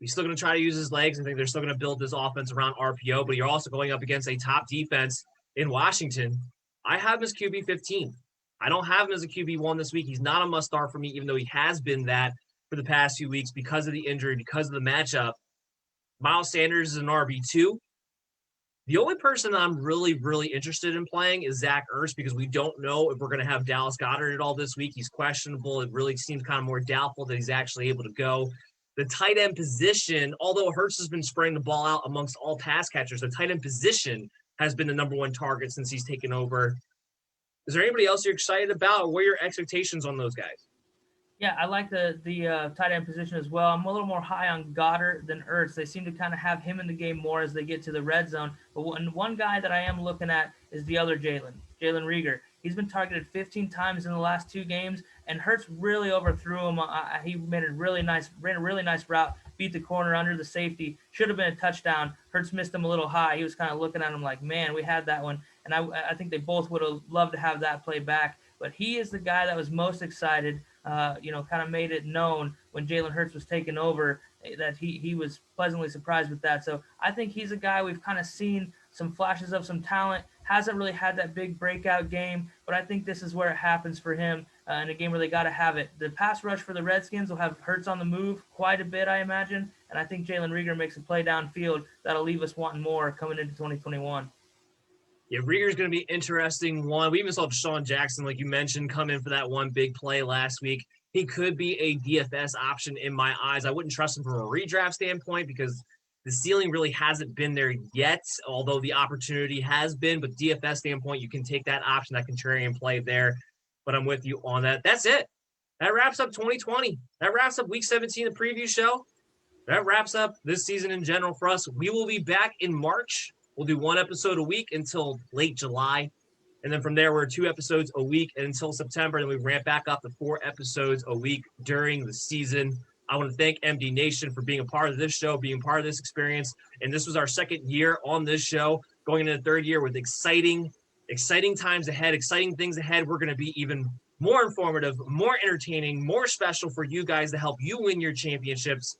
He's still going to try to use his legs. I think they're still going to build this offense around RPO, but you're also going up against a top defense in Washington. I have him as QB 15. I don't have him as a QB 1 this week. He's not a must-start for me, even though he has been that for the past few weeks because of the injury, because of the matchup. Miles Sanders is an RB2. The only person I'm really, really interested in playing is Zach Ertz because we don't know if we're going to have Dallas Goedert at all this week. He's questionable. It really seems kind of more doubtful that he's actually able to go. The tight end position, although Hurts has been spraying the ball out amongst all pass catchers, the tight end position has been the number 1 target since he's taken over. Is there anybody else you're excited about, or what are your expectations on those guys? Yeah, I like the tight end position as well. I'm a little more high on Goddard than Ertz. They seem to kind of have him in the game more as they get to the red zone. But one guy that I am looking at is the other Jalen Reagor. He's been targeted 15 times in the last 2 games, and Hurts really overthrew him. He ran a really nice route, beat the corner under the safety. Should have been a touchdown. Hurts missed him a little high. He was kind of looking at him like, man, we had that one. And I think they both would have loved to have that play back. But he is the guy that was most excited, kind of made it known when Jalen Hurts was taking over that he was pleasantly surprised with that. So I think he's a guy we've kind of seen some flashes of some talent. Hasn't really had that big breakout game, but I think this is where it happens for him in a game where they got to have it. The pass rush for the Redskins will have Hurts on the move quite a bit, I imagine, and I think Jalen Reagor makes a play downfield that'll leave us wanting more coming into 2021. Yeah, Reagor's going to be an interesting one. We even saw Deshaun Jackson, like you mentioned, come in for that one big play last week. He could be a DFS option in my eyes. I wouldn't trust him from a redraft standpoint because The ceiling really hasn't been there yet, although the opportunity has been. But DFS standpoint, you can take that option, that contrarian play there. But I'm with you on that. That's it. That wraps up 2020. That wraps up Week 17, the preview show. That wraps up this season in general for us. We will be back in March. We'll do 1 episode a week until late July. And then from there, we're 2 episodes a week until September. And then we ramp back up to 4 episodes a week during the season. I want to thank MD Nation for being a part of this show, being part of this experience. And this was our 2nd year on this show, going into the 3rd year with exciting times ahead, exciting things ahead. We're going to be even more informative, more entertaining, more special for you guys to help you win your championships.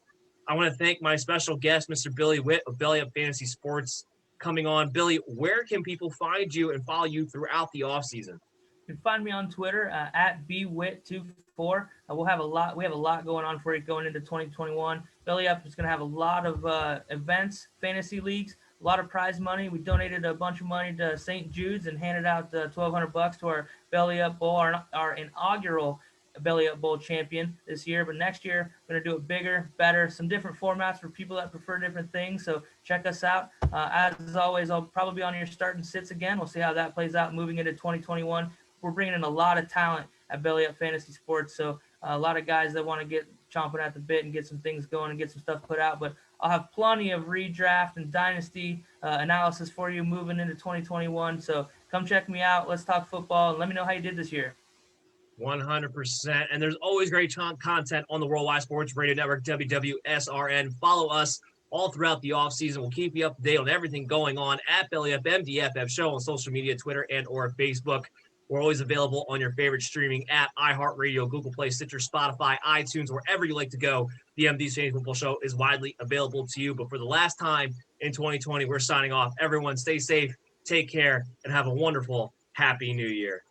I want to thank my special guest, Mr. Billy Whitt of Belly Up Fantasy Sports, coming on. Billy, where can people find you and follow you throughout the offseason? You can find me on Twitter at bwit24. We have a lot going on for you going into 2021. Belly Up is going to have a lot of events, fantasy leagues, a lot of prize money. We donated a bunch of money to St. Jude's and handed out $1,200 to our Belly Up Bowl, our inaugural Belly Up Bowl champion this year. But next year, we're going to do it bigger, better, some different formats for people that prefer different things. So check us out. As always, I'll probably be on your start and sits again. We'll see how that plays out moving into 2021. We're bringing in a lot of talent at Belly Up Fantasy Sports. So a lot of guys that want to get chomping at the bit and get some things going and get some stuff put out. But I'll have plenty of redraft and dynasty analysis for you moving into 2021. So come check me out. Let's talk football and let me know how you did this year. 100%. And there's always great content on the Worldwide Sports Radio Network, WWSRN. Follow us all throughout the offseason. We'll keep you up to date on everything going on at Belly Up MDFF Show on social media, Twitter, and or Facebook. We're always available on your favorite streaming app, iHeartRadio, Google Play, Stitcher, Spotify, iTunes, wherever you like to go. The MD's Fantasy Football Show is widely available to you. But for the last time in 2020, we're signing off. Everyone stay safe, take care, and have a wonderful, happy new year.